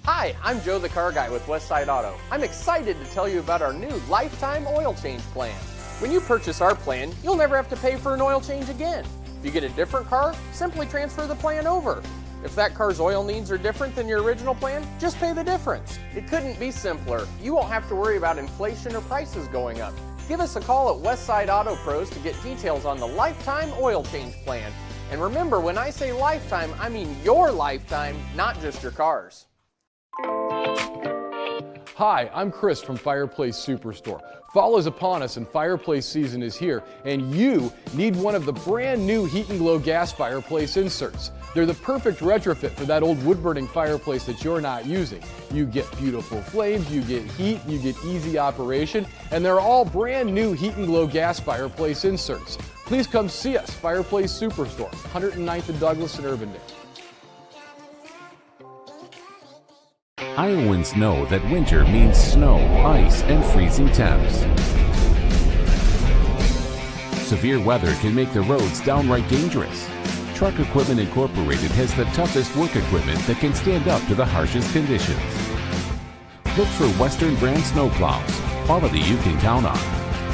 Hi, I'm Joe the Car Guy with Westside Auto. I'm excited to tell you about our new lifetime oil change plan. When you purchase our plan, you'll never have to pay for an oil change again. If you get a different car, simply transfer the plan over. If that car's oil needs are different than your original plan, just pay the difference. It couldn't be simpler. You won't have to worry about inflation or prices going up. Give us a call at Westside Auto Pros to get details on the lifetime oil change plan. And remember, when I say lifetime, I mean your lifetime, not just your car's. Hi, I'm Chris from Fireplace Superstore. Fall is upon us and fireplace season is here, and you need one of the brand new Heat and Glow gas fireplace inserts. They're the perfect retrofit for that old wood-burning fireplace that you're not using. You get beautiful flames, you get heat, you get easy operation, and they're all brand new Heat and Glow gas fireplace inserts. Please come see us, Fireplace Superstore, 109th and Douglas in Urbandale. Iowans know that winter means snow, ice, and freezing temps. Severe weather can make the roads downright dangerous. Truck Equipment Incorporated has the toughest work equipment that can stand up to the harshest conditions. Look for Western brand snowplows, quality you can count on.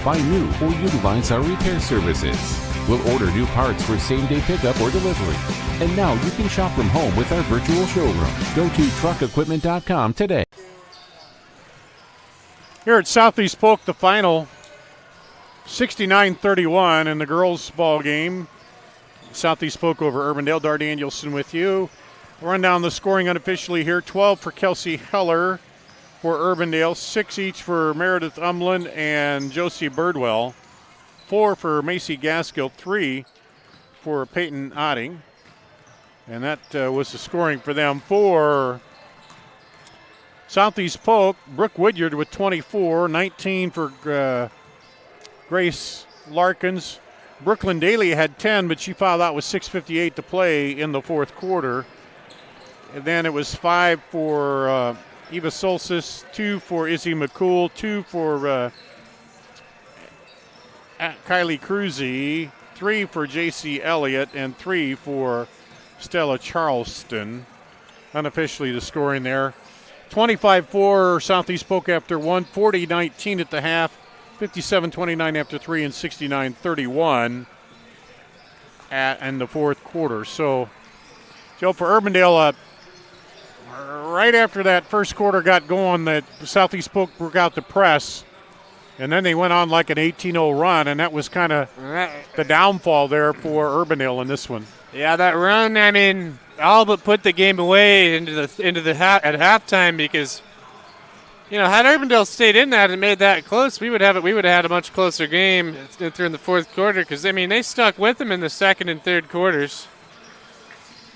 Buy new or utilize our repair services. We'll order new parts for same-day pickup or delivery. And now you can shop from home with our virtual showroom. Go to truckequipment.com today. Here at Southeast Polk, the final 69-31 in the girls' ball game. Southeast Polk over Urbandale. Dar Danielson with you. Run down the scoring unofficially here. 12 for Kelsey Heller for Urbandale. 6 each for Meredith Umland and Josie Birdwell. 4 for Macy Gaskill. 3 for Peyton Otting. And that was the scoring for them. For Southeast Polk, Brooke Woodyard with 24. 19 for Grace Larkins. Brooklyn Daly had 10, but she fouled out with 6:58 to play in the fourth quarter. And then it was 5 for Eva Solsis, 2 for Izzy McCool, 2 for Kylie Cruzy, 3 for J.C. Elliott, and 3 for Stella Charleston. Unofficially the scoring there. 25-4 Southeast Polk after 1, 40-19 at the half, 57-29 after 3, and 69-31 in the fourth quarter. So, Joe, for Urbandale, right after that first quarter got going, that Southeast Polk broke out the press, and then they went on like an 18-0 run, and that was kind of the downfall there for Urbandale in this one. Yeah, that run, I mean, all but put the game away at halftime, because, you know, had Urbandale stayed in that and made that close, we would have had a much closer game through in the fourth quarter, because, I mean, they stuck with them in the second and third quarters.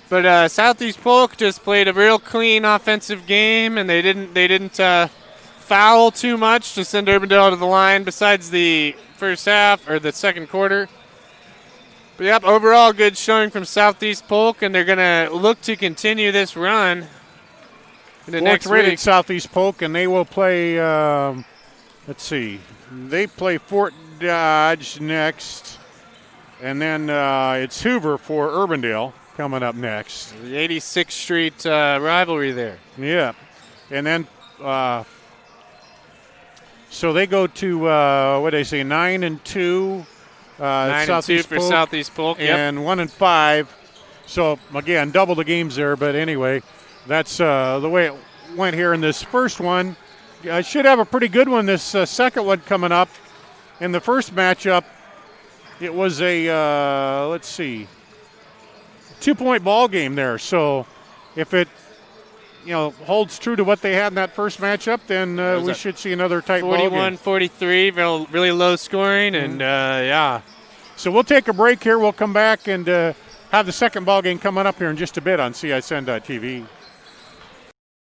But Southeast Polk just played a real clean offensive game, and they didn't foul too much to send Urbandale to the line besides the first half or the second quarter. But yep, overall good showing from Southeast Polk, and they're going to look to continue this run in the next rated week. Southeast Polk, and they will play, let's see, they play Fort Dodge next. And then it's Hoover for Urbandale coming up next. The 86th Street rivalry there. Yeah. And then, so they go to, what did I say, 9-2. 9-2 for Polk, Southeast Polk. Yep. And 1-5. So, again, double the games there. But anyway, that's the way it went here in this first one. I should have a pretty good one this second one coming up. In the first matchup, it was a, 2-point ball game there. So if it, holds true to what they had in that first matchup, then we should see another tight ball game. 41-43, really low scoring, and yeah. So we'll take a break here. We'll come back and have the second ball game coming up here in just a bit on CISN.TV.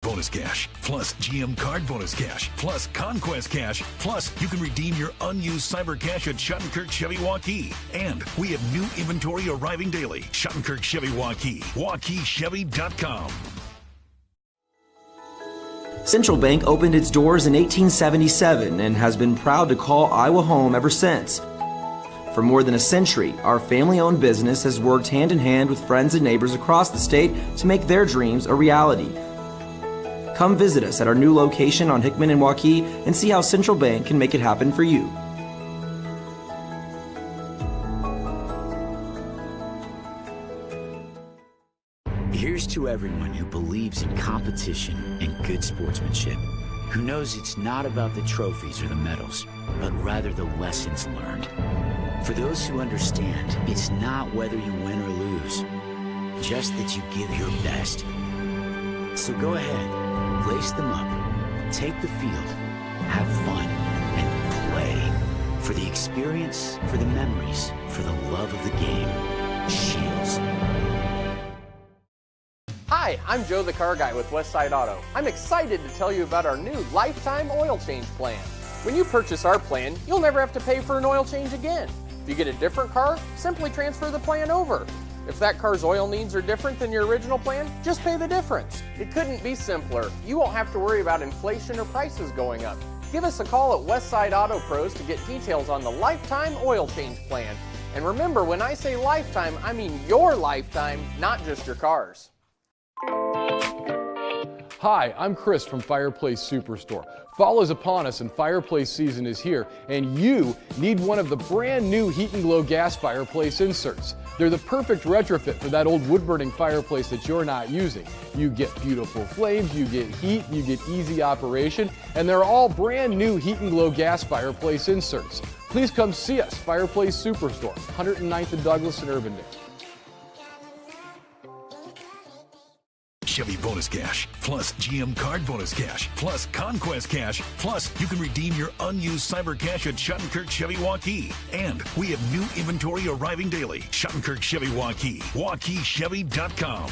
Bonus cash, plus GM card bonus cash, plus Conquest cash, plus you can redeem your unused cyber cash at Schottenkirk Chevy Waukee. And we have new inventory arriving daily. Schottenkirk Chevy Waukee, WaukeeChevy.com. Central Bank opened its doors in 1877 and has been proud to call Iowa home ever since. For more than a century, our family-owned business has worked hand-in-hand with friends and neighbors across the state to make their dreams a reality. Come visit us at our new location on Hickman and Waukee and see how Central Bank can make it happen for you. Here's to everyone who believes in competition and good sportsmanship, who knows it's not about the trophies or the medals, but rather the lessons learned. For those who understand, it's not whether you win or lose, just that you give your best. So go ahead, lace them up, take the field, have fun, and play. For the experience, for the memories, for the love of the game. Shields. Hi, I'm Joe the Car Guy with Westside Auto. I'm excited to tell you about our new lifetime oil change plan. When you purchase our plan, you'll never have to pay for an oil change again. If you get a different car, simply transfer the plan over. If that car's oil needs are different than your original plan, just pay the difference. It couldn't be simpler. You won't have to worry about inflation or prices going up. Give us a call at Westside Auto Pros to get details on the lifetime oil change plan. And remember, when I say lifetime, I mean your lifetime, not just your car's. Hi, I'm Chris from Fireplace Superstore. Fall is upon us and fireplace season is here, and you need one of the brand new Heat and Glow gas fireplace inserts. They're the perfect retrofit for that old wood-burning fireplace that you're not using. You get beautiful flames, you get heat, you get easy operation, and they're all brand new Heat and Glow gas fireplace inserts. Please come see us, Fireplace Superstore, 109th and Douglas in Urbandale. Chevy bonus cash, plus GM card bonus cash, plus Conquest cash, plus you can redeem your unused cyber cash at Schottenkirk Chevy Waukee. And we have new inventory arriving daily. Schottenkirk Chevy Waukee, WaukeeChevy.com.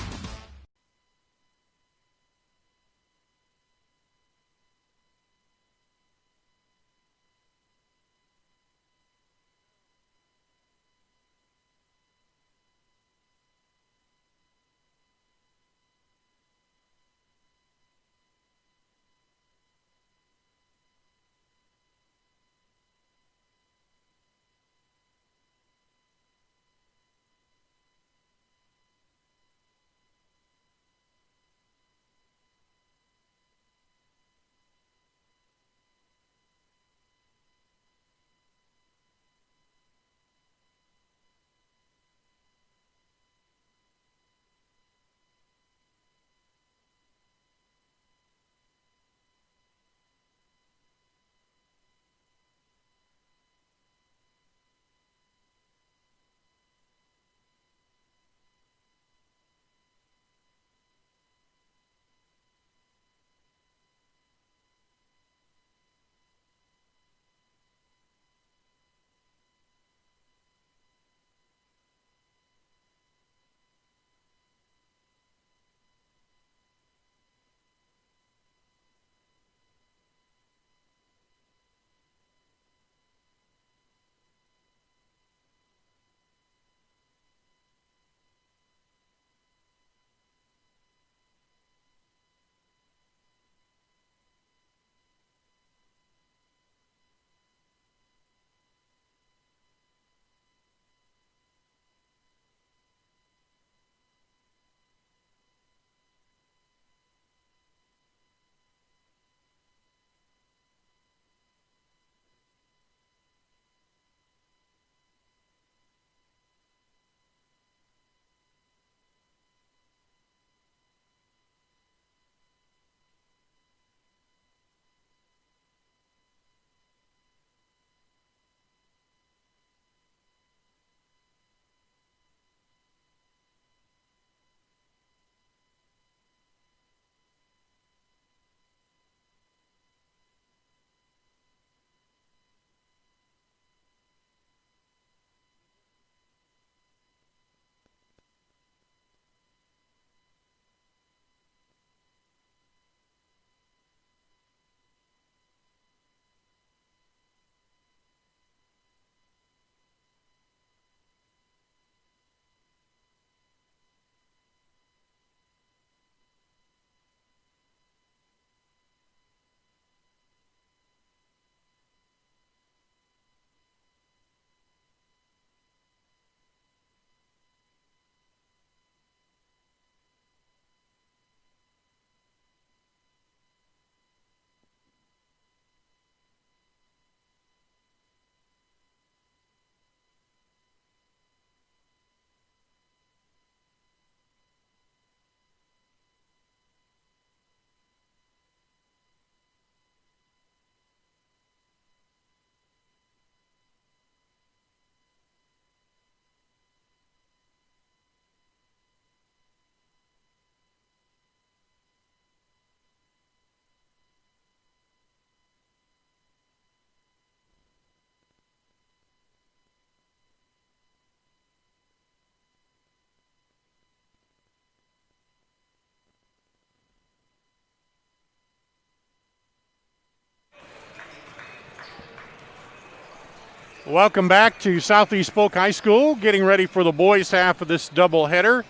Welcome back to Southeast Polk High School, getting ready for the boys' half of this doubleheader.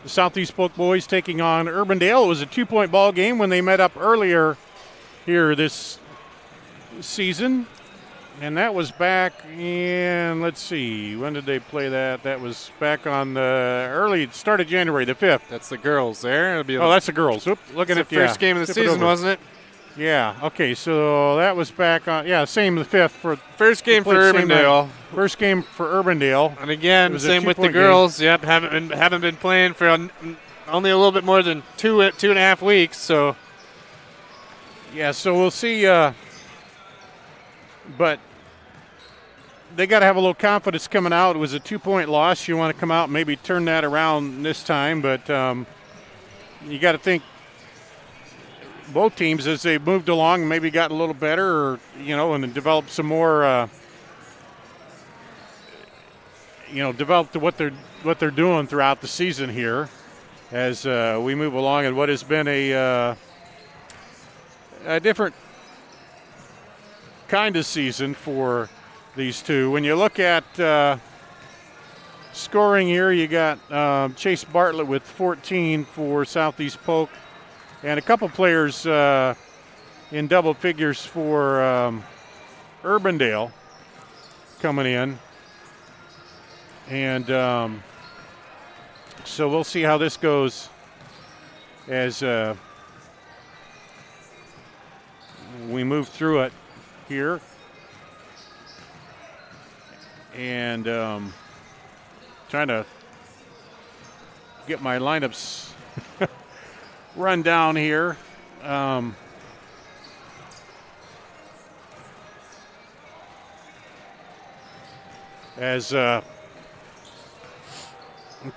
The Southeast Polk boys taking on Urbandale. It was a 2-point ball game when they met up earlier here this season. And that was back in, let's see, when did they play that? That was back on the early start of January, the 5th. That's the girls there. That's the girls. Oop, looking at the first game of the season, wasn't it? Yeah, okay, so that was back on, same the 5th. First game for Urbandale. First game for Urbandale. And again, same with the girls. Game. Yep, haven't been playing for only a little bit more than 2.5 weeks, so. Yeah, so we'll see, but they got to have a little confidence coming out. It was a 2-point loss. You want to come out and maybe turn that around this time, but you got to think both teams as they moved along maybe got a little better, or and developed some more developed what they're doing throughout the season here as we move along in what has been a different kind of season for these two. When you look at scoring here, you got Chase Bartlett with 14 for Southeast Polk, and a couple players in double figures for Urbandale coming in. And so we'll see how this goes as we move through it here. And trying to get my lineups run down here. As we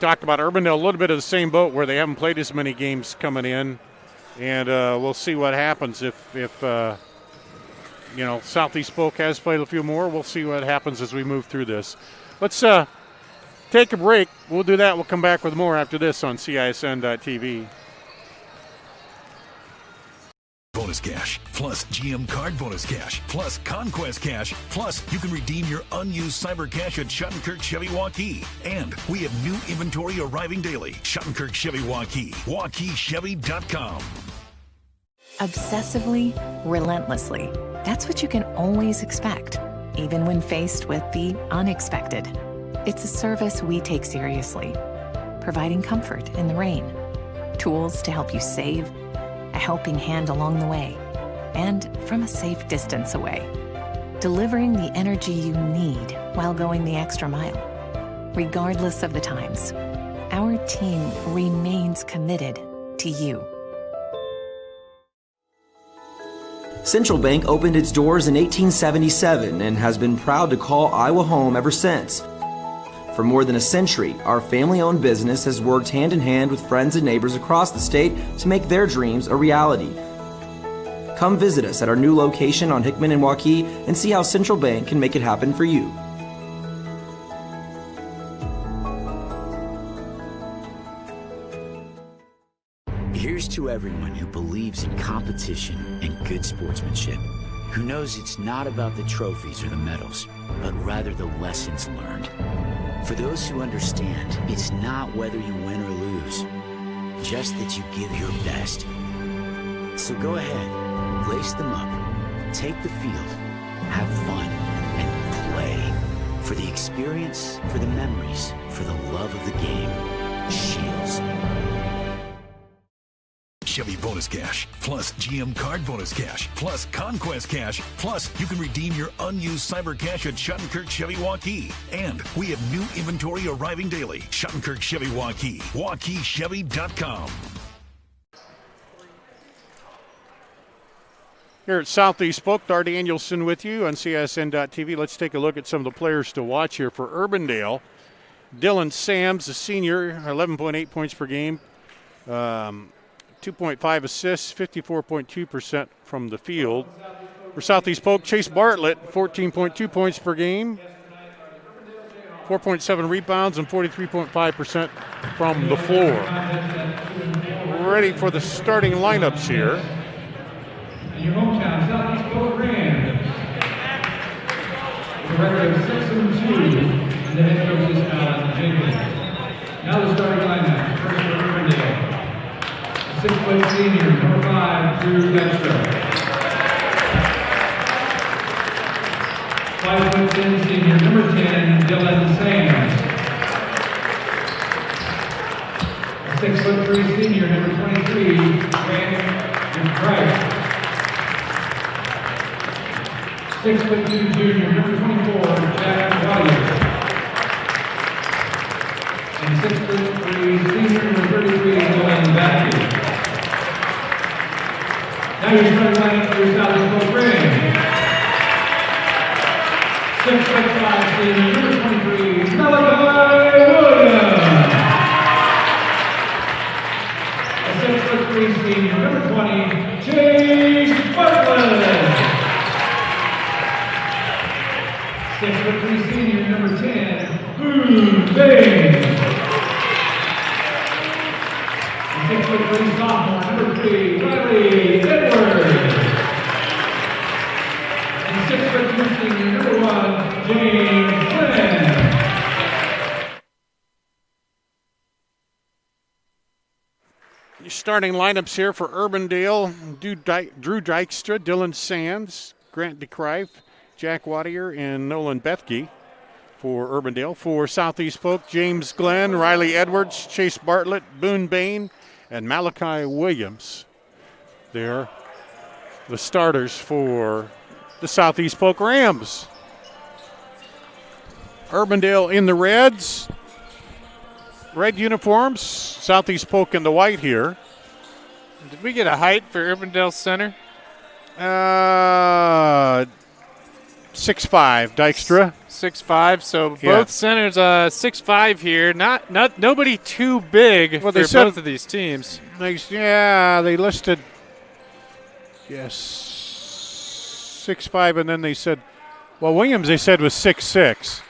talked about Urbandale, a little bit of the same boat where they haven't played as many games coming in, and we'll see what happens if Southeast Polk has played a few more. We'll see what happens as we move through this. Let's take a break. We'll do that. We'll come back with more after this on CISN.TV. Bonus cash, plus GM card bonus cash, plus Conquest cash, plus you can redeem your unused cyber cash at Schottenkirk Chevy Waukee. And we have new inventory arriving daily. Schottenkirk Chevy Waukee, WaukeeChevy.com. Obsessively, relentlessly. That's what you can always expect, even when faced with the unexpected. It's a service we take seriously, providing comfort in the rain, tools to help you save, a helping hand along the way, and from a safe distance away, delivering the energy you need while going the extra mile. Regardless of the times, our team remains committed to you. Central Bank opened its doors in 1877 and has been proud to call Iowa home ever since. For more than a century, our family-owned business has worked hand-in-hand with friends and neighbors across the state to make their dreams a reality. Come visit us at our new location on Hickman and Waukee and see how Central Bank can make it happen for you. Here's to everyone who believes in competition and good sportsmanship, who knows it's not about the trophies or the medals, but rather the lessons learned. For those who understand, it's not whether you win or lose, just that you give your best. So go ahead, lace them up, take the field, have fun, and play. For the experience, for the memories, for the love of the game. Shields. Chevy bonus cash, plus GM card bonus cash, plus Conquest cash, plus you can redeem your unused cyber cash at Schottenkirk Chevy Waukee. And we have new inventory arriving daily. Schottenkirk Chevy Waukee, WaukeeChevy.com. Here at Southeast Polk, Dar Danielson with you on CISN.TV. Let's take a look at some of the players to watch here for Urbandale. Dylan Sams, a senior, 11.8 points per game. 2.5 assists, 54.2% from the field. For Southeast Polk, Chase Bartlett, 14.2 points per game, 4.7 rebounds, and 43.5% from the floor. We're ready for the starting lineups here. Your hometown, Southeast Polk Rams. a record of 6-2, and the head coach is Alan Jenkins. Now the starting lineup. First for Urbandale. 6-foot senior, number 5, Drew Dexter. 5'10" senior, number 10, Dylan Sands. 6'3" senior, number 23, Brandon Price. 6'2" junior, number 24, Jack Wadier. And 6'3" senior, number 33, Dylan Backey. Now you're starting lineup for your Southeast Polk Rams. 6'5" senior, number 23, Malachi Williams. A 6'3" senior, number 20, Chase Bartlett. 6'3" senior, number 10, Boone Bain. A 6'3" sophomore, number 3, Riley Edwards. And 6'2" senior, number 1, James Flynn. Starting lineups here for Urbandale: Drew Dykstra, Dylan Sands, Grant DeCrife, Jack Wadier, and Nolan Bethke. For Urbandale. For Southeast Polk, James Glenn, Riley Edwards, Chase Bartlett, Boone Bain, and Malachi Williams. They're the starters for the Southeast Polk Rams. Urbandale in the reds. Red uniforms, Southeast Polk in the white here. Did we get a height for Urbandale center? 6'5", Dykstra. 6'5", so both centers 6'5" here. Not nobody too big for both of these teams. They listed 6'5", and then they said, Williams they said was 6'6".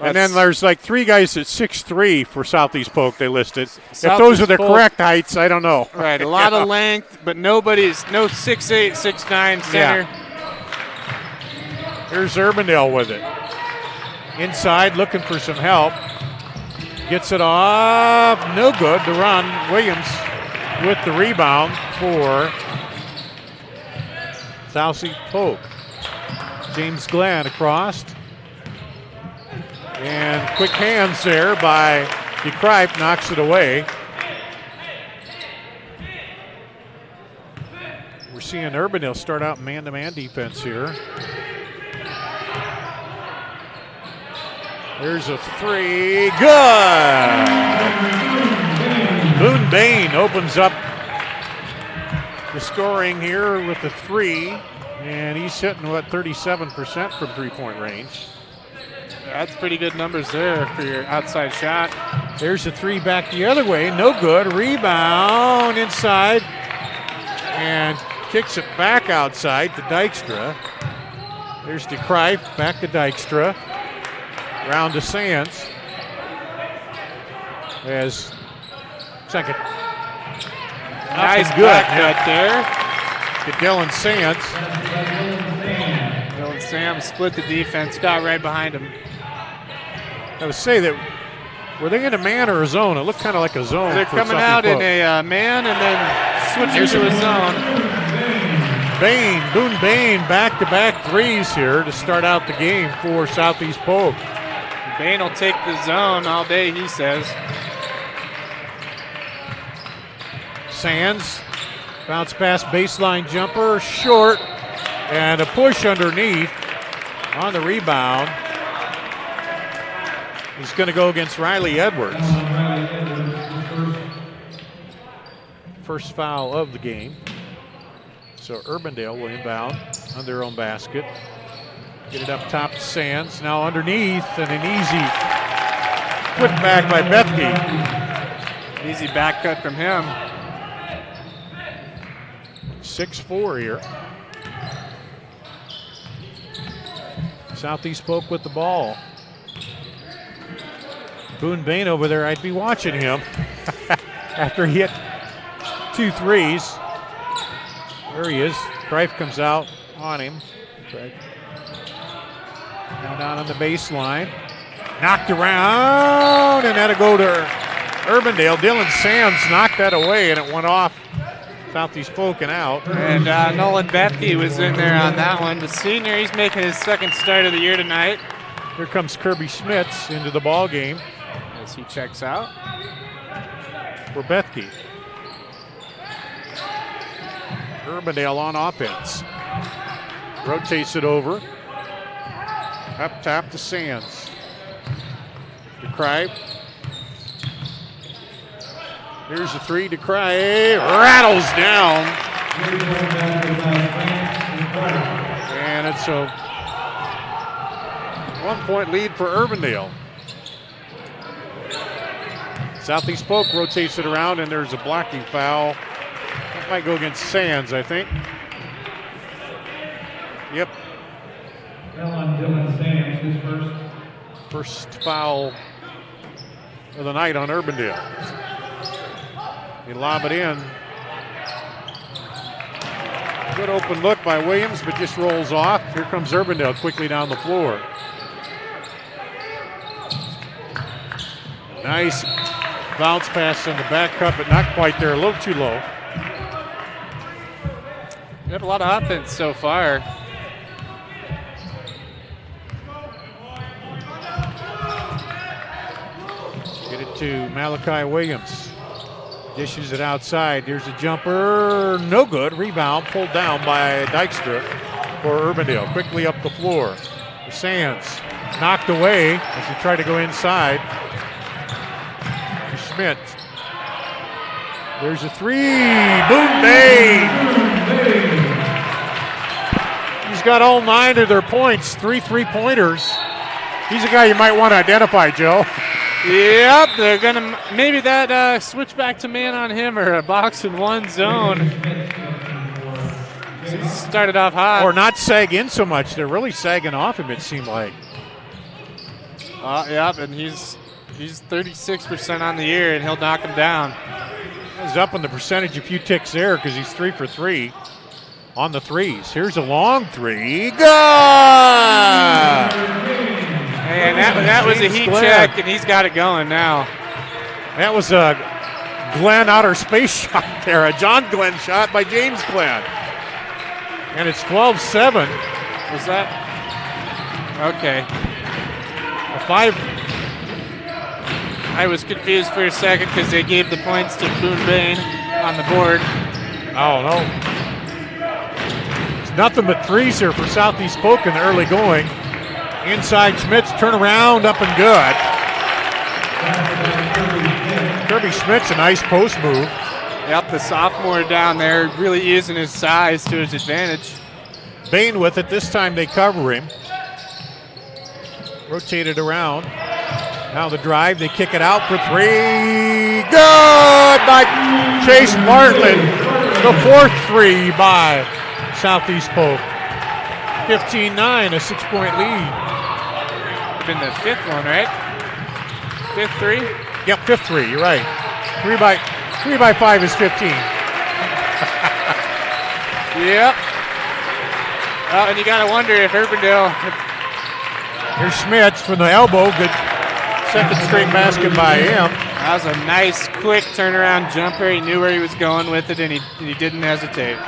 And then there's like 3 guys at 6'3" for Southeast Polk they listed. If those are the correct heights, I don't know. Right, a lot of length, but no 6'8", 6'9" center. Yeah. Here's Urbandale with it. Inside, looking for some help. Gets it off, no good. The run, Williams with the rebound for Southeast Polk. James Glenn across. And quick hands there by DeCripe, knocks it away. We're seeing Urbandale start out man-to-man defense here. There's a 3, good! Boone Bain opens up the scoring here with the 3, and he's hitting, 37% from three-point range. That's pretty good numbers there for your outside shot. There's a 3 back the other way, no good. Rebound inside, and kicks it back outside to Dykstra. There's DeCrife, back to Dykstra. Round to Sands. As second. Nice good cut there. To Dylan Sands. Dylan Sands split the defense, got right behind him. I would say that, were they in a man or a zone? It looked kind of like a zone. They're coming out in a man and then switching to a zone. Boone Bain, back-to-back 3s here to start out the game for Southeast Polk. Bain will take the zone all day, he says. Sands, bounce pass, baseline jumper, short, and a push underneath on the rebound. He's going to go against Riley Edwards. First foul of the game. So Urbandale will inbound on their own basket. Get it up top to Sands. Now underneath, and an easy put back by Bethke. Easy back cut from him. 6'4" here. Southeast Polk with the ball. Boone Bain over there, I'd be watching him after he hit 2 threes. There he is. Greif comes out on him. Now down on the baseline. Knocked around, and that'll go to Urbandale. Dylan Sands knocked that away, and it went off Southeast Polk and out. And Nolan Bethke was in there on that one. The senior, he's making his second start of the year tonight. Here comes Kirby Schmitz into the ball game as he checks out for Bethke. Urbandale on offense. Rotates it over. Up top to Sands. DeCry. Here's a three. DeCry rattles down. And it's a 1-point lead for Urbandale. Southeast Polk rotates it around, and there's a blocking foul. That might go against Sands, I think. Yep. On Dylan Sands, his first foul of the night on Urbandale. They lob it in. Good open look by Williams, but just rolls off. Here comes Urbandale quickly down the floor. Nice bounce pass in the back cut, but not quite there, a little too low. We have a lot of offense so far. Get it to Malachi Williams. Dishes it outside. Here's a jumper. No good. Rebound pulled down by Dykstra for Urbandale. Quickly up the floor. Sands knocked away as he tried to go inside. Schmidt. There's a three. Boom Bay. He's got all 9 of their points. 3 3-pointers. He's a guy you might want to identify, Joe. Yep, they're gonna maybe that switch back to man on him or a box in one zone. He started off hot. Or not sag in so much. They're really sagging off him, it seemed like. Yep, and he's 36% on the year, and he'll knock him down. He's up on the percentage a few ticks there because he's 3 for 3 on the threes. Here's a long three. Good! And that was a heat check, and he's got it going now. That was a Glenn outer space shot there, a John Glenn shot by James Glenn. And it's 12-7. Was that? Okay. A 5. I was confused for a second because they gave the points to Boone Bain on the board. Oh, no. It's nothing but threes here for Southeast Polk in the early going. Inside Schmitz, turn around, up and good. Kirby Schmitz, a nice post move. Yep, the sophomore down there really using his size to his advantage. Bain with it. This time they cover him. Rotated around. Now the drive. They kick it out for three. Good by Chase Bartlett. The 4th three by Southeast Polk. 15-9, a 6-point lead. Been the 5th one, right? 5th three? Yep, 5th three. You're right. 3 by 5 is 15. Yep. Well, and you got to wonder if Urbandale. Here's Schmitz from the elbow. Good second straight basket by him. That was a nice, quick turnaround jumper. He knew where he was going with it, and he didn't hesitate.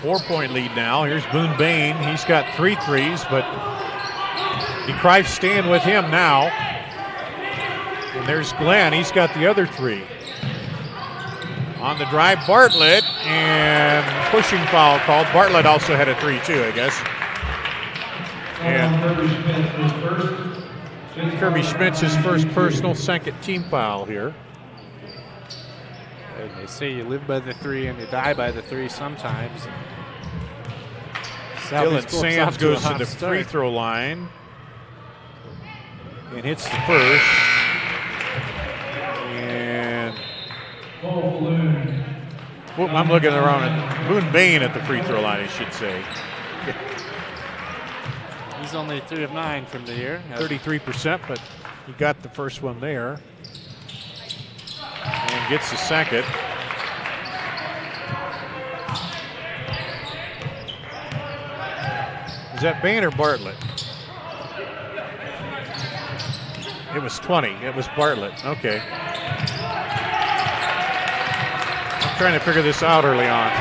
4-point lead now. Here's Boone Bain. He's got 3 threes, but DeCrive staying with him now. And there's Glenn. He's got the other 3. On the drive, Bartlett, and pushing foul called. Bartlett also had a 3 too, I guess. And Kirby Schmitz, his first personal, second team foul here. And they say you live by the 3 and you die by the 3 sometimes. Dylan Sands goes to the free throw line and hits the first. And I'm looking around at Boone Bain at the free throw line, I should say. He's only 3 of 9 from the year. 33%, but he got the first one there. And gets the second. Is that Bain or Bartlett? It was 20. It was Bartlett. Okay. I'm trying to figure this out early on.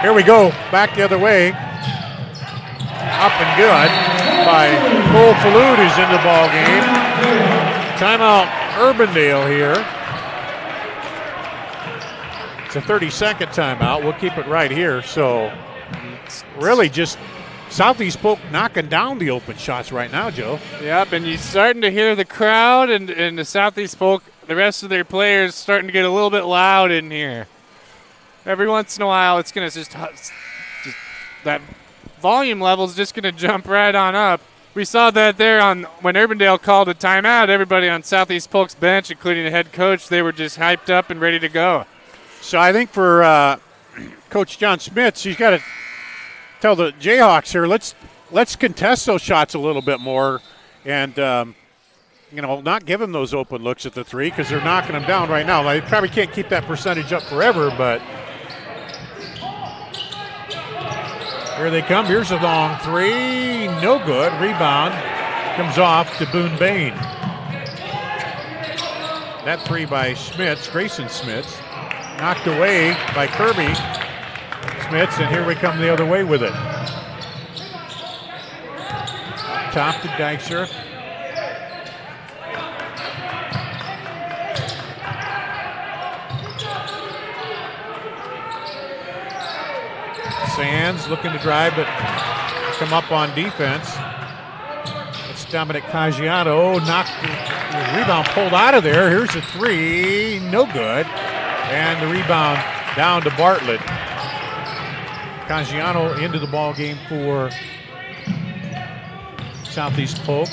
Here we go. Back the other way. Up and good by Cole Falud, who's in the ball game. Timeout Urbandale here. It's a 30-second timeout. We'll keep it right here. So really just Southeast Polk knocking down the open shots right now, Joe. Yep, and you're starting to hear the crowd and the Southeast Polk, the rest of their players starting to get a little bit loud in here. Every once in a while, it's going to just that volume level is just going to jump right on up. We saw that there when Urbandale called a timeout. Everybody on Southeast Polk's bench, including the head coach, they were just hyped up and ready to go. So I think for Coach John Smits, he's got to tell the Jayhawks here, let's contest those shots a little bit more and, not give them those open looks at the three because they're knocking them down right now. They probably can't keep that percentage up forever, but here they come. Here's a long three. No good. Rebound comes off to Boone Bain. That three by Smits, Grayson Smits, knocked away by Kirby Smits, and here we come the other way with it. Top to Dykstra. Sands looking to drive, but come up on defense. It's Dominic Caggiano. Knocked the rebound pulled out of there. Here's a three. No good. And the rebound down to Bartlett. Caggiano into the ball game for Southeast Polk.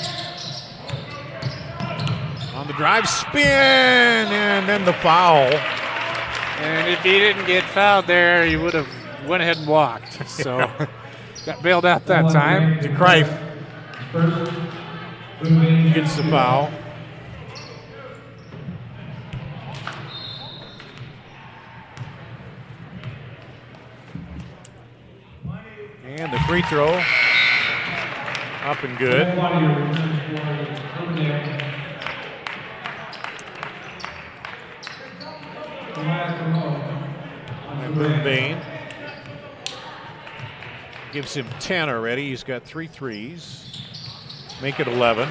On the drive, spin, and then the foul. And if he didn't get fouled there, he would have went ahead and walked. So got bailed out that time. DeCrife gets the foul. And the free throw up and good. And Boone Bain gives him 10 already. He's got 3 threes. Make it 11.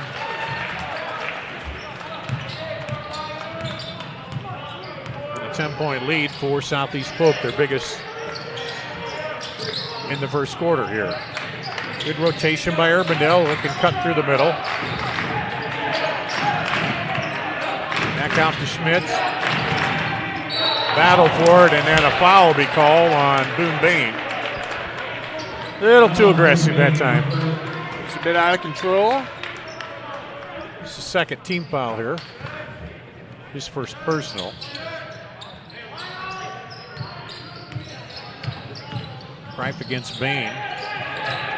A 10-point lead for Southeast Polk, their biggest in the first quarter here. Good rotation by Urbandale. They can cut through the middle. Back out to Schmitz. Battle for it, and then a foul will be called on Boone Bain. A little too aggressive that time. It's a bit out of control. It's the second team foul here. His first personal. Cripe against Bain.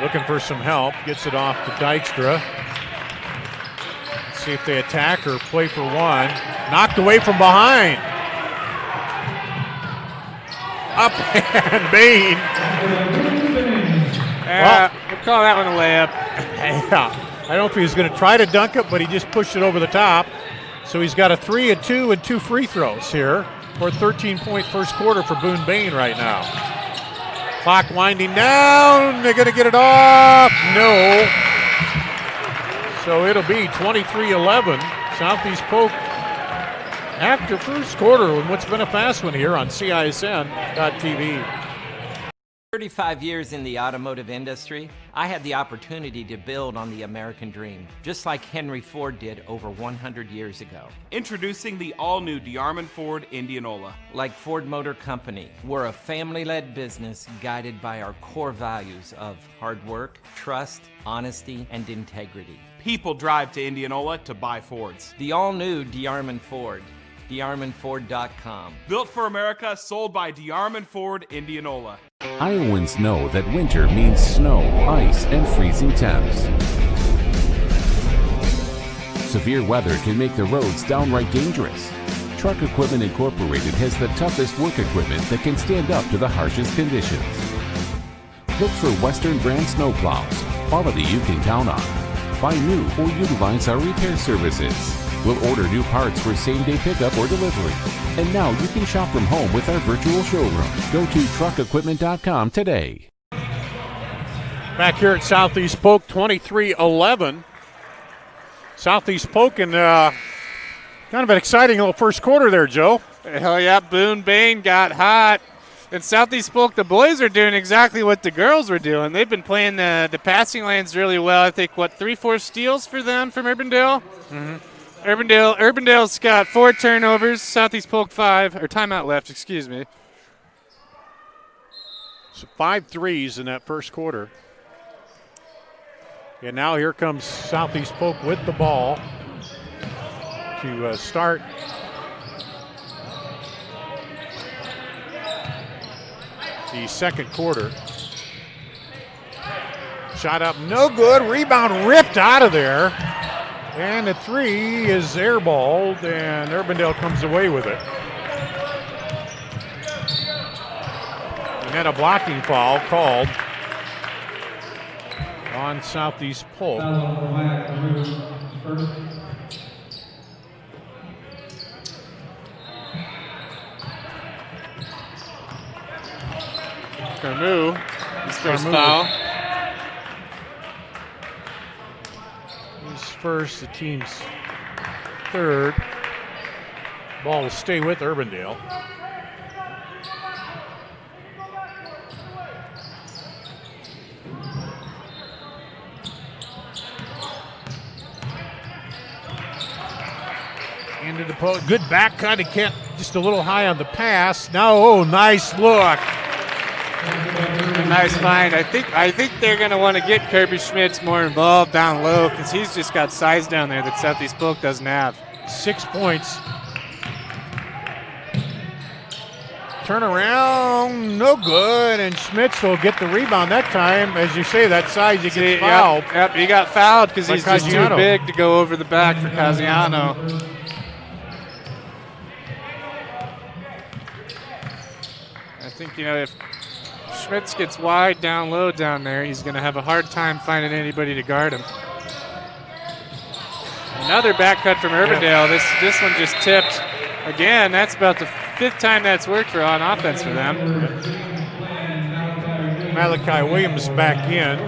Looking for some help. Gets it off to Dykstra. Let's see if they attack or play for one. Knocked away from behind. Up and Bain. We'll call that one a layup. Yeah. I don't know if he was going to try to dunk it, but he just pushed it over the top. So he's got a 3, a 2, and 2 free throws here for a 13-point first quarter for Boone Bain right now. Clock winding down. They're going to get it off. No. So it'll be 23-11. Southeast Polk after first quarter in what's been a fast one here on CISN.TV. 35 years in the automotive industry, I had the opportunity to build on the American dream, just like Henry Ford did over 100 years ago. Introducing the all-new DeArmond Ford Indianola. Like Ford Motor Company, we're a family-led business guided by our core values of hard work, trust, honesty, and integrity. People drive to Indianola to buy Fords. The all-new DeArmond Ford. DeArmondFord.com. Built for America, sold by DeArmond Ford Indianola. Iowans know that winter means snow, ice, and freezing temps. Severe weather can make the roads downright dangerous. Truck Equipment Incorporated has the toughest work equipment that can stand up to the harshest conditions. Look for Western brand snowplows, quality you can count on. Buy new or utilize our repair services. We'll order new parts for same-day pickup or delivery. And now you can shop from home with our virtual showroom. Go to truckequipment.com today. Back here at Southeast Polk, 23-11. Southeast Polk in kind of an exciting little first quarter there, Joe. Hell yeah, Boone Bain got hot. In Southeast Polk, the boys are doing exactly what the girls were doing. They've been playing the passing lanes really well. I think, 3-4 steals for them from Urbandale? Mm-hmm. Urbandale's got 4 turnovers, Southeast Polk 5, or timeout left, excuse me. So 5 threes in that first quarter. And now here comes Southeast Polk with the ball to start the second quarter. Shot up, no good. Rebound ripped out of there. And the 3 is airballed, and Urbandale comes away with it. And then a blocking foul called on Southeast Polk. Carmu, his first foul. His first, the team's third. Ball will stay with Urbandale. Into the post. Good back cut. He can't, just a little high on the pass. Now, nice look. Nice find. I think they're going to want to get Kirby Schmitz more involved down low because he's just got size down there that Southeast Polk doesn't have. 6 points. Turn around, no good, and Schmitz will get the rebound that time. As you say, that size, he gets fouled. Yep, he got fouled because he's just too big to go over the back for Casiano. I think, if Schmitz gets wide down low down there, he's going to have a hard time finding anybody to guard him. Another back cut from Urbandale. This one just tipped. Again, that's about the 5th time that's worked on offense for them. Malachi Williams back in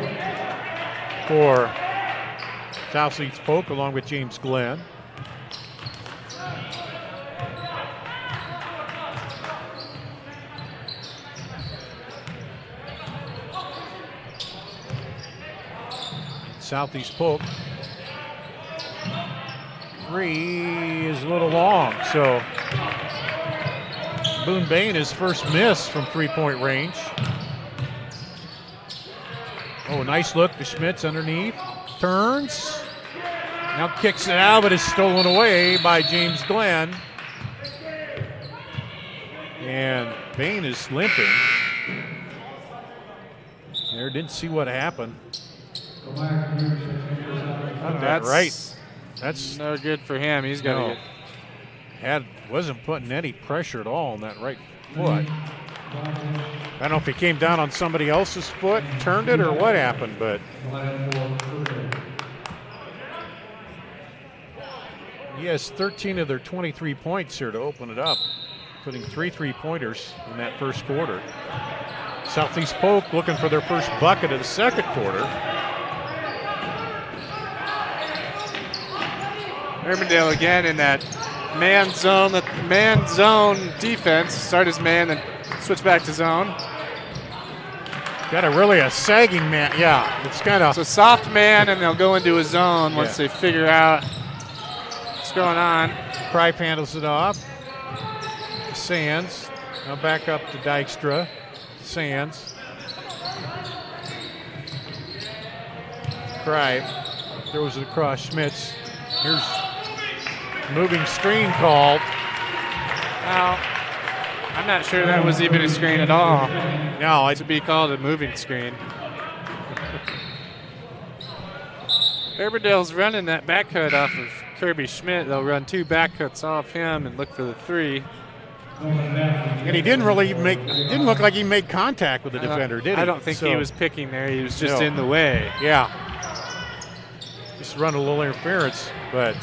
for Southeast Polk along with James Glenn. Southeast Polk. 3 is a little long, so Boone Bain his first miss from 3-point range. Oh, nice look to Schmitz underneath. Turns. Now kicks it out, but is stolen away by James Glenn. And Bain is limping. There, didn't see what happened. That's right. That's no good for him. He's got to get. Wasn't putting any pressure at all on that right foot. I don't know if he came down on somebody else's foot, turned it, or what happened, but he has 13 of their 23 points here to open it up, putting 3 3-pointers in that first quarter. Southeast Polk looking for their first bucket of the second quarter. Urbandale again in that man zone defense. Start as man, then switch back to zone. Got a sagging man. Yeah, it's kind of. So soft man, and they'll go into a zone once they figure out what's going on. Kripe handles it off. Sands. Now back up to Dykstra. Sands. Kripe throws it across Schmitz. Here's moving screen called. Now, I'm not sure that was even a screen at all. No, to be called a moving screen. Urbandale's running that back cut off of Kirby Schmidt. They'll run 2 back cuts off him and look for the 3. And he didn't look like he made contact with the defender, did he? I don't think he was picking there. He was just in the way. Yeah. Just run a little interference, but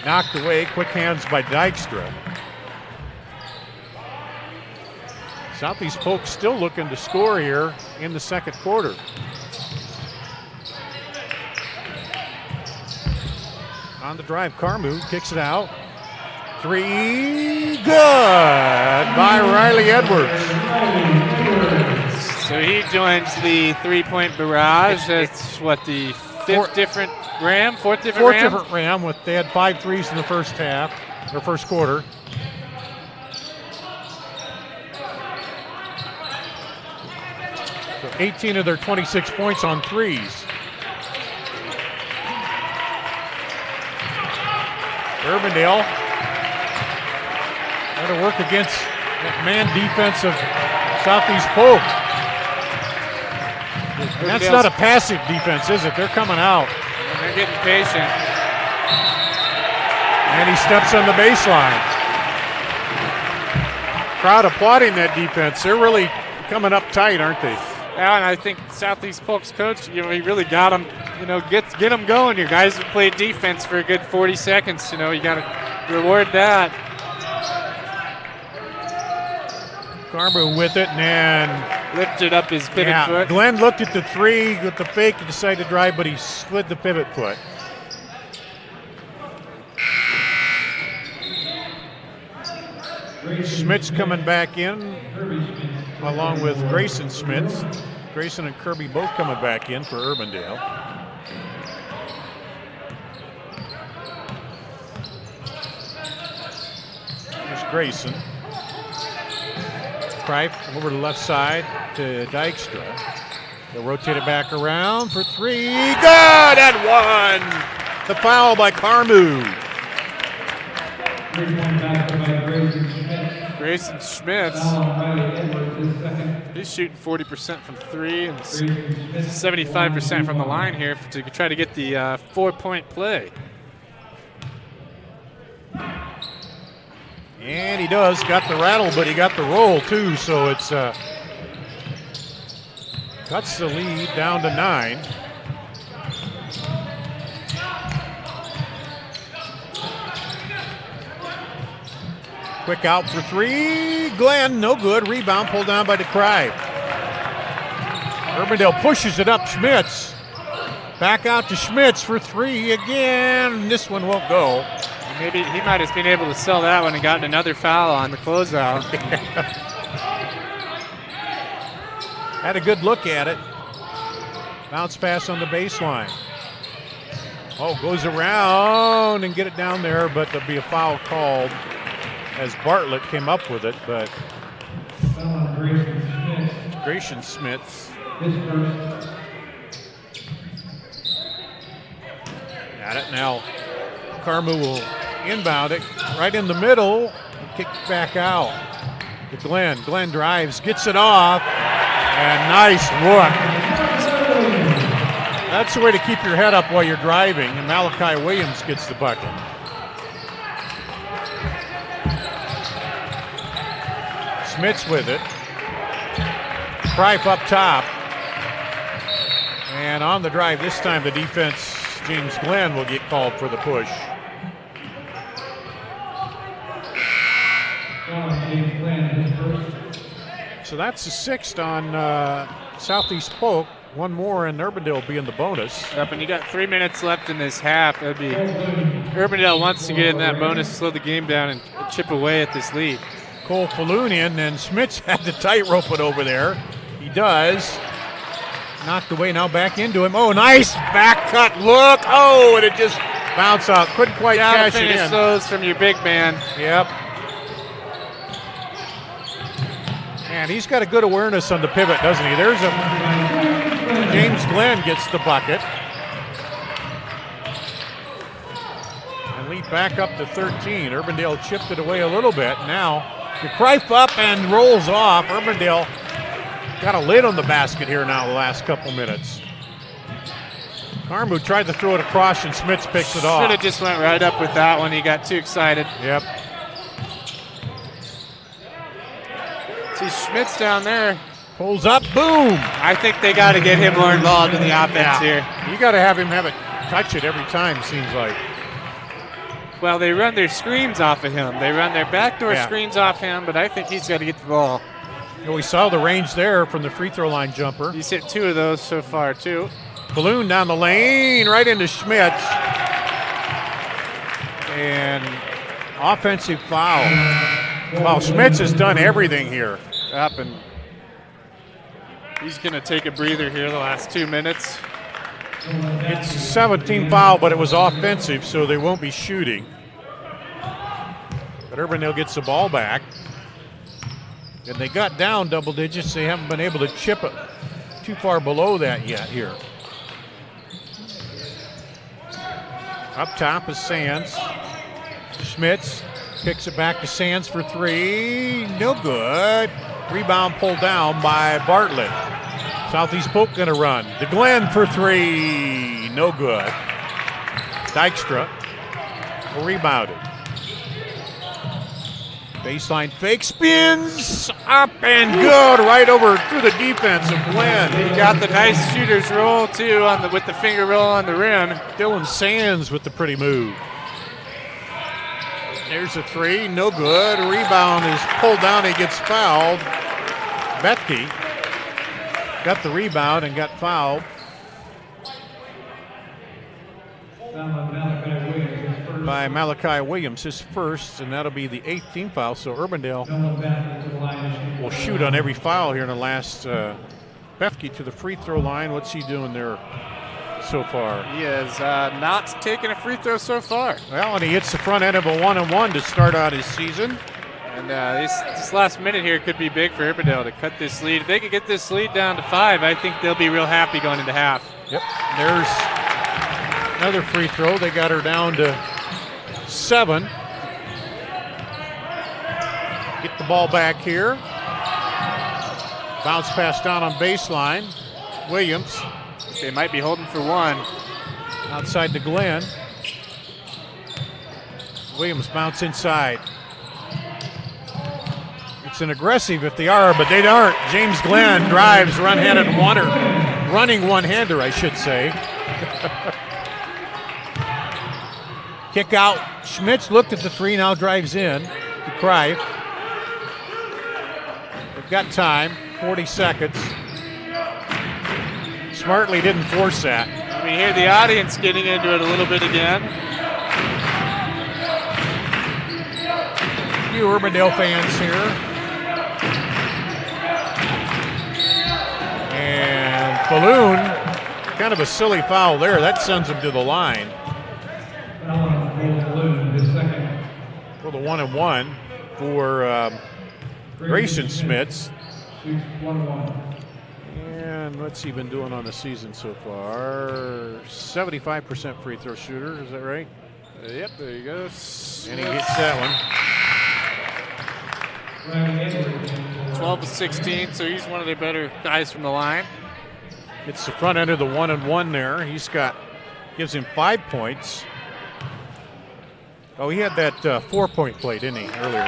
Knocked away. Quick hands by Dykstra. Southeast Polk still looking to score here in the second quarter. On the drive, Carmu kicks it out. Three, good by Riley Edwards. So he joins the three-point barrage. That's what, the fourth different Ram? They had 5 threes in the first half, or first quarter. So 18 of their 26 points on threes. Urbandale got to work against that man defense of Southeast Polk. And that's not a passive defense, is it? They're coming out. And they're getting patient. And he steps on the baseline. Crowd applauding that defense. They're really coming up tight, aren't they? Yeah, and I think Southeast Polk's coach, he really got them, get them going. Your guys have played defense for a good 40 seconds. You got to reward that. Carver with it and lifted up his pivot foot. Glenn looked at the three with the fake and decided to drive, but he slid the pivot foot. Schmitz coming back in along with Grayson Schmitz. Grayson and Kirby both coming back in for Urbandale. Here's Grayson. Kripe over to the left side to Dykstra. They'll rotate it back around for three. Good and one. The foul by Carmu. Grayson Schmitz. He's shooting 40% from three and 75% from the line here to try to get the 4-point play. And he does. Got the rattle, but he got the roll too. So it's cuts the lead down to 9. Quick out for three. Glenn, no good. Rebound pulled down by DeCry. Urbandale pushes it up. Schmitz. Back out to Schmitz for three again. This one won't go. Maybe he might have been able to sell that one and gotten another foul on the closeout. Had a good look at it. Bounce pass on the baseline. Oh, goes around and get it down there, but there'll be a foul called as Bartlett came up with it, but Grayson Smith. Got it now. Carmu will inbound it right in the middle, kick back out to Glenn. Glenn drives, gets it off, and nice look. That's the way to keep your head up while you're driving, and Malachi Williams gets the bucket. Schmitz with it. Kripe up top. And on the drive this time, the defense, James Glenn, will get called for the push. So that's the sixth on Southeast Polk. One more and Urbandale will be in the bonus. Yep, and you got 3 minutes left in this half. That'd be Urbandale wants to get in that bonus, slow the game down, and chip away at this lead. Cole Falunian, and Schmitz had to tightrope it over there. He does. Knocked away, now back into him. Oh, nice back cut look. Oh, and it just bounced out. Couldn't quite cash it in. Those from your big man. Yep. And he's got a good awareness on the pivot, doesn't he? There's a James Glenn gets the bucket. And lead back up to 13. Urbandale chipped it away a little bit. Now the Kripe up and rolls off. Urbandale got a lid on the basket here now the last couple minutes. Carmu tried to throw it across and Schmitz picks it off. Should have just went right up with that one. He got too excited. Yep. See Schmitz down there. Pulls up, boom. I think they got to get him more involved in the offense here. You got to have him touch it every time, seems like. Well, they run their screens off of him. They run their backdoor screens off him, but I think he's got to get the ball. We saw the range there from the free throw line jumper. He's hit 2 of those so far, too. Balloon down the lane, right into Schmitz. And offensive foul. Well, Schmitz has done everything here. Up, and he's going to take a breather here the last 2 minutes. It's 17 foul, but it was offensive, so they won't be shooting. But Urbandale gets the ball back. And they got down double digits. They haven't been able to chip it too far below that yet here. Up top is Sands. Schmitz picks it back to Sands for 3. No good. Rebound pulled down by Bartlett. Southeast Polk going to run. The Glenn for 3. No good. Dykstra rebounded. Baseline fake, spins up and good right over through the defense of Glenn. He got the nice shooter's roll too with the finger roll on the rim. Dylan Sands with the pretty move. There's a 3, no good. Rebound is pulled down, he gets fouled. Bethke got the rebound and got fouled. By Malachi Williams, his first, and that'll be the 8th team foul. So Urbandale will shoot on every foul here in the last. Bethke to the free throw line. What's he doing there so far? He has not taken a free throw so far. Well, and he hits the front end of a 1-and-1 to start out his season. And this last minute here could be big for Urbandale to cut this lead. If they could get this lead down to 5, I think they'll be real happy going into half. Yep, there's another free throw. They got her down to 7. Get the ball back here. Bounce pass down on baseline. Williams. They might be holding for 1. Outside to Glenn. Williams bounce inside. It's an aggressive if they are, but they aren't. James Glenn drives running one-hander, I should say. Kick out. Schmitz looked at the 3, now drives in to Krive. They've got time, 40 seconds. Smartly didn't force that. We hear the audience getting into it a little bit again. A few Urbandale fans here. And Balloon, kind of a silly foul there. That sends him to the line. For the 1-and-1 for Grayson Schmitz. And what's he been doing on the season so far? 75% free throw shooter, is that right? Yep, there you go. And he gets that one. 12 to 16, so he's one of their better guys from the line. It's the front end of the 1-and-1 there. Gives him 5 points. Oh, he had that 4-point play, didn't he, earlier?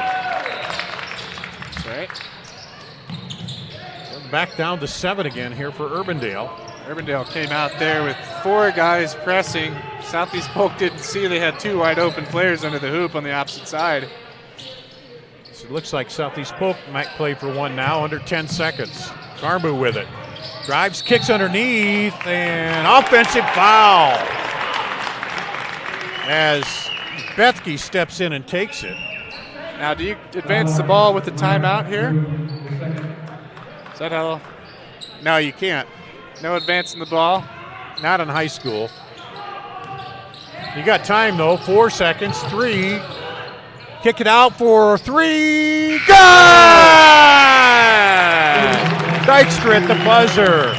That's right. Back down to 7 again here for Urbandale. Urbandale came out there with 4 guys pressing. Southeast Polk didn't see they had 2 wide open players under the hoop on the opposite side. So it looks like Southeast Polk might play for 1 now, under 10 seconds. Carbu with it. Drives, kicks underneath, and offensive foul. As Bethke steps in and takes it. Now, do you advance the ball with the timeout here? Is that how? No, you can't. No advancing the ball? Not in high school. You got time, though. 4 seconds. 3. Kick it out for 3. Good! Dykstra at the buzzer.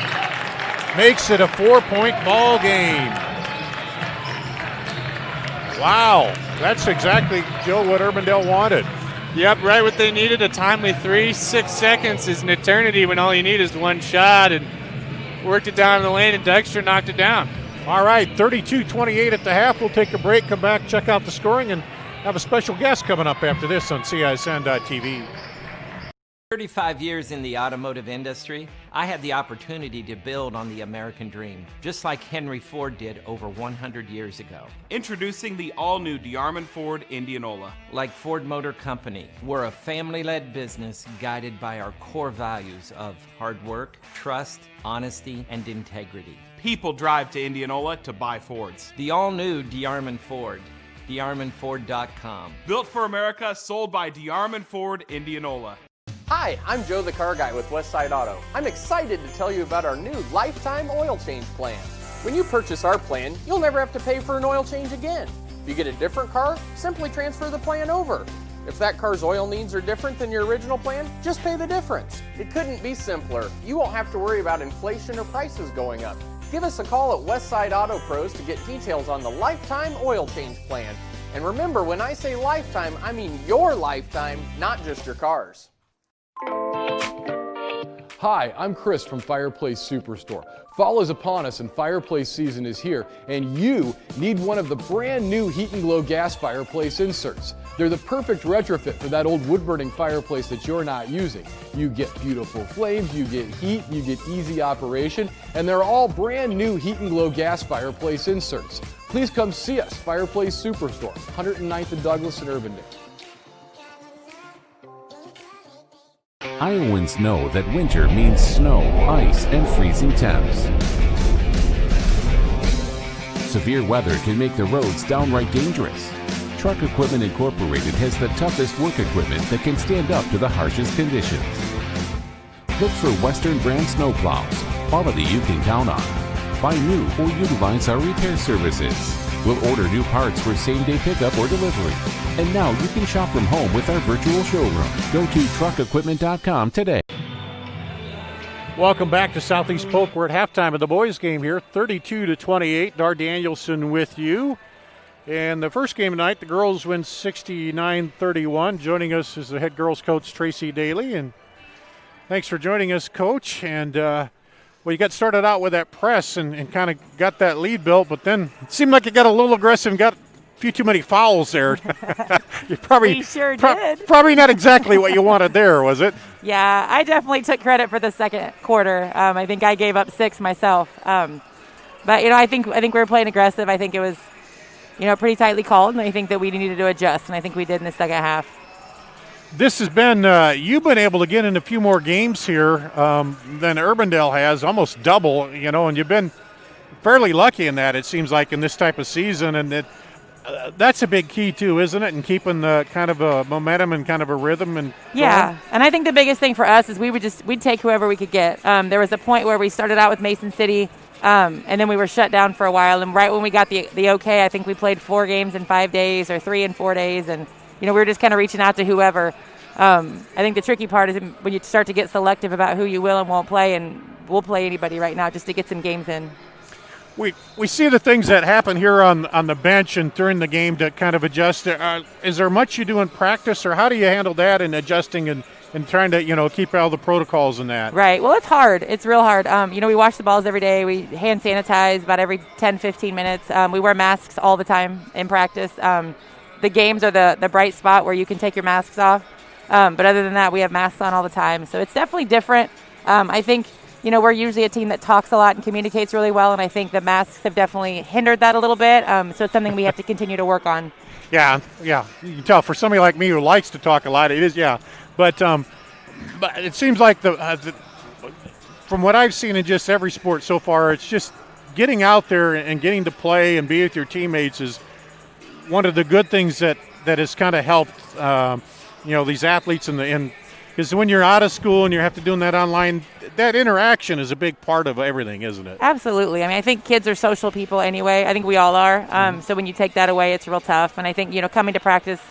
Makes it a 4-point ball game. Wow. That's exactly, Joe, what Urbandale wanted. Yep, right what they needed, a timely 3. 6 seconds is an eternity when all you need is 1 shot, and worked it down in the lane, and Dykstra knocked it down. All right, 32-28 at the half. We'll take a break, come back, check out the scoring, and have a special guest coming up after this on CISN.TV. 35 years in the automotive industry, I had the opportunity to build on the American dream, just like Henry Ford did over 100 years ago. Introducing the all-new DeArmond Ford Indianola. Like Ford Motor Company, we're a family-led business guided by our core values of hard work, trust, honesty, and integrity. People drive to Indianola to buy Fords. The all-new DeArmond Ford, DeArmondFord.com. Built for America, sold by DeArmond Ford Indianola. Hi, I'm Joe the Car Guy with Westside Auto. I'm excited to tell you about our new lifetime oil change plan. When you purchase our plan, you'll never have to pay for an oil change again. If you get a different car, simply transfer the plan over. If that car's oil needs are different than your original plan, just pay the difference. It couldn't be simpler. You won't have to worry about inflation or prices going up. Give us a call at Westside Auto Pros to get details on the lifetime oil change plan. And remember, when I say lifetime, I mean your lifetime, not just your car's. Hi, I'm Chris from Fireplace Superstore. Fall is upon us and fireplace season is here, and you need one of the brand new Heat and Glow gas fireplace inserts. They're the perfect retrofit for that old wood-burning fireplace that you're not using. You get beautiful flames, you get heat, you get easy operation, and they're all brand new Heat and Glow gas fireplace inserts. Please come see us, Fireplace Superstore, 109th and Douglas in Urbandale. Iowans know that winter means snow, ice, and freezing temps. Severe weather can make the roads downright dangerous. Truck Equipment Incorporated has the toughest work equipment that can stand up to the harshest conditions. Look for Western brand snowplows, quality you can count on. Buy new or utilize our repair services. We'll order new parts for same-day pickup or delivery. And now you can shop from home with our virtual showroom. Go to truckequipment.com today. Welcome back to Southeast Polk. We're at halftime of the boys' game here, 32-28. Dar Danielson with you. And the first game tonight, the girls win 69-31. Joining us is the head girls coach, Tracy Daly. And thanks for joining us, Coach. And, well, you got started out with that press and kind of got that lead built, but then it seemed like you got a little aggressive and got a few too many fouls there. You probably we sure did. Probably not exactly what you wanted there, was it? Yeah, I definitely took credit for the second quarter. I think I gave up 6 myself. But, I think we were playing aggressive. I think it was, pretty tightly called, and I think that we needed to adjust, and I think we did in the second half. This has been, you've been able to get in a few more games here than Urbandale has, almost double, and you've been fairly lucky in that, it seems like, in this type of season. And that's a big key, too, isn't it, in keeping the kind of a momentum and kind of a rhythm? And yeah, and I think the biggest thing for us is we'd take whoever we could get. There was a point where we started out with Mason City, and then we were shut down for a while. And right when we got the okay, I think we played 4 games in 5 days or 3 in 4 days, and we were just kind of reaching out to whoever. I think the tricky part is when you start to get selective about who you will and won't play, and we'll play anybody right now just to get some games in. We see the things that happen here on the bench and during the game to kind of adjust. Is there much you do in practice, or how do you handle that in adjusting and trying to keep all the protocols in that? Right. Well, it's hard. It's real hard. We wash the balls every day. We hand sanitize about every 10, 15 minutes. We wear masks all the time in practice. The games are the bright spot where you can take your masks off. But other than that, we have masks on all the time. So it's definitely different. I think, we're usually a team that talks a lot and communicates really well, and I think the masks have definitely hindered that a little bit. So it's something we have to continue to work on. Yeah. You can tell for somebody like me who likes to talk a lot, it is, yeah. But it seems like from what I've seen in just every sport so far, it's just getting out there and getting to play and be with your teammates is one of the good things that has kind of helped, these athletes because when you're out of school and you have to do that online, that interaction is a big part of everything, isn't it? Absolutely. I think kids are social people anyway. I think we all are. So when you take that away, it's real tough. And I think, coming to practice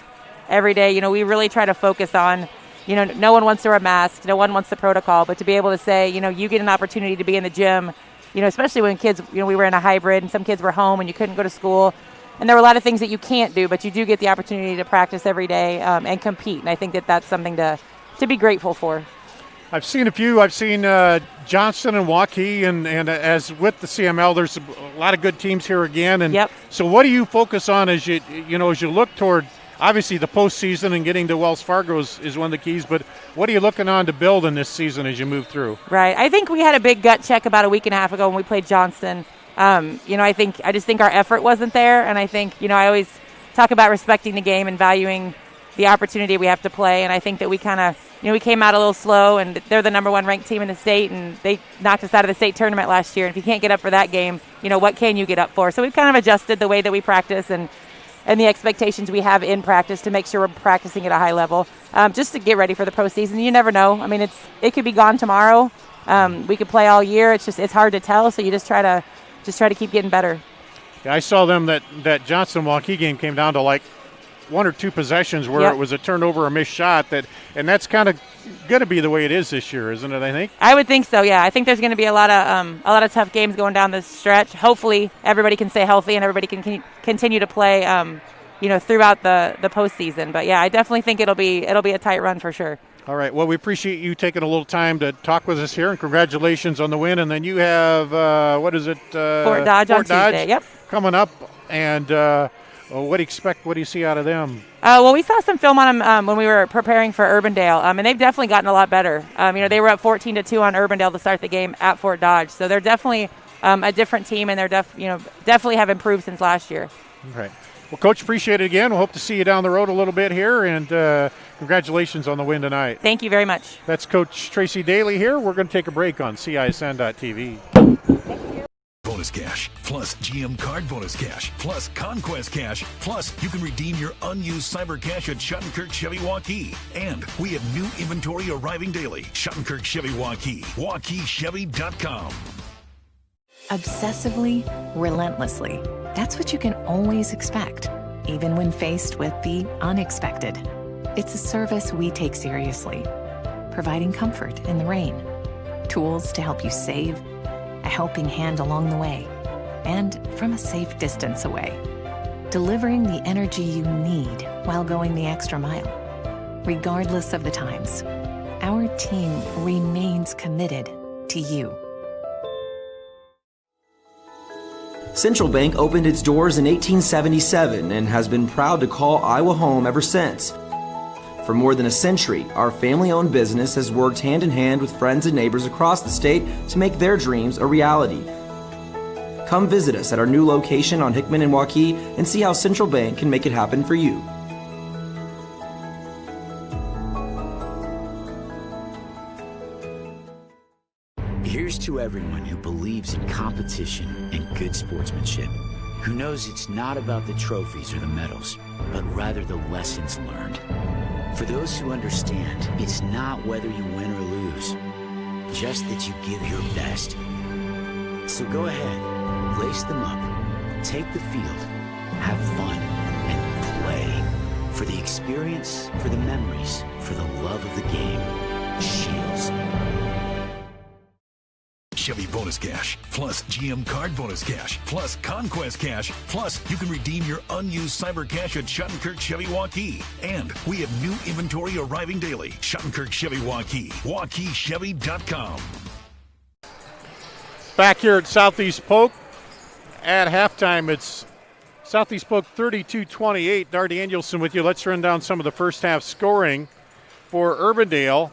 every day, we really try to focus on, no one wants to wear a mask, no one wants the protocol, but to be able to say, you get an opportunity to be in the gym, especially when kids, we were in a hybrid and some kids were home and you couldn't go to school. And there were a lot of things that you can't do, but you do get the opportunity to practice every day and compete. And I think that's something to be grateful for. I've seen a few. I've seen Johnston and Waukee, and as with the CML, there's a lot of good teams here again. And yep. So what do you focus on as you look toward obviously the postseason and getting to Wells Fargo is one of the keys, but what are you looking on to build in this season as you move through? Right. I think we had a big gut check about a week and a half ago when we played Johnston. I just think our effort wasn't there, and I think, I always talk about respecting the game and valuing the opportunity we have to play, and I think that we kind of, we came out a little slow, and they're the number one ranked team in the state, and they knocked us out of the state tournament last year. And if you can't get up for that game, what can you get up for? So we've kind of adjusted the way that we practice and the expectations we have in practice to make sure we're practicing at a high level, just to get ready for the postseason. You never know. I mean, it could be gone tomorrow. We could play all year. It's hard to tell. So you just try to keep getting better. Yeah, I saw them that Johnson-Waukee game came down to like one or two possessions where it was a turnover, a missed shot, and that's kind of going to be the way it is this year, isn't it? I think. I would think so. Yeah, I think there's going to be a lot of tough games going down this stretch. Hopefully, everybody can stay healthy and everybody can continue to play, throughout the postseason. But yeah, I definitely think it'll be a tight run for sure. All right. Well, we appreciate you taking a little time to talk with us here, and congratulations on the win. And then you have Fort Dodge on Tuesday. Yep. Coming up, and what do you see out of them? Well, we saw some film on them when we were preparing for Urbandale, and they've definitely gotten a lot better. They were up 14-2 on Urbandale to start the game at Fort Dodge, so they're definitely a different team, and they're definitely have improved since last year. Okay. Well, Coach, appreciate it again. We'll hope to see you down the road a little bit here, and congratulations on the win tonight. Thank you very much. That's Coach Tracy Daly here. We're going to take a break on CISN.TV. Bonus cash, plus GM card bonus cash, plus Conquest cash, plus you can redeem your unused cyber cash at Schottenkirk Chevy Waukee. And we have new inventory arriving daily. Schottenkirk Chevy Waukee, WaukeeChevy.com. Obsessively, relentlessly. That's what you can always expect, even when faced with the unexpected. It's a service we take seriously, providing comfort in the rain, tools to help you save, a helping hand along the way, and from a safe distance away, delivering the energy you need while going the extra mile. Regardless of the times, our team remains committed to you. Central Bank opened its doors in 1877 and has been proud to call Iowa home ever since. For more than a century, our family-owned business has worked hand-in-hand with friends and neighbors across the state to make their dreams a reality. Come visit us at our new location on Hickman and Waukee and see how Central Bank can make it happen for you. Here's to everyone who believes in competition and good sportsmanship, who knows it's not about the trophies or the medals, but rather the lessons learned. For those who understand, it's not whether you win or lose, just that you give your best. So go ahead, lace them up, take the field, have fun, and play. For the experience, for the memories, for the love of the game. Shields. Chevy bonus cash, plus GM card bonus cash, plus Conquest cash, plus you can redeem your unused cyber cash at Schottenkirk Chevy Waukee. And we have new inventory arriving daily. Schottenkirk Chevy Waukee, WaukeeChevy.com. Back here at Southeast Polk at halftime, it's Southeast Polk 32-28. Dar Danielson with you. Let's run down some of the first half scoring for Urbandale.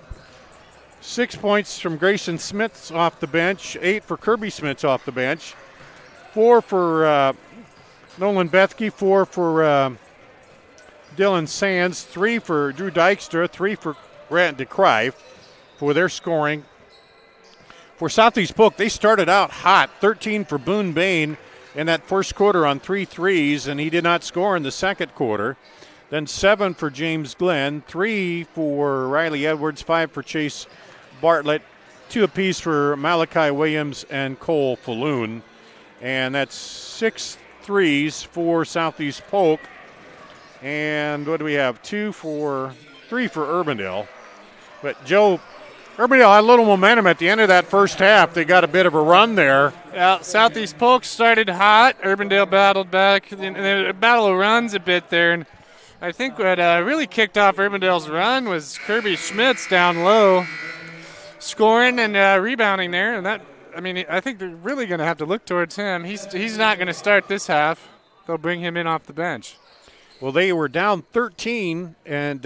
6 points from Grayson Smith off the bench, 8 for Kirby Smith off the bench, 4 for Nolan Bethke, 4 for Dylan Sands, 3 for Drew Dykstra, 3 for Grant DeCrive for their scoring. For Southeast Polk, they started out hot, 13 for Boone Bain in that first quarter on 3 threes, and he did not score in the second quarter. Then 7 for James Glenn, 3 for Riley Edwards, 5 for Chase Bartlett, 2 apiece for Malachi Williams and Cole Falloon. And that's 6 threes for Southeast Polk. And what do we have? 3 for Urbandale. But Joe, Urbandale had a little momentum at the end of that first half. They got a bit of a run there. Yeah, Southeast Polk started hot. Urbandale battled back. And the battle runs a bit there. And I think what really kicked off Urbandale's run was Kirby Schmitz down low, scoring and rebounding there. And I think they're really going to have to look towards him. He's not going to start this half. They'll bring him in off the bench. Well, they were down 13 and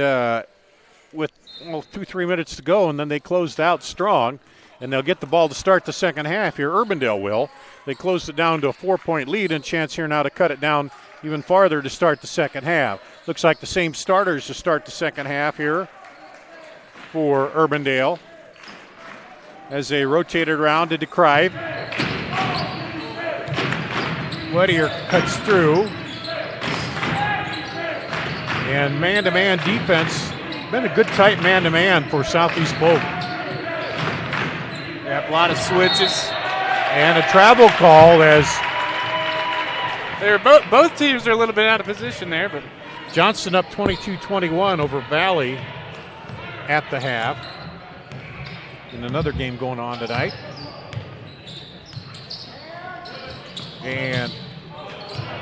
with 2-3 minutes to go, and then they closed out strong, and they'll get the ball to start the second half here. Urbandale will. They closed it down to a 4-point lead, and chance here now to cut it down even farther to start the second half. Looks like the same starters to start the second half here for Urbandale as they rotated around to DeCrive. Whittier cuts through. And man-to-man defense. Been a good tight man-to-man for Southeast Polk. Yep, a lot of switches. And a travel call as They're both teams are a little bit out of position there, but Johnston up 22-21 over Valley at the half. In another game going on tonight. And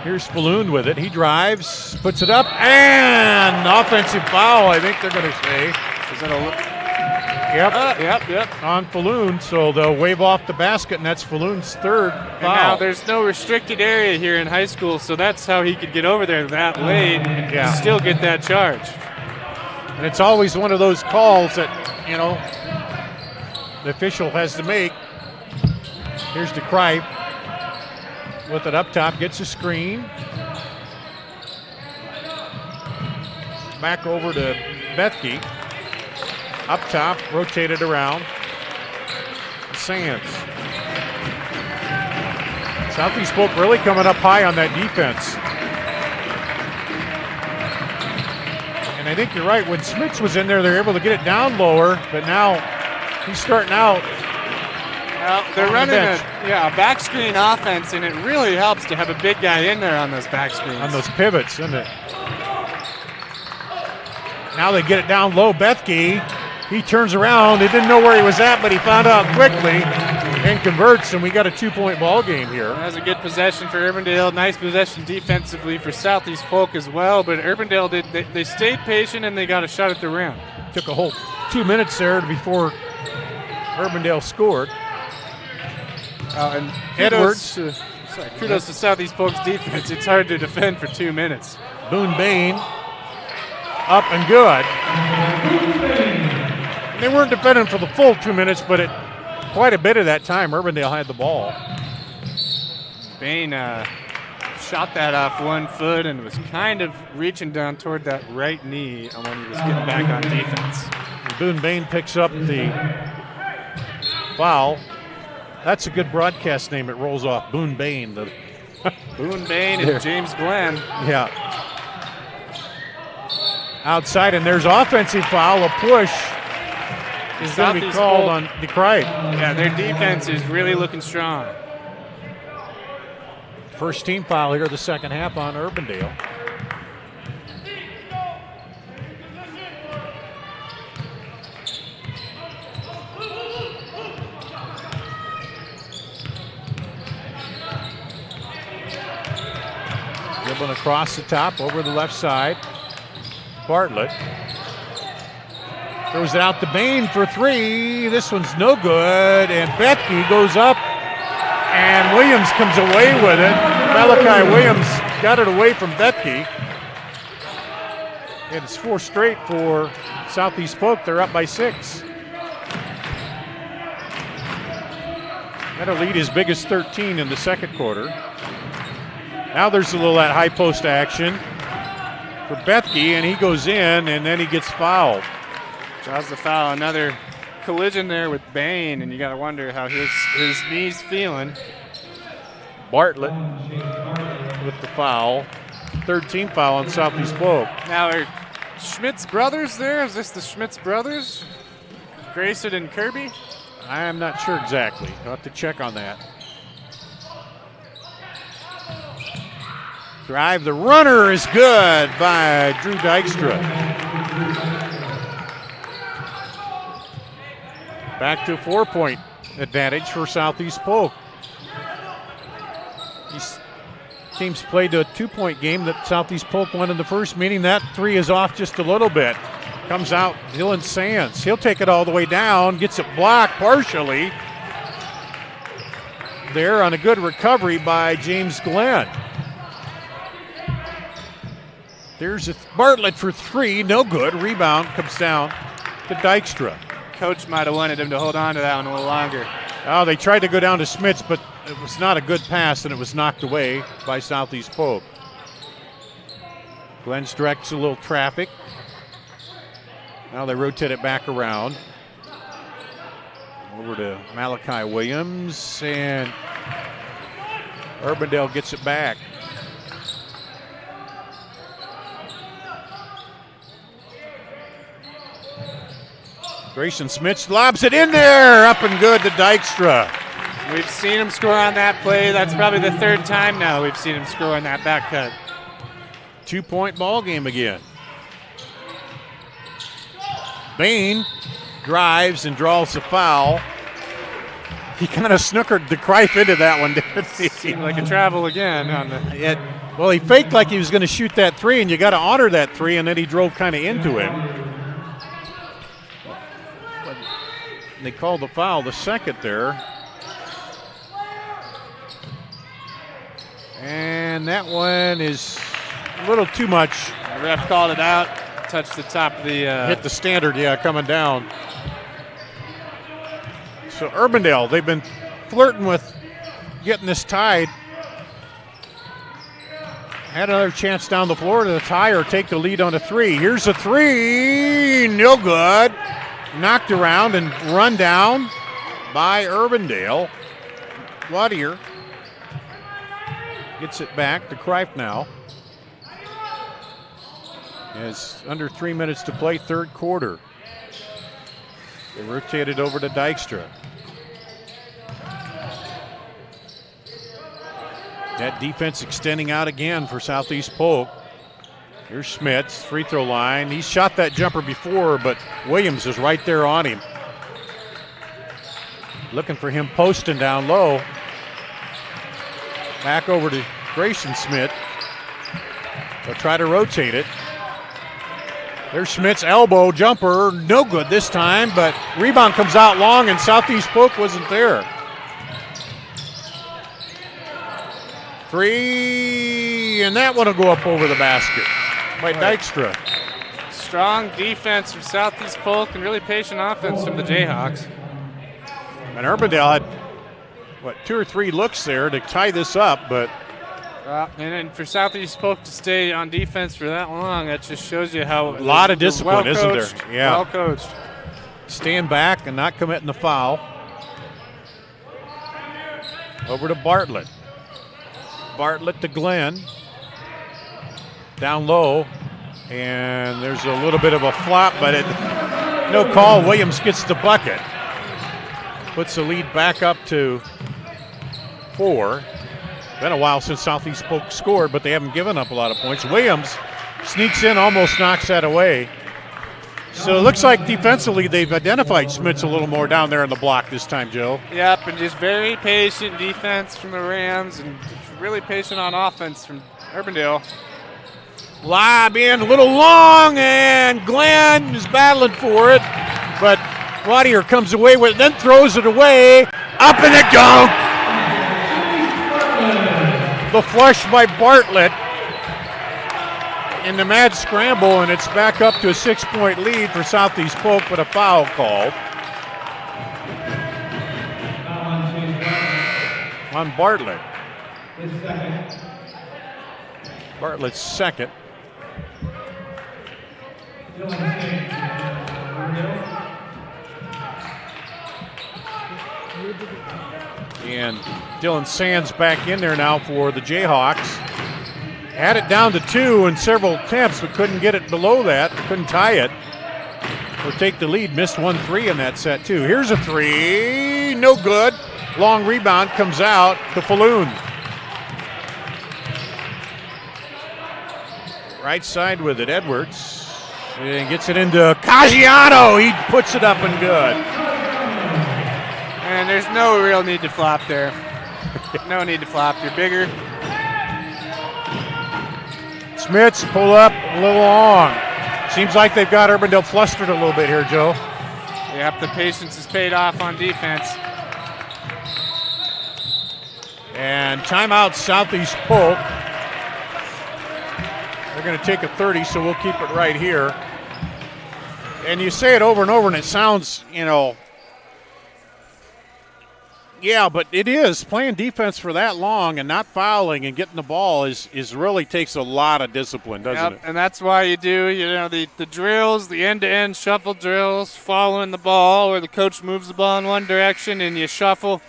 here's Falloon with it. He drives, puts it up, and offensive foul, I think they're going to say. Is that a Yep. On Falloon, so they'll wave off the basket, and that's Falloon's third foul. And now there's no restricted area here in high school, so that's how he could get over there that late and still get that charge. And it's always one of those calls that, the official has to make. Here's DeCrive with it up top, gets a screen. Back over to Bethke. Up top, rotated around. Sands. Southeast Polk really coming up high on that defense. And I think you're right. When Smits was in there, they were able to get it down lower, but now he's starting out. Well, they're running a back screen offense, and it really helps to have a big guy in there on those back screens. On those pivots, isn't it? Now they get it down low. Bethke, he turns around. They didn't know where he was at, but he found out quickly and converts, and we got a 2-point ball game here. That was a good possession for Urbandale. Nice possession defensively for Southeast Polk as well, but Urbandale they stayed patient and they got a shot at the rim. Took a whole 2 minutes there before Urbandale scored. And Edwards. Kudos to Southeast Polk's defense. It's hard to defend for 2 minutes. Boone Bain up and good. They weren't defending for the full 2 minutes, but quite a bit of that time, Urbandale had the ball. Bain shot that off 1 foot and was kind of reaching down toward that right knee when he was getting back on defense. And Boone Bain picks up the foul. That's a good broadcast name. It rolls off. Boone Bain. Boone Bain and James Glenn. Yeah. Outside, and there's offensive foul. A push is going to be called on DeCrive. Yeah, their defense is really looking strong. First team foul here, the second half on Urbandale. Dribbling across the top, over the left side. Bartlett throws it out to Bain for 3. This one's no good, and Bethke goes up, and Williams comes away with it. Malachi Williams got it away from Bethke. And it's 4 straight for Southeast Polk. They're up by 6. That'll lead his biggest 13 in the second quarter. Now there's a little that high post action for Bethke, and he goes in, and then he gets fouled. Draws the foul. Another collision there with Bain, and you got to wonder how his knee's feeling. Bartlett with the foul. Third team foul on Southeast Polk. Now are Schmitz brothers there? Is this the Schmitz brothers? Grayson and Kirby? I am not sure exactly. I'll have to check on that. Drive, the runner is good by Drew Dykstra. Back to a 4-point advantage for Southeast Polk. These teams played a 2-point game that Southeast Polk won in the first, meaning that 3 is off just a little bit. Comes out Dylan Sands. He'll take it all the way down, gets it blocked partially. There on a good recovery by James Glenn. There's Bartlett for three, no good. Rebound comes down to Dykstra. Coach might have wanted him to hold on to that one a little longer. Oh, they tried to go down to Smits, but it was not a good pass, and it was knocked away by Southeast Polk. Glenn's directs a little traffic. Now they rotate it back around. Over to Malachi Williams, and Urbandale gets it back. Grayson Smits lobs it in there, up and good to Dykstra. We've seen him score on that play. That's probably the third time now we've seen him score on that back cut. 2-point ball game again. Bain drives and draws the foul. He kind of snookered the Greif into that one, didn't he? Seemed like a travel again. Well, he faked like he was going to shoot that three, and you got to honor that three, and then he drove kind of into him. And they called the foul, the second there. And that one is a little too much. The ref called it out. Touched the top of the... hit the standard, coming down. So Urbandale, they've been flirting with getting this tied. Had another chance down the floor to tie or take the lead on a three. Here's a three, no good. Knocked around and run down by Urbandale. Wadier gets it back to Greif now. It's under 3 minutes to play, third quarter. They rotated over to Dykstra. That defense extending out again for Southeast Polk. Here's Smits, free throw line. He shot that jumper before, but Williams is right there on him. Looking for him posting down low. Back over to Grayson Smith. They'll try to rotate it. There's Smith's elbow jumper, no good this time, but rebound comes out long and Southeast Polk wasn't there. Three, and that one will go up over the basket by Dykstra. Strong defense from Southeast Polk and really patient offense from the Jayhawks. And Urbandale had, 2 or 3 looks there to tie this up, but... and then for Southeast Polk to stay on defense for that long, that just shows you how... A lot of discipline, isn't there? Yeah. Well coached. Stand back and not committing the foul. Over to Bartlett. Bartlett to Glenn. Down low. And there's a little bit of a flop, but no call. Williams gets the bucket. Puts the lead back up to 4. Been a while since Southeast Polk scored, but they haven't given up a lot of points. Williams sneaks in, almost knocks that away. So it looks like defensively they've identified Smits a little more down there in the block this time, Joe. Yep, and just very patient defense from the Rams and really patient on offense from Urbandale. Lob in, a little long, and Glenn is battling for it, but Wadier comes away with it, then throws it away. Up in the dunk! The flush by Bartlett in the mad scramble, and it's back up to a 6-point lead for Southeast Polk, but a foul called on Bartlett. Bartlett's second. And Dylan Sands back in there now for the Jayhawks. Had it down to 2 in several attempts, but couldn't get it below that. Couldn't tie it or take the lead. Missed 1 3 in that set, too. Here's a 3. No good. Long rebound comes out to Falloon. Right side with it, Edwards. And gets it into Caggiano. He puts it up and good. And there's no real need to flop there. No need to flop. You're bigger. Smits pull up a little long. Seems like they've got Urbandale flustered a little bit here, Joe. Yep, the patience has paid off on defense. And timeout Southeast Polk. They're going to take a 30, so we'll keep it right here. And you say it over and over, and it sounds, yeah, but it is. Playing defense for that long and not fouling and getting the ball is really takes a lot of discipline, doesn't it? And that's why you do, the drills, the end-to-end shuffle drills, following the ball where the coach moves the ball in one direction and you shuffle.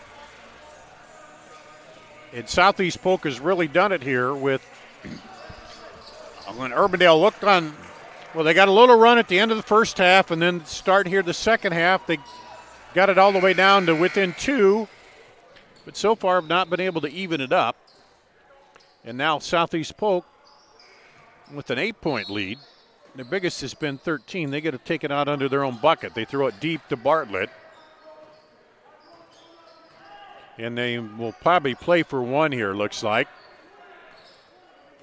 And Southeast Polk has really done it here with when Urbandale looked on. Well, they got a little run at the end of the first half, and then start here the second half. They got it all the way down to within 2, but so far have not been able to even it up. And now Southeast Polk with an 8-point lead. Their biggest has been 13. They get to take it out under their own bucket. They throw it deep to Bartlett. And they will probably play for 1 here, looks like.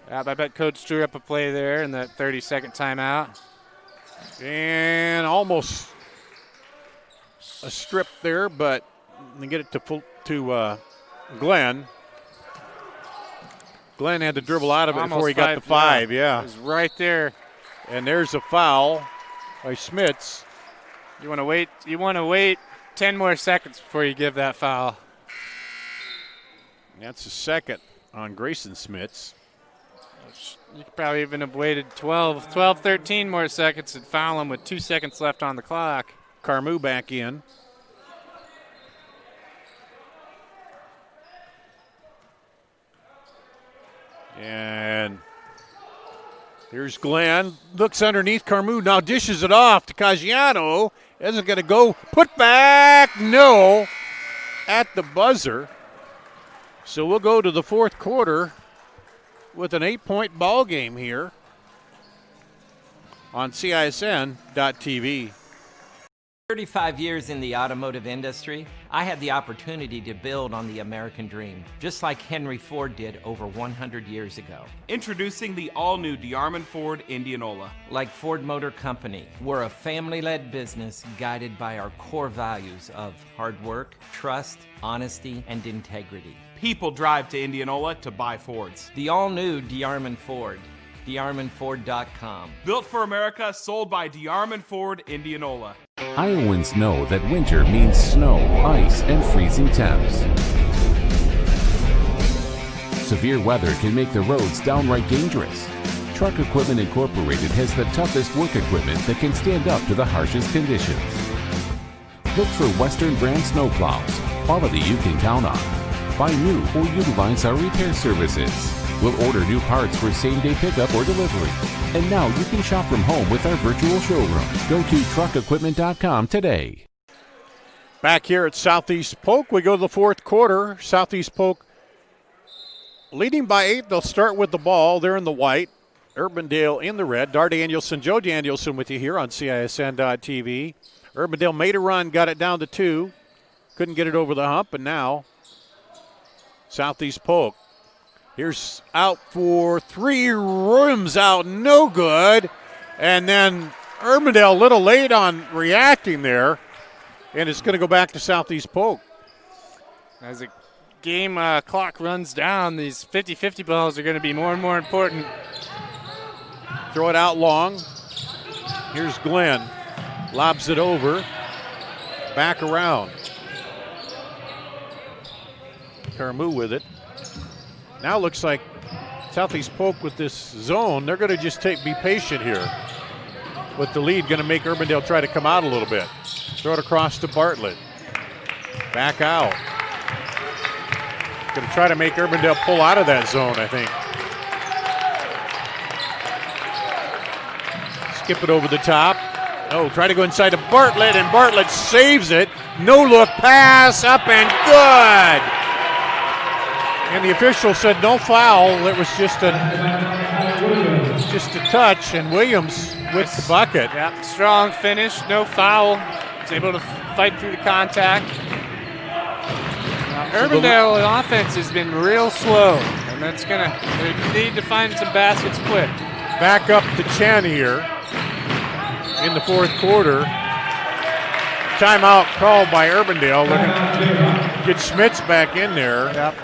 I bet Coach drew up a play there in that 30-second timeout. And almost a strip there, but they get it to Glenn. Glenn had to dribble out of it before he got the 5, yeah. It was right there. And there's a foul by Schmitz. You want to wait 10 more seconds before you give that foul. That's the second on Grayson Schmitz. You could probably even have waited 13 more seconds and foul him with 2 seconds left on the clock. Carmu back in. And here's Glenn. Looks underneath Carmu. Now dishes it off to Caggiano. Isn't going to go. Put back. No. At the buzzer. So we'll go to the fourth quarter with an 8-point ball game here on CISN.TV. 35 years in the automotive industry, I had the opportunity to build on the American dream, just like Henry Ford did over 100 years ago. Introducing the all-new DeArmond Ford Indianola. Like Ford Motor Company, we're a family-led business guided by our core values of hard work, trust, honesty, and integrity. People drive to Indianola to buy Fords. The all-new DeArmond Ford. DeArmondFord.com. Built for America, sold by DeArmond Ford Indianola. Iowans know that winter means snow, ice, and freezing temps. Severe weather can make the roads downright dangerous. Truck Equipment Incorporated has the toughest work equipment that can stand up to the harshest conditions. Look for Western brand snowplows, quality you can count on. Buy new or utilize our repair services. We'll order new parts for same-day pickup or delivery. And now you can shop from home with our virtual showroom. Go to truckequipment.com today. Back here at Southeast Polk, we go to the fourth quarter. Southeast Polk leading by 8. They'll start with the ball. They're in the white. Urbandale in the red. Dar Danielson, Joe Danielson with you here on CISN.TV. Urbandale made a run, got it down to 2. Couldn't get it over the hump, and now Southeast Polk. Here's out for 3, rims out, no good. And then Urbandale a little late on reacting there, and it's going to go back to Southeast Polk. As the game clock runs down, these 50-50 balls are going to be more and more important. Throw it out long. Here's Glenn. Lobs it over. Back around. Carmu with it. Now looks like Southeast Polk with this zone, they're going to just be patient here. With the lead, going to make Urbandale try to come out a little bit. Throw it across to Bartlett. Back out. Going to try to make Urbandale pull out of that zone, I think. Skip it over the top. Oh, try to go inside to Bartlett, and Bartlett saves it. No look pass, up and good. And the official said no foul. It was just a touch, and Williams with the bucket. Yeah, strong finish, no foul. Was able to fight through the contact. Urbandale offense has been real slow, and they need to find some baskets quick. Back up to 10 here in the fourth quarter. Timeout called by Urbandale. Looking to get Schmitz back in there. Yep.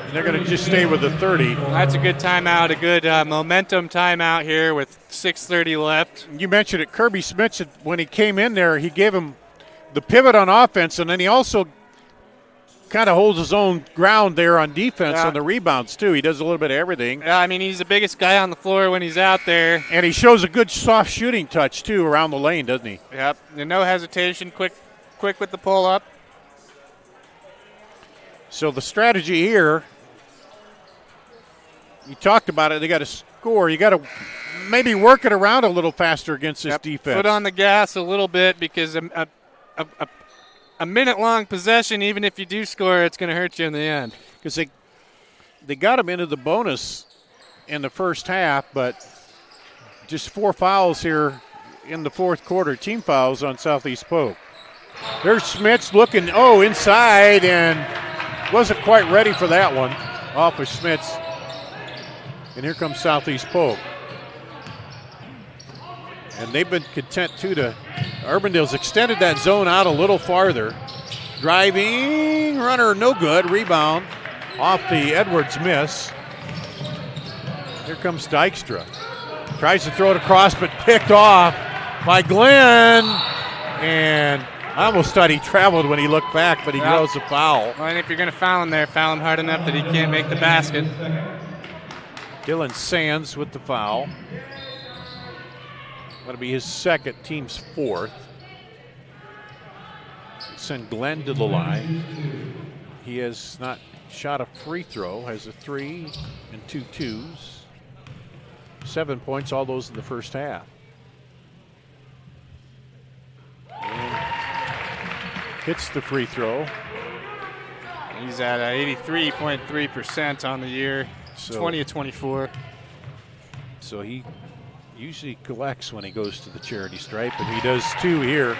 And they're going to just stay with the 30. That's a good timeout, a good momentum timeout here with 6:30 left. You mentioned it, Kirby Smith, when he came in there, he gave him the pivot on offense, and then he also kind of holds his own ground there on defense on the rebounds, too. He does a little bit of everything. Yeah, I mean, he's the biggest guy on the floor when he's out there. And he shows a good soft shooting touch, too, around the lane, doesn't he? Yep, and no hesitation, quick with the pull-up. So the strategy here, you talked about it, they got to score. You got to maybe work it around a little faster against this defense. Foot on the gas a little bit because a minute-long possession, even if you do score, it's going to hurt you in the end. Because they got him into the bonus in the first half, but just 4 fouls here in the fourth quarter, team fouls on Southeast Polk. There's Smits looking, inside, and wasn't quite ready for that one off of Smits. And here comes Southeast Polk. And they've been content, too, Urbandale's extended that zone out a little farther. Driving, runner, no good. Rebound off the Edwards miss. Here comes Dykstra. Tries to throw it across, but picked off by Glenn. And I almost thought he traveled when he looked back, but he draws a foul. Well, and if you're going to foul him there, foul him hard enough that he can't make the basket. Dylan Sands with the foul. That'll be his second, team's fourth. Send Glenn to the line. He has not shot a free throw, has a 3 and 2 twos. 7 points, all those in the first half. And hits the free throw. He's at 83.3% on the year, 20 of 24. So he usually collects when he goes to the charity stripe, and he does 2 here.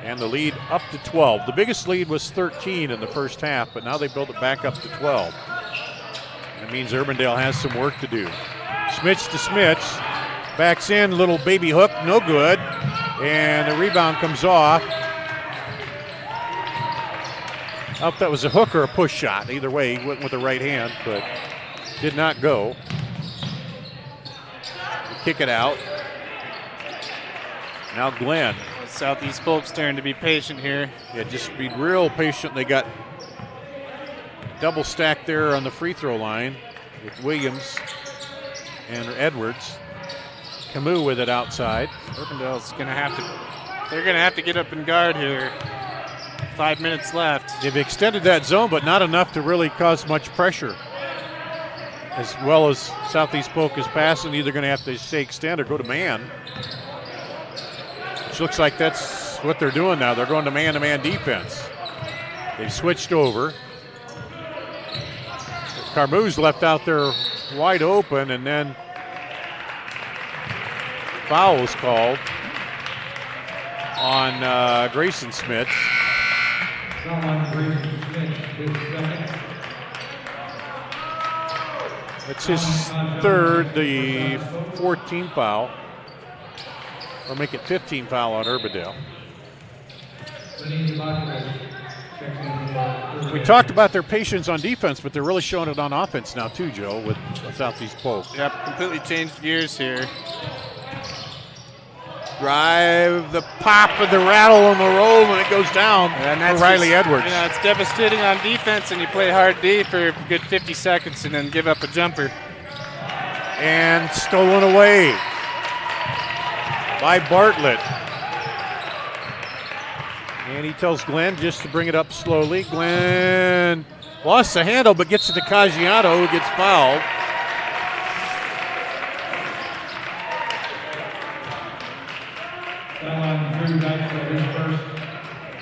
And the lead up to 12. The biggest lead was 13 in the first half, but now they built it back up to 12. That means Urbandale has some work to do. Smits to Smits. Backs in, little baby hook, no good. And the rebound comes off. I don't know if that was a hook or a push shot. Either way, he went with the right hand, but did not go. Kick it out. Now Glenn. Southeast Polk's turn to be patient here. Yeah, just be real patient. They got double stacked there on the free throw line with Williams and Edwards. Camus with it outside. Urbandale's going to have to, they're going to have to get up and guard here. 5 minutes left. They've extended that zone, but not enough to really cause much pressure. As well as Southeast Polk is passing, either going to have to stay extend or go to man. Which looks like that's what they're doing now. They're going to man-to-man defense. They've switched over. Carmou's left out there wide open, and then foul was called on Grayson Smith. That's his third, the 14th foul. Or make it 15 foul on Urbandale. We talked about their patience on defense, but they're really showing it on offense now too, Joe, with Southeast Polk. Yep, completely changed gears here. Drive, the pop and the rattle and the roll, and it goes down for Riley Edwards. It's devastating on defense, and you play hard D for a good 50 seconds and then give up a jumper. And stolen away by Bartlett. And he tells Glenn just to bring it up slowly. Glenn lost the handle, but gets it to Caggiano, who gets fouled.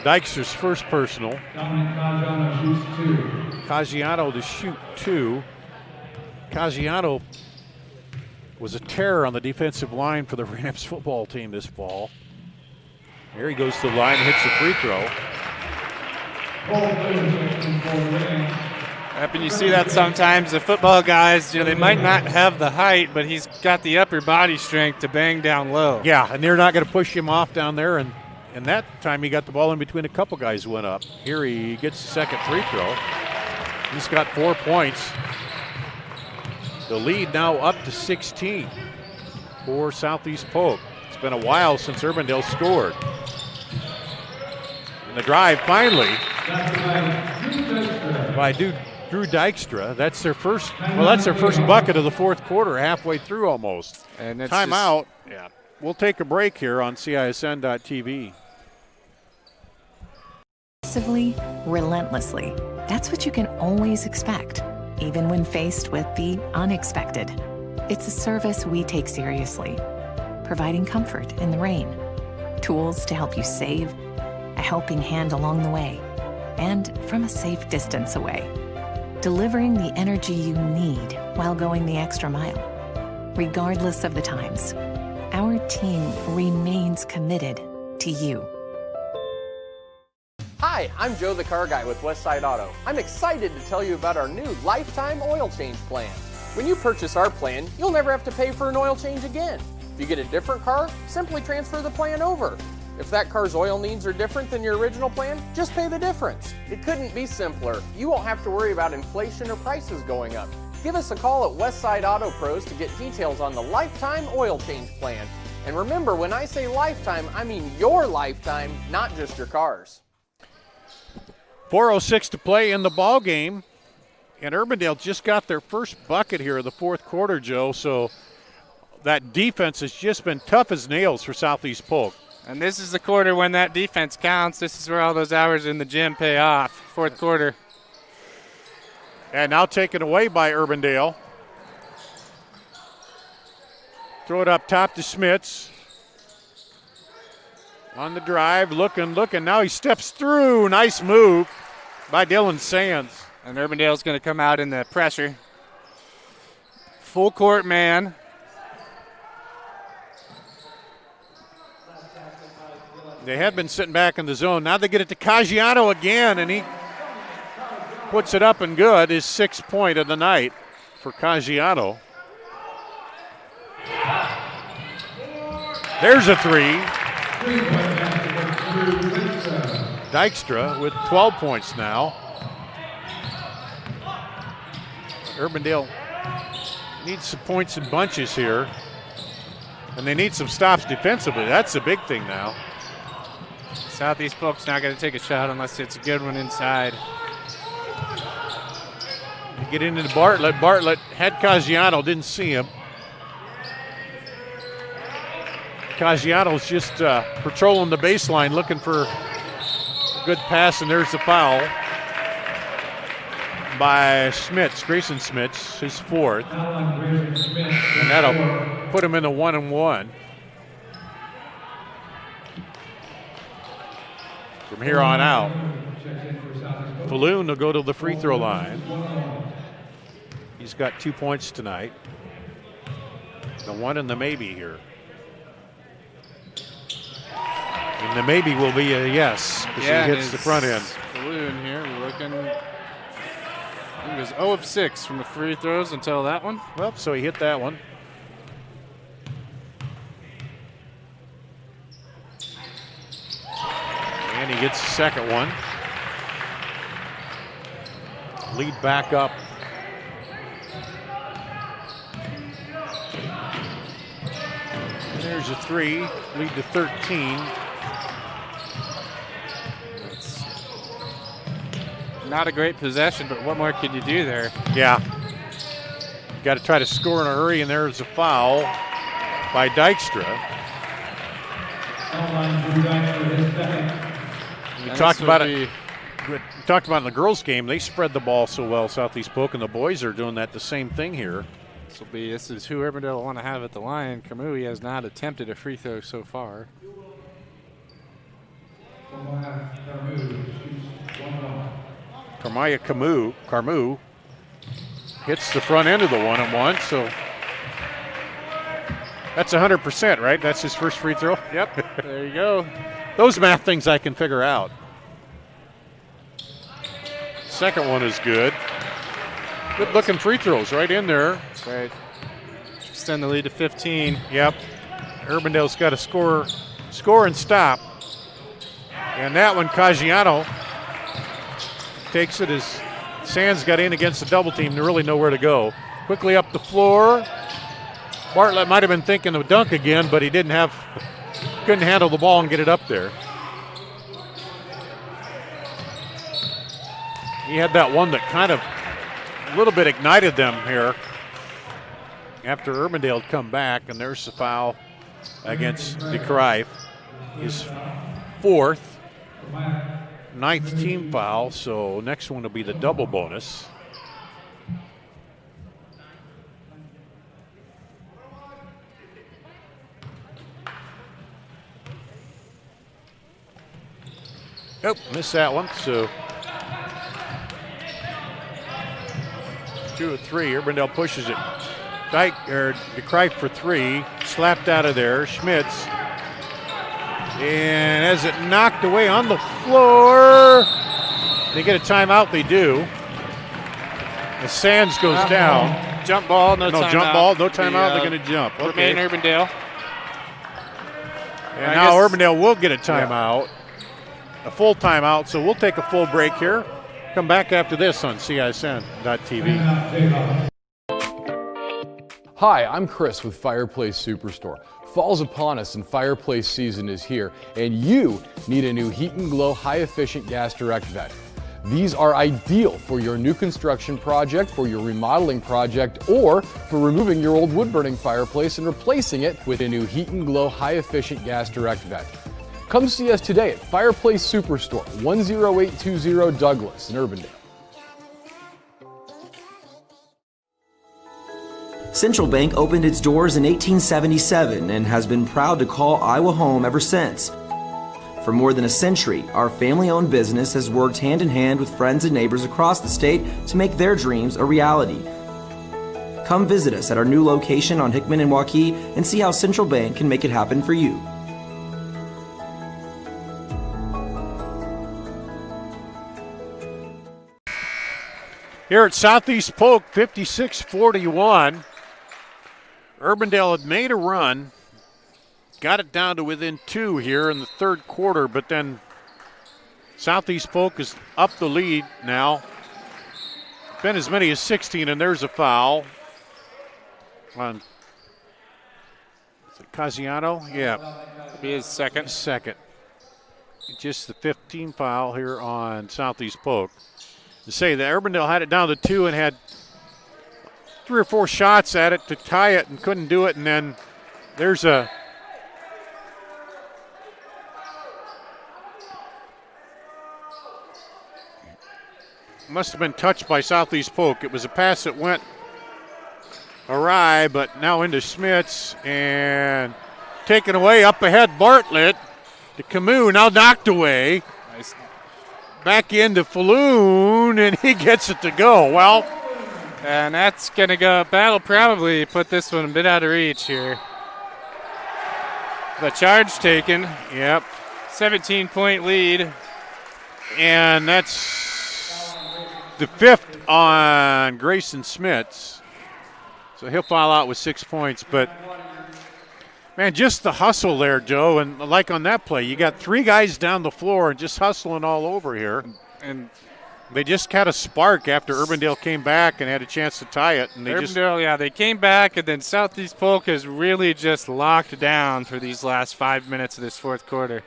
Dykstra's first personal. Caggiano to shoot 2. Caggiano was a terror on the defensive line for the Rams football team this fall. Here he goes to the line and hits the free throw. And you see that sometimes. The football guys, they might not have the height, but he's got the upper body strength to bang down low. Yeah, and they're not going to push him off down there, and And that time he got the ball in between a couple guys who went up. Here he gets the second free throw. He's got 4 points. The lead now up to 16 for Southeast Polk. It's been a while since Urbandale scored. And the drive finally by Drew Dykstra. That's their first bucket of the fourth quarter, halfway through almost. And timeout. Yeah. We'll take a break here on CISN.TV. Aggressively, relentlessly. That's what you can always expect, even when faced with the unexpected. It's a service we take seriously, providing comfort in the rain, tools to help you save, a helping hand along the way, and from a safe distance away. Delivering the energy you need while going the extra mile. Regardless of the times, our team remains committed to you. Hi, I'm Joe the Car Guy with Westside Auto. I'm excited to tell you about our new lifetime oil change plan. When you purchase our plan, you'll never have to pay for an oil change again. If you get a different car, simply transfer the plan over. If that car's oil needs are different than your original plan, just pay the difference. It couldn't be simpler. You won't have to worry about inflation or prices going up. Give us a call at Westside Auto Pros to get details on the lifetime oil change plan. And remember, when I say lifetime, I mean your lifetime, not just your car's. 4:06 to play in the ball game, and Urbandale just got their first bucket here of the fourth quarter, Joe. So that defense has just been tough as nails for Southeast Polk. And this is the quarter when that defense counts. This is where all those hours in the gym pay off. Fourth quarter. And now taken away by Urbandale. Throw it up top to Schmitz. On the drive, looking. Now he steps through. Nice move by Dylan Sands. And Urbandale's going to come out in the pressure. Full court man. They had been sitting back in the zone. Now they get it to Caggiano again, and he puts it up and good. His 6th point of the night for Caggiano. There's a three. Dykstra with 12 points now. Urbandale needs some points in bunches here. And they need some stops defensively. That's the big thing now. Southeast Polk's not going to take a shot unless it's a good one inside. You get into Bartlett. Bartlett had Caggiano, didn't see him. Caggiano's just patrolling the baseline, looking for a good pass, and there's the foul by Schmitz, Grayson Schmitz, his 4th. And that'll put him in the 1-and-1. From here on out, Falloon will go to the free throw line. He's got 2 points tonight. The one and the maybe here. And the maybe will be a yes, because he hits the front end. Falloon here, we're looking. He was 0 of 6 from the free throws until that one. Well, so he hit that one. And he gets the second one. Lead back up. There's a three, lead to 13. It's not a great possession, but what more could you do there? Yeah. Got to try to score in a hurry, and there's a foul by Dykstra. We talked about it. We talked about in the girls' game. They spread the ball so well, Southeast Polk, and the boys are doing that the same thing here. This is who Urbandale will want to have at the line. Kamui has not attempted a free throw so far. Carmu hits the front end of the 1-and-1, so that's 100%, right? That's his first free throw? Yep, there you go. Those math things I can figure out. Second one is good. Good looking free throws right in there. That's right. Extend the lead to 15. Yep. Urbandale's got to score and stop. And that one, Caggiano takes it as Sands got in against the double team to really know where to go. Quickly up the floor. Bartlett might have been thinking of a dunk again, but he couldn't handle the ball and get it up there. He had that one that kind of a little bit ignited them here after Urbandale had come back, and there's the foul against DeCrive. His fourth, ninth team foul, so next one will be the double bonus. Nope, missed that one, so 2 of 3. Urbandale pushes it. DeCrive for 3, slapped out of there. Schmitz. And as it knocked away on the floor, they get a timeout. They do. As Sands goes down. Jump ball, no timeout. No jump ball, no timeout. They're going to jump. Okay. Remain Urbandale. And now Urbandale will get a timeout, a full timeout. So we'll take a full break here. Come back after this on CISN.TV. Hi, I'm Chris with Fireplace Superstore. Fall's upon us and fireplace season is here, and you need a new Heat and Glow high-efficient gas direct vent. These are ideal for your new construction project, for your remodeling project, or for removing your old wood-burning fireplace and replacing it with a new Heat and Glow high-efficient gas direct vent. Come see us today at Fireplace Superstore, 10820 Douglas in Urbandale. Central Bank opened its doors in 1877 and has been proud to call Iowa home ever since. For more than a century, our family-owned business has worked hand in hand with friends and neighbors across the state to make their dreams a reality. Come visit us at our new location on Hickman and Waukee and see how Central Bank can make it happen for you. Here at Southeast Polk, 56-41. Urbandale had made a run, got it down to within 2 here in the third quarter, but then Southeast Polk is up the lead now. Been as many as 16, and there's a foul on, is it Caggiano? Yeah. It'll be his second. Just the 15th foul here on Southeast Polk. To say that Urbandale had it down to 2 and had 3 or 4 shots at it to tie it and couldn't do it, and then there's a must have been touched by Southeast Polk. It was a pass that went awry, but now into Schmitz and taken away up ahead. Bartlett to Camus, now knocked away. Nice. Back into Falloon, and he gets it to go. Well, and that's going to go. That'll probably put this one a bit out of reach here. The charge taken. Yep. 17-point lead. And that's the 5th on Grayson Schmitz. So he'll foul out with 6 points. But, man, just the hustle there, Joe. And like on that play, you got 3 guys down the floor and just hustling all over here. And they just had a spark after Urbandale came back and had a chance to tie it. And they came back, and then Southeast Polk has really just locked down for these last 5 minutes of this fourth quarter.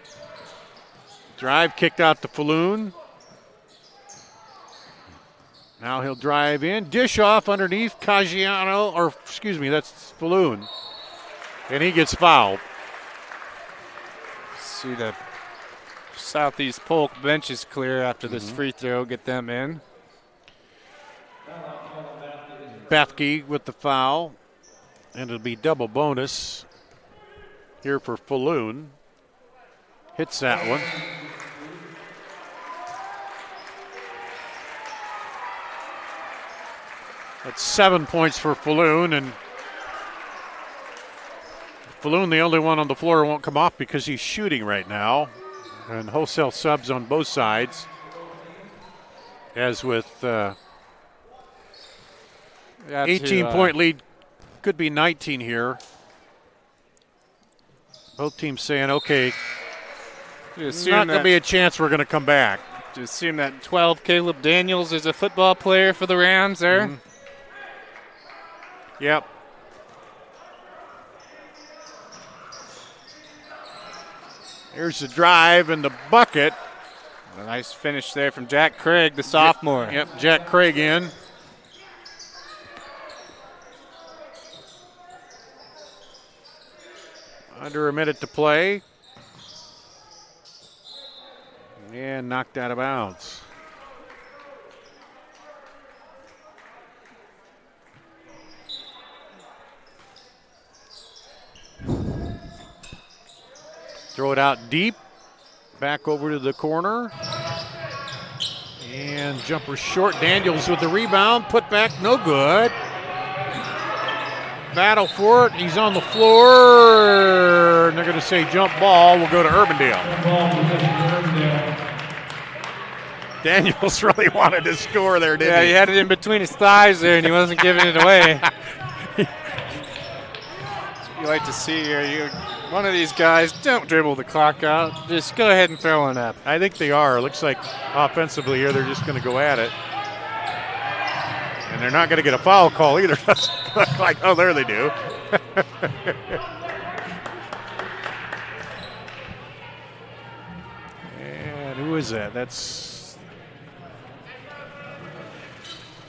Drive kicked out to Falloon. Now he'll drive in. Dish off underneath Caggiano, or excuse me, that's Falloon. And he gets fouled. See the Southeast Polk bench is clear after this free throw. Get them in. Bethke with the foul. And it'll be double bonus here for Falloon. Hits that one. That's 7 points for Falloon, and Falloon, the only one on the floor, won't come off because he's shooting right now. And wholesale subs on both sides. As with 18-point lead, could be 19 here. Both teams saying, okay, Not going to be a chance we're going to come back. To assume that 12 Caleb Daniels is a football player for the Rams there. Mm-hmm. Yep. Here's the drive and the bucket. A nice finish there from Jack Craig, the sophomore. Yep, Jack Craig in. Under a minute to play. And knocked out of bounds. Throw it out deep. Back over to the corner. And jumper short. Daniels with the rebound. Put back, no good. Battle for it. He's on the floor. And they're going to say jump ball. We'll go to Urbandale. Daniels really wanted to score there, didn't he? Yeah, he had it in between his thighs there, and he wasn't giving it away. You like to see here, one of these guys, don't dribble the clock out. Just go ahead and throw it up. I think they are. Looks like offensively here, they're just going to go at it. And they're not going to get a foul call either. Doesn't look like, oh, there they do. And who is that? That's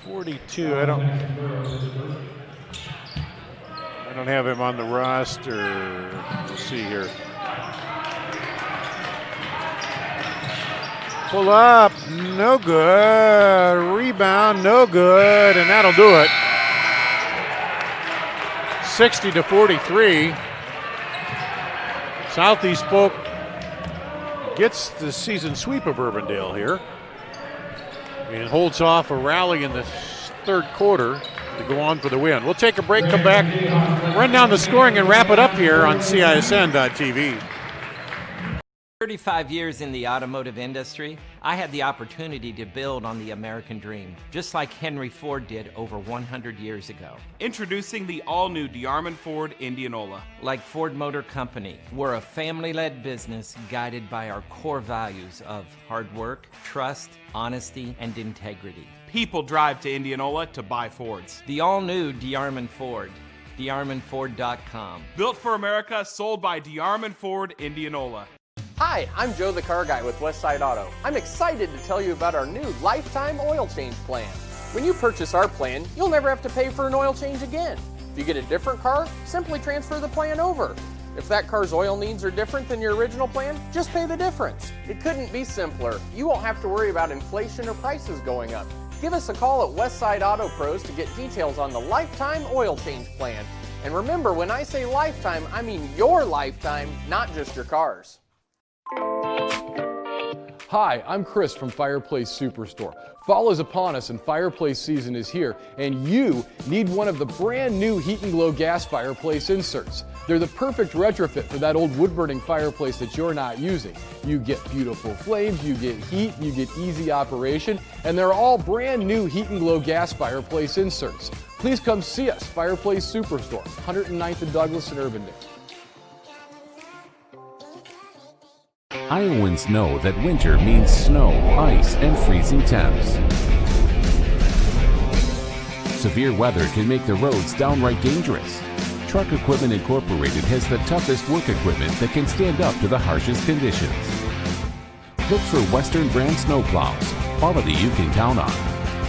42. I don't have him on the roster. We'll see here. Pull up, no good. Rebound, no good, and that'll do it. 60-43. Southeast Polk gets the season sweep of Urbandale here and holds off a rally in the third quarter to go on for the win. We'll take a break, come back, run down the scoring, and wrap it up here on CISN.TV. 35 years in the automotive industry, I had the opportunity to build on the American dream, just like Henry Ford did over 100 years ago. Introducing the all-new DeArmond Ford Indianola. Like Ford Motor Company, we're a family-led business guided by our core values of hard work, trust, honesty, and integrity. People drive to Indianola to buy Fords. The all-new DeArmond Ford, DeArmondFord.com. Built for America, sold by DeArmond Ford Indianola. Hi, I'm Joe the Car Guy with Westside Auto. I'm excited to tell you about our new lifetime oil change plan. When you purchase our plan, you'll never have to pay for an oil change again. If you get a different car, simply transfer the plan over. If that car's oil needs are different than your original plan, just pay the difference. It couldn't be simpler. You won't have to worry about inflation or prices going up. Give us a call at Westside Auto Pros to get details on the lifetime oil change plan. And remember, when I say lifetime, I mean your lifetime, not just your car's. Hi, I'm Chris from Fireplace Superstore. Fall is upon us and fireplace season is here, and you need one of the brand new Heat and Glow gas fireplace inserts. They're the perfect retrofit for that old wood-burning fireplace that you're not using. You get beautiful flames, you get heat, you get easy operation, and they're all brand new Heat and Glow gas fireplace inserts. Please come see us, Fireplace Superstore, 109th and Douglas in Urbandale. Iowans know that winter means snow, ice, and freezing temps. Severe weather can make the roads downright dangerous. Truck Equipment Incorporated has the toughest work equipment that can stand up to the harshest conditions. Look for Western brand snowplows, quality you can count on.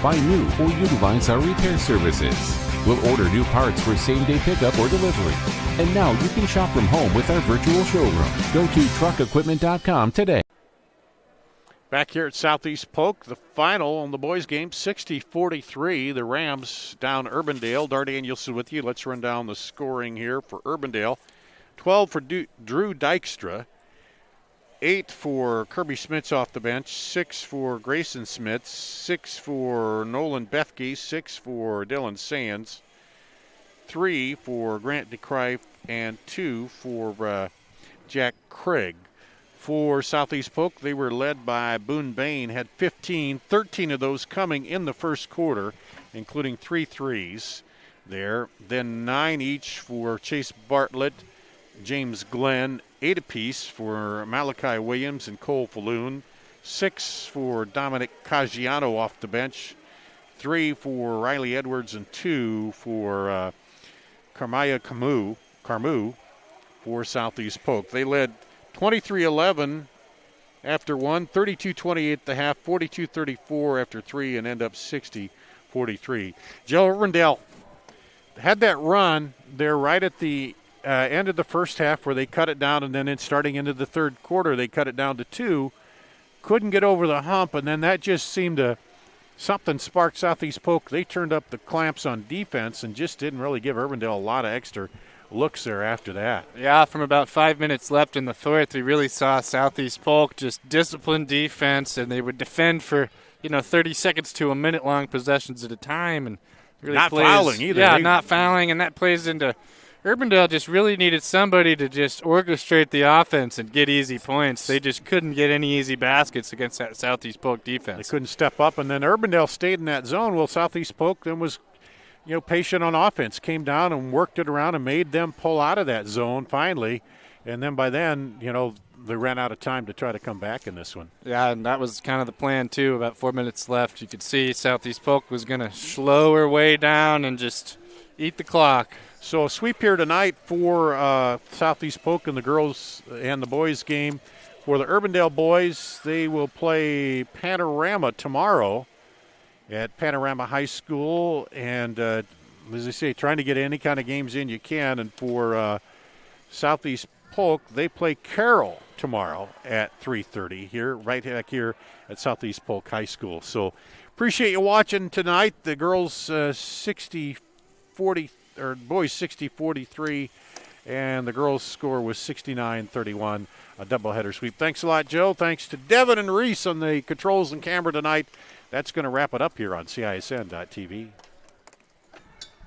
Buy new or utilize our repair services. We'll order new parts for same-day pickup or delivery. And now you can shop from home with our virtual showroom. Go to truckequipment.com today. Back here at Southeast Polk, the final on the boys' game, 60-43. The Rams down Urbandale. Dar Danielson with you. Let's run down the scoring here for Urbandale. 12 for Drew Dykstra. 8 for Kirby Smits off the bench. 6 for Grayson Smits. 6 for Nolan Bethke. 6 for Dylan Sands. 3 for Grant DeCrife, and 2 for Jack Craig. For Southeast Polk, they were led by Boone Bain, had 15, 13 of those coming in the first quarter, including 3 threes there. Then 9 each for Chase Bartlett, James Glenn, 8 apiece for Malachi Williams and Cole Falloon. 6 for Dominic Caggiano off the bench. 3 for Riley Edwards and 2 for Carmaya Carmu for Southeast Polk. They led 23-11 after 1, 32-28 at the half, 42-34 after 3, and end up 60-43. Joe, Urbandale had that run there right at the end of the first half where they cut it down, and then starting into the third quarter they cut it down to 2. Couldn't get over the hump, and then that just seemed to something sparked Southeast Polk. They turned up the clamps on defense and just didn't really give Urbandale a lot of extra looks there after that. Yeah, from about 5 minutes left in the fourth, we really saw Southeast Polk just disciplined defense, and they would defend for 30 seconds to a minute long possessions at a time, and really not fouling either. Yeah, not fouling, and that plays into Urbandale just really needed somebody to just orchestrate the offense and get easy points. They just couldn't get any easy baskets against that Southeast Polk defense. They couldn't step up, and then Urbandale stayed in that zone. Well, Southeast Polk then was patient on offense, came down and worked it around and made them pull out of that zone finally. And then by then, they ran out of time to try to come back in this one. Yeah, and that was kind of the plan, too. About 4 minutes left. You could see Southeast Polk was going to slow her way down and just eat the clock. So a sweep here tonight for Southeast Polk in the girls and the boys game. For the Urbandale boys, they will play Panorama tomorrow at Panorama High School. And as I say, trying to get any kind of games in you can. And for Southeast Polk, they play Carroll tomorrow at 3:30 here, right back here at Southeast Polk High School. So appreciate you watching tonight. The girls 60-40, or boys 60-43, and the girls' score was 69-31, a doubleheader sweep. Thanks a lot, Joe. Thanks to Devin and Reese on the controls and camera tonight. That's going to wrap it up here on CISN.TV.